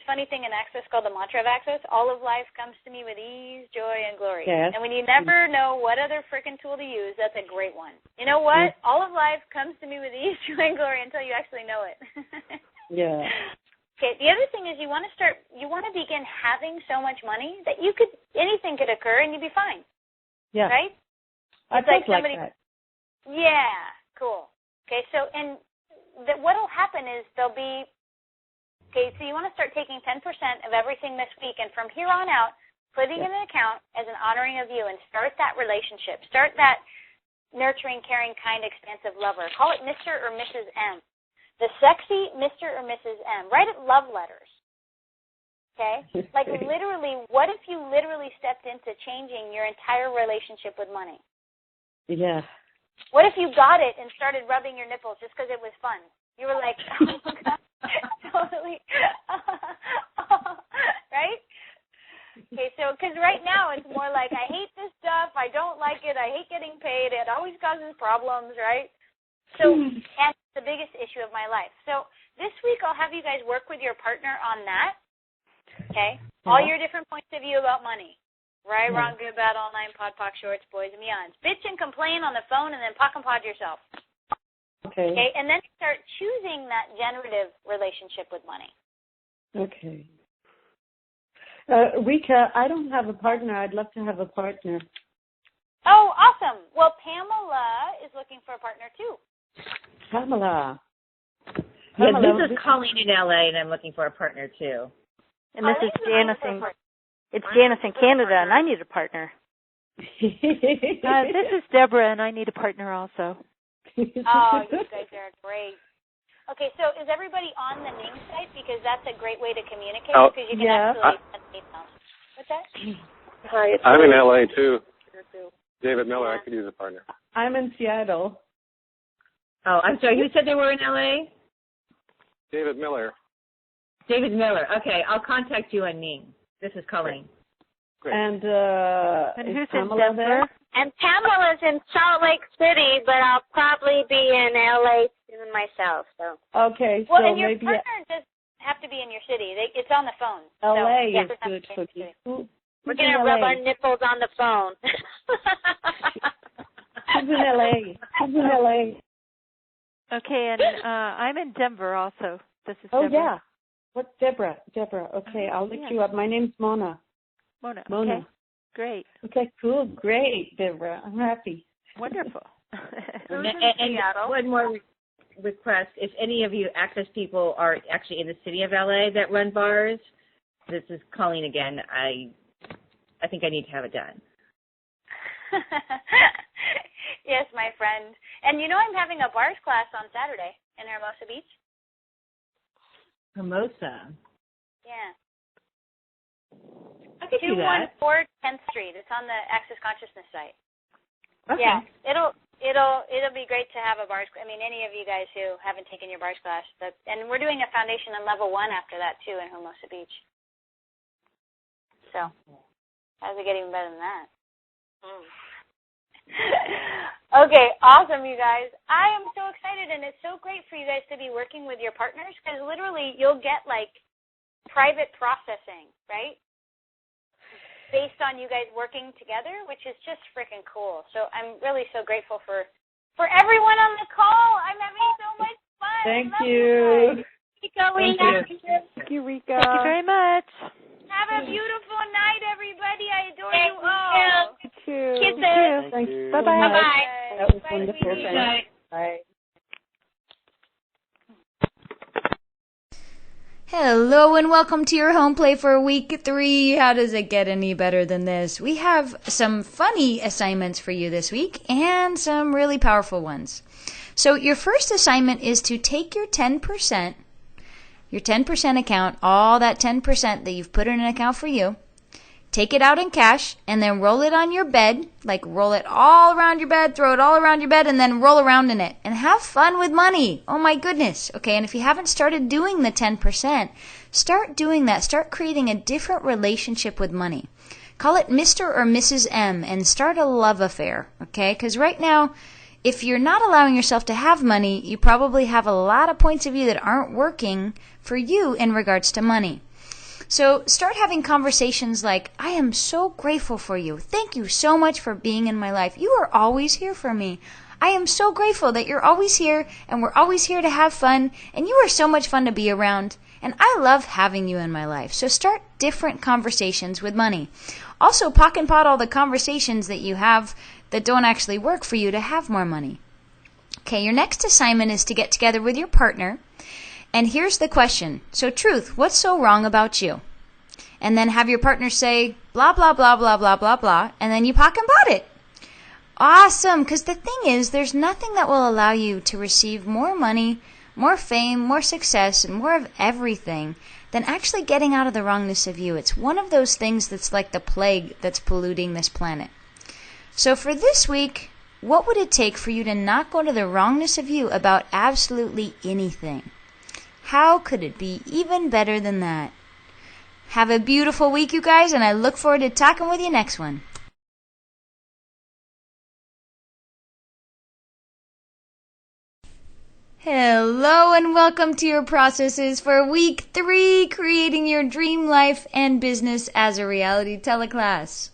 funny thing in Access called the mantra of Access. All of life comes to me with ease, joy, and glory. Yes. And when you never know what other frickin' tool to use, that's a great one. You know what? All of life comes to me with ease, joy, and glory until you actually know it. Yeah. Okay, the other thing is you want to begin having so much money that anything could occur and you'd be fine. Yeah. Right? I It's like somebody, that. Yeah, cool. Okay, so what'll happen is so you want to start taking 10% of everything this week, and from here on out, putting in an account as an honoring of you, and start that relationship. Start that nurturing, caring, kind, expansive lover. Call it Mr. or Mrs. M. The sexy Mr. or Mrs. M. Write it love letters. Okay? Like literally, what if you literally stepped into changing your entire relationship with money? Yeah. What if you got it and started rubbing your nipples just because it was fun? You were like, oh my God, totally. Right? Okay, so because right now it's more like, I hate this stuff, I don't like it, I hate getting paid, it always causes problems, right? So, and it's the biggest issue of my life. So this week I'll have you guys work with your partner on that, okay? All your different points of view about money. Right, wrong, good, bad, all nine, pod, poc, shorts, boys, and beyonds. Bitch and complain on the phone and then pock and pod yourself. Okay. Okay, and then start choosing that generative relationship with money. Okay. Rika, I don't have a partner. I'd love to have a partner. Oh, awesome. Well, Pamela is looking for a partner, too. Pamela. Yeah, this is Colleen in LA, and I'm looking for a partner, too. And this is Janice. It's Janice in Canada, and I need a partner. This is Deborah, and I need a partner also. Oh, you guys are great. Okay, so is everybody on the Ning site? Because that's a great way to communicate. Because you can actually send emails. What's that? Hi, I'm in LA, too. David Miller, I could use a partner. I'm in Seattle. Oh, I'm sorry. Who said they were in LA? David Miller. David Miller. Okay, I'll contact you on Ning. This is Colleen. Great. And who's Pamela in there? And Pamela's in Salt Lake City, but I'll probably be in LA soon myself. So. Okay, well, so and your maybe partner doesn't have to be in your city. It's on the phone. LA so, is good for you. We're going to rub our nipples on the phone. Who's in LA? Who's in LA? Okay, and I'm in Denver also. This is Deborah. Yeah. What's Deborah? Deborah. Okay, I'll look you up. My name's Mona. Mona. Mona. Okay. Great. Okay, cool. Great, Deborah. I'm happy. Wonderful. And one more request. If any of you Access people are actually in the city of LA that run bars, this is Colleen again. I think I need to have it done. Yes, my friend. And you know I'm having a bars class on Saturday in Hermosa Beach. Hermosa. Yeah. I could do that. 214 10th Street. It's on the Access Consciousness site. Okay. Yeah. It'll be great to have a bars. I mean, any of you guys who haven't taken your bars class, and we're doing a foundation on level 1 after that too in Hermosa Beach. So, how does it get even better than that? Okay, awesome, you guys. I am so excited, and it's so great for you guys to be working with your partners, because literally you'll get, like, private processing, right, based on you guys working together, which is just freaking cool. So I'm really so grateful for everyone on the call. I'm having so much fun. Thank you. Thank you, Rika. Thank you very much. Have a beautiful night, everybody. I adore you all. You too. Kisses. Thank you. Bye-bye. Bye-bye. That was Bye, wonderful. sweetie. Bye. Hello and welcome to your home play for week 3. How does it get any better than this? We have some funny assignments for you this week and some really powerful ones. So your first assignment is to take your 10%, your 10% account, all that 10% that you've put in an account for you, take it out in cash, and then roll it on your bed, like roll it all around your bed, throw it all around your bed, and then roll around in it. And have fun with money. Oh my goodness. Okay, and if you haven't started doing the 10%, start doing that. Start creating a different relationship with money. Call it Mr. or Mrs. M and start a love affair, okay? Because right now, if you're not allowing yourself to have money, you probably have a lot of points of view that aren't working for you in regards to money. So start having conversations like, I am so grateful for you. Thank you so much for being in my life. You are always here for me. I am so grateful that you're always here and we're always here to have fun and you are so much fun to be around and I love having you in my life. So start different conversations with money. Also, pock and pot all the conversations that you have that don't actually work for you to have more money. Okay, your next assignment is to get together with your partner. And here's the question. So, truth, what's so wrong about you? And then have your partner say, blah, blah, blah, blah, blah, blah, blah, and then you pock and pot it. Awesome, because the thing is, there's nothing that will allow you to receive more money, more fame, more success, and more of everything than actually getting out of the wrongness of you. It's one of those things that's like the plague that's polluting this planet. So for this week, what would it take for you to not go to the wrongness of you about absolutely anything? How could it be even better than that? Have a beautiful week, you guys, and I look forward to talking with you next one. Hello and welcome to your processes for week 3, creating your dream life and business as a reality teleclass.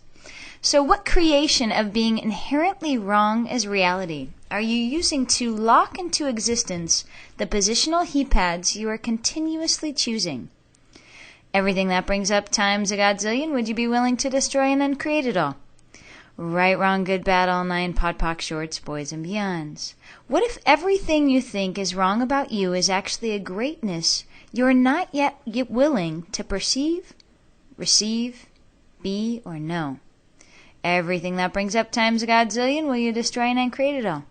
So what creation of being inherently wrong is reality are you using to lock into existence the positional heat pads you are continuously choosing? Everything that brings up times a godzillion, would you be willing to destroy and uncreate it all? Right, wrong, good, bad, all 9, pod, poc, shorts, boys, and beyonds. What if everything you think is wrong about you is actually a greatness you're not yet willing to perceive, receive, be, or know? Everything that brings up times a godzillion, will you destroy and uncreate it all?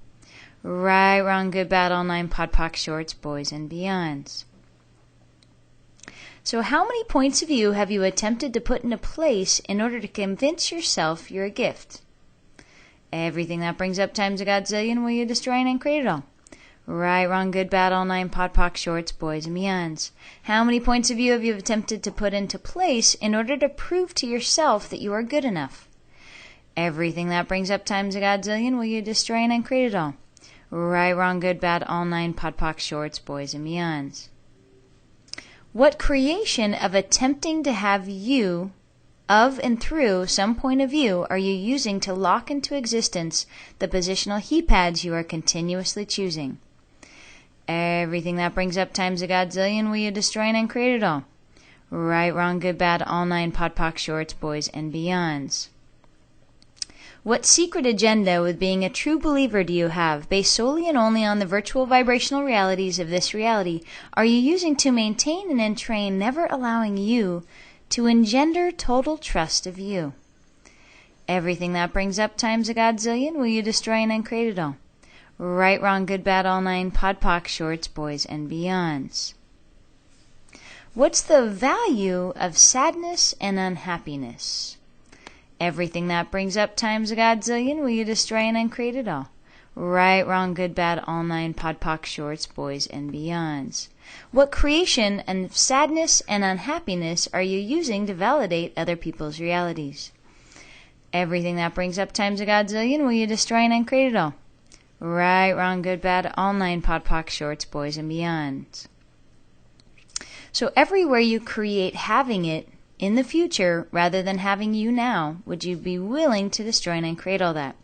Right, wrong, good, bad, all 9, pod, poc, shorts, boys, and beyonds. So how many points of view have you attempted to put into place in order to convince yourself you're a gift? Everything that brings up times a godzillion, will you destroy and uncreate it all? Right, wrong, good, bad, all 9, pod, poc, shorts, boys, and beyonds. How many points of view have you attempted to put into place in order to prove to yourself that you are good enough? Everything that brings up times a godzillion, will you destroy and uncreate it all? Right, wrong, good, bad, all 9, pod, poc, shorts, boys, and beyonds. What creation of attempting to have you, of and through some point of view, are you using to lock into existence the positional heat pads you are continuously choosing? Everything that brings up times a godzillion, will you destroy and uncreate it all? Right, wrong, good, bad, all 9, pod, poc, shorts, boys, and beyonds. What secret agenda with being a true believer do you have, based solely and only on the virtual vibrational realities of this reality, are you using to maintain and entrain, never allowing you to engender total trust of you? Everything that brings up times a godzillion, will you destroy and uncreate it all? Right, wrong, good, bad, all 9, pod, poc, shorts, boys, and beyonds. What's the value of sadness and unhappiness? Everything that brings up times a godzillion, will you destroy and uncreate it all? Right, wrong, good, bad, all 9, pod, poc, shorts, boys, and beyonds. What creation of sadness and unhappiness are you using to validate other people's realities? Everything that brings up times a godzillion, will you destroy and uncreate it all? Right, wrong, good, bad, all 9, pod, poc, shorts, boys, and beyonds. So everywhere you create having it in the future rather than having you now, would you be willing to destroy and uncreate all that?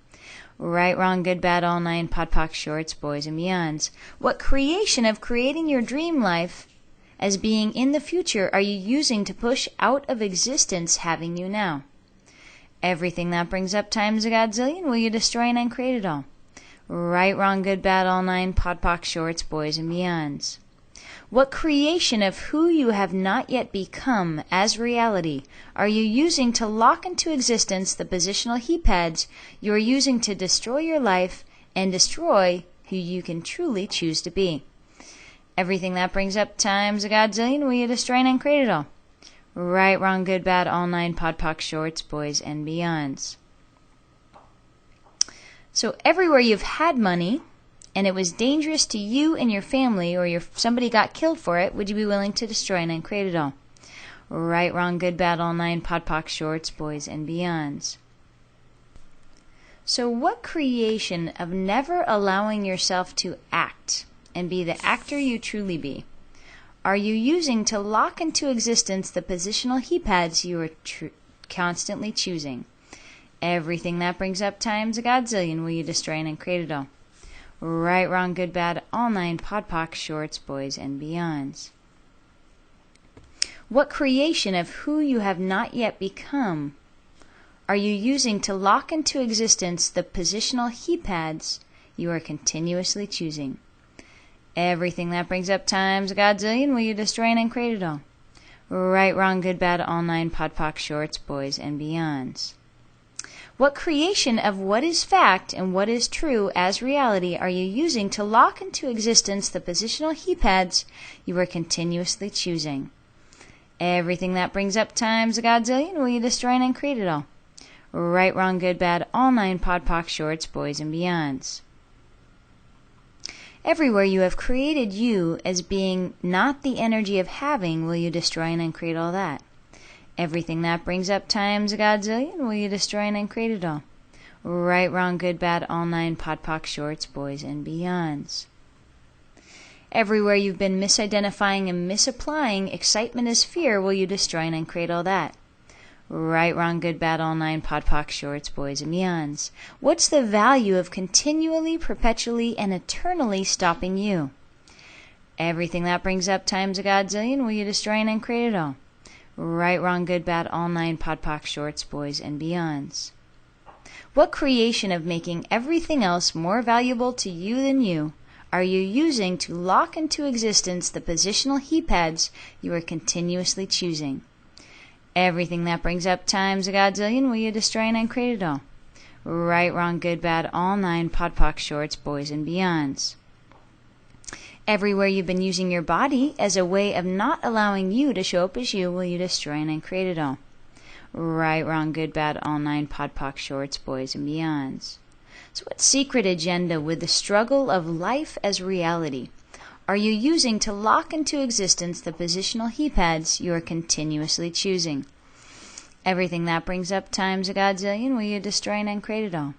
Right, wrong, good, bad, all 9, pod, poc, shorts, boys, and beyonds. What creation of creating your dream life as being in the future are you using to push out of existence having you now? Everything that brings up times a godzillion, will you destroy and uncreate it all? Right, wrong, good, bad, all 9, pod, poc, shorts, boys, and beyonds. What creation of who you have not yet become as reality are you using to lock into existence the positional heat pads you are using to destroy your life and destroy who you can truly choose to be? Everything that brings up times a godzillion, will you destroy and uncreate it all? Right, wrong, good, bad, all 9, pod, poc, shorts, boys, and beyonds. So everywhere you've had money, and it was dangerous to you and your family, or somebody got killed for it, would you be willing to destroy and uncreate it all? Right, wrong, good, bad, all 9, pod, poc, shorts, boys, and beyonds. So what creation of never allowing yourself to act and be the actor you truly be are you using to lock into existence the positional he pads you are constantly choosing? Everything that brings up times a godzillion will you destroy and create it all. Right, wrong, good, bad, all nine, pod, poc, shorts, boys, and beyonds. What creation of who you have not yet become are you using to lock into existence the positional he pads you are continuously choosing? Everything that brings up times a godzillion will you destroy and create it all. Right, wrong, good, bad, all nine, pod, poc, shorts, boys, and beyonds. What creation of what is fact and what is true as reality are you using to lock into existence the positional he pads you are continuously choosing? Everything that brings up times a godzillion will you destroy and create it all. Right, wrong, good, bad, all nine, pod, poc, shorts, boys, and beyonds. Everywhere you have created you as being not the energy of having will you destroy and create all that. Everything that brings up times a godzillion will you destroy and create it all. Right, wrong, good, bad, all nine, pod, poc, shorts, boys, and beyonds. Everywhere you've been misidentifying and misapplying excitement as fear will you destroy and create all that. Right, wrong, good, bad, all nine, pod, poc, shorts, boys, and beyonds. What's the value of continually, perpetually, and eternally stopping you? Everything that brings up times a godzillion will you destroy and create it all. Right, wrong, good, bad, all nine, pod, poc, shorts, boys, and beyonds. What creation of making everything else more valuable to you than you are you using to lock into existence the positional he pads you are continuously choosing? Everything that brings up times a godzillion will you destroy and create it all. Right, wrong, good, bad, all nine, pod, poc, shorts, boys, and beyonds. Everywhere you've been using your body as a way of not allowing you to show up as you will you destroy and create it all. Right, wrong, good, bad, all nine, pod, poc, shorts, boys, and beyonds. So what secret agenda with the struggle of life as reality are you using to lock into existence the positional he pads you are continuously choosing? Everything that brings up times a godzillion will you destroy and create it all.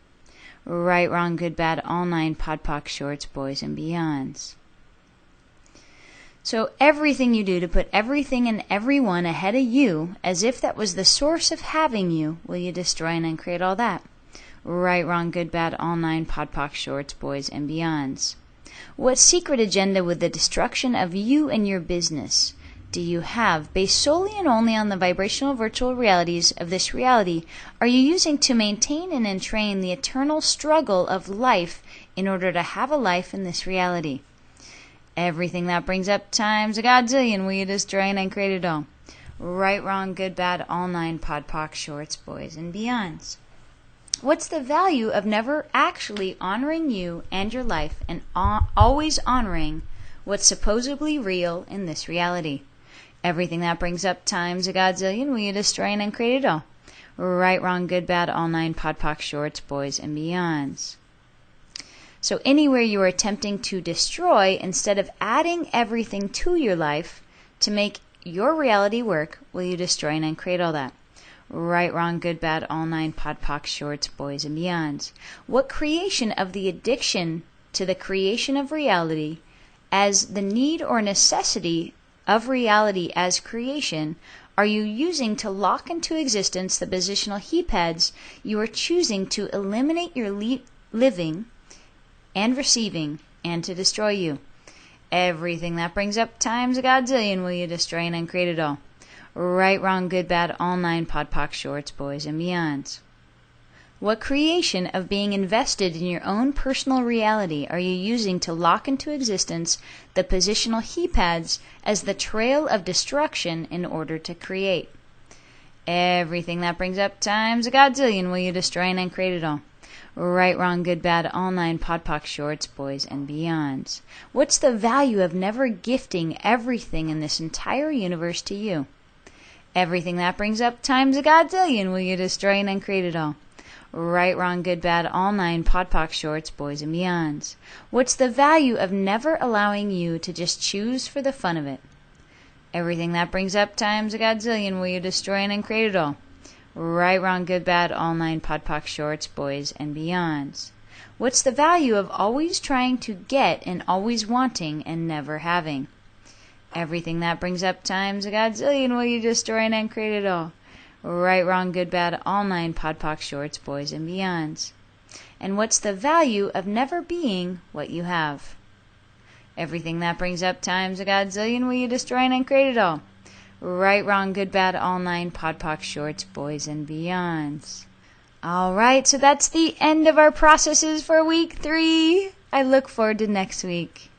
Right, wrong, good, bad, all nine, pod, poc, shorts, boys, and beyonds. So everything you do to put everything and everyone ahead of you, as if that was the source of having you, will you destroy and create all that? Right, wrong, good, bad, all nine, pod, poc, shorts, boys, and beyonds. What secret agenda with the destruction of you and your business do you have, based solely and only on the vibrational virtual realities of this reality, are you using to maintain and entrain the eternal struggle of life in order to have a life in this reality? Everything that brings up times a godzillion will you destroy and create it all. Right, wrong, good, bad, all nine, pod, poc, shorts, boys, and beyonds. What's the value of never actually honoring you and your life and always honoring what's supposedly real in this reality? Everything that brings up times a godzillion will you destroy and create it all. Right, wrong, good, bad, all nine, pod, poc, shorts, boys, and beyonds. So anywhere you are attempting to destroy instead of adding everything to your life to make your reality work, will you destroy and create all that? Right, wrong, good, bad, all nine, pod, poc, shorts, boys, and beyonds. What creation of the addiction to the creation of reality as the need or necessity of reality as creation are you using to lock into existence the positional he pads you are choosing to eliminate your living and receiving, and to destroy you? Everything that brings up times a godzillion will you destroy and create it all. Right, wrong, good, bad, all nine, pod, poc, shorts, boys, and beyonds. What creation of being invested in your own personal reality are you using to lock into existence the positional he pads as the trail of destruction in order to create? Everything that brings up times a godzillion will you destroy and create it all. Right, wrong, good, bad, all nine, pod, poc, shorts, boys, and beyonds. What's the value of never gifting everything in this entire universe to you? Everything that brings up times a godzillion will you destroy and create it all. Right, wrong, good, bad, all nine, pod, poc, shorts, boys, and beyonds. What's the value of never allowing you to just choose for the fun of it? Everything that brings up times a godzillion will you destroy and create it all. Right, wrong, good, bad, all nine, pod, poc, shorts, boys, and beyonds. What's the value of always trying to get and always wanting and never having? Everything that brings up times a godzillion will you destroy and uncreate it all. Right, wrong, good, bad, all nine, pod, poc, shorts, boys, and beyonds. And what's the value of never being what you have? Everything that brings up times a godzillion will you destroy and uncreate it all. Right, wrong, good, bad, all nine, pod, poc, shorts, boys, and beyonds. All right, so that's the end of our processes for week 3. I look forward to next week.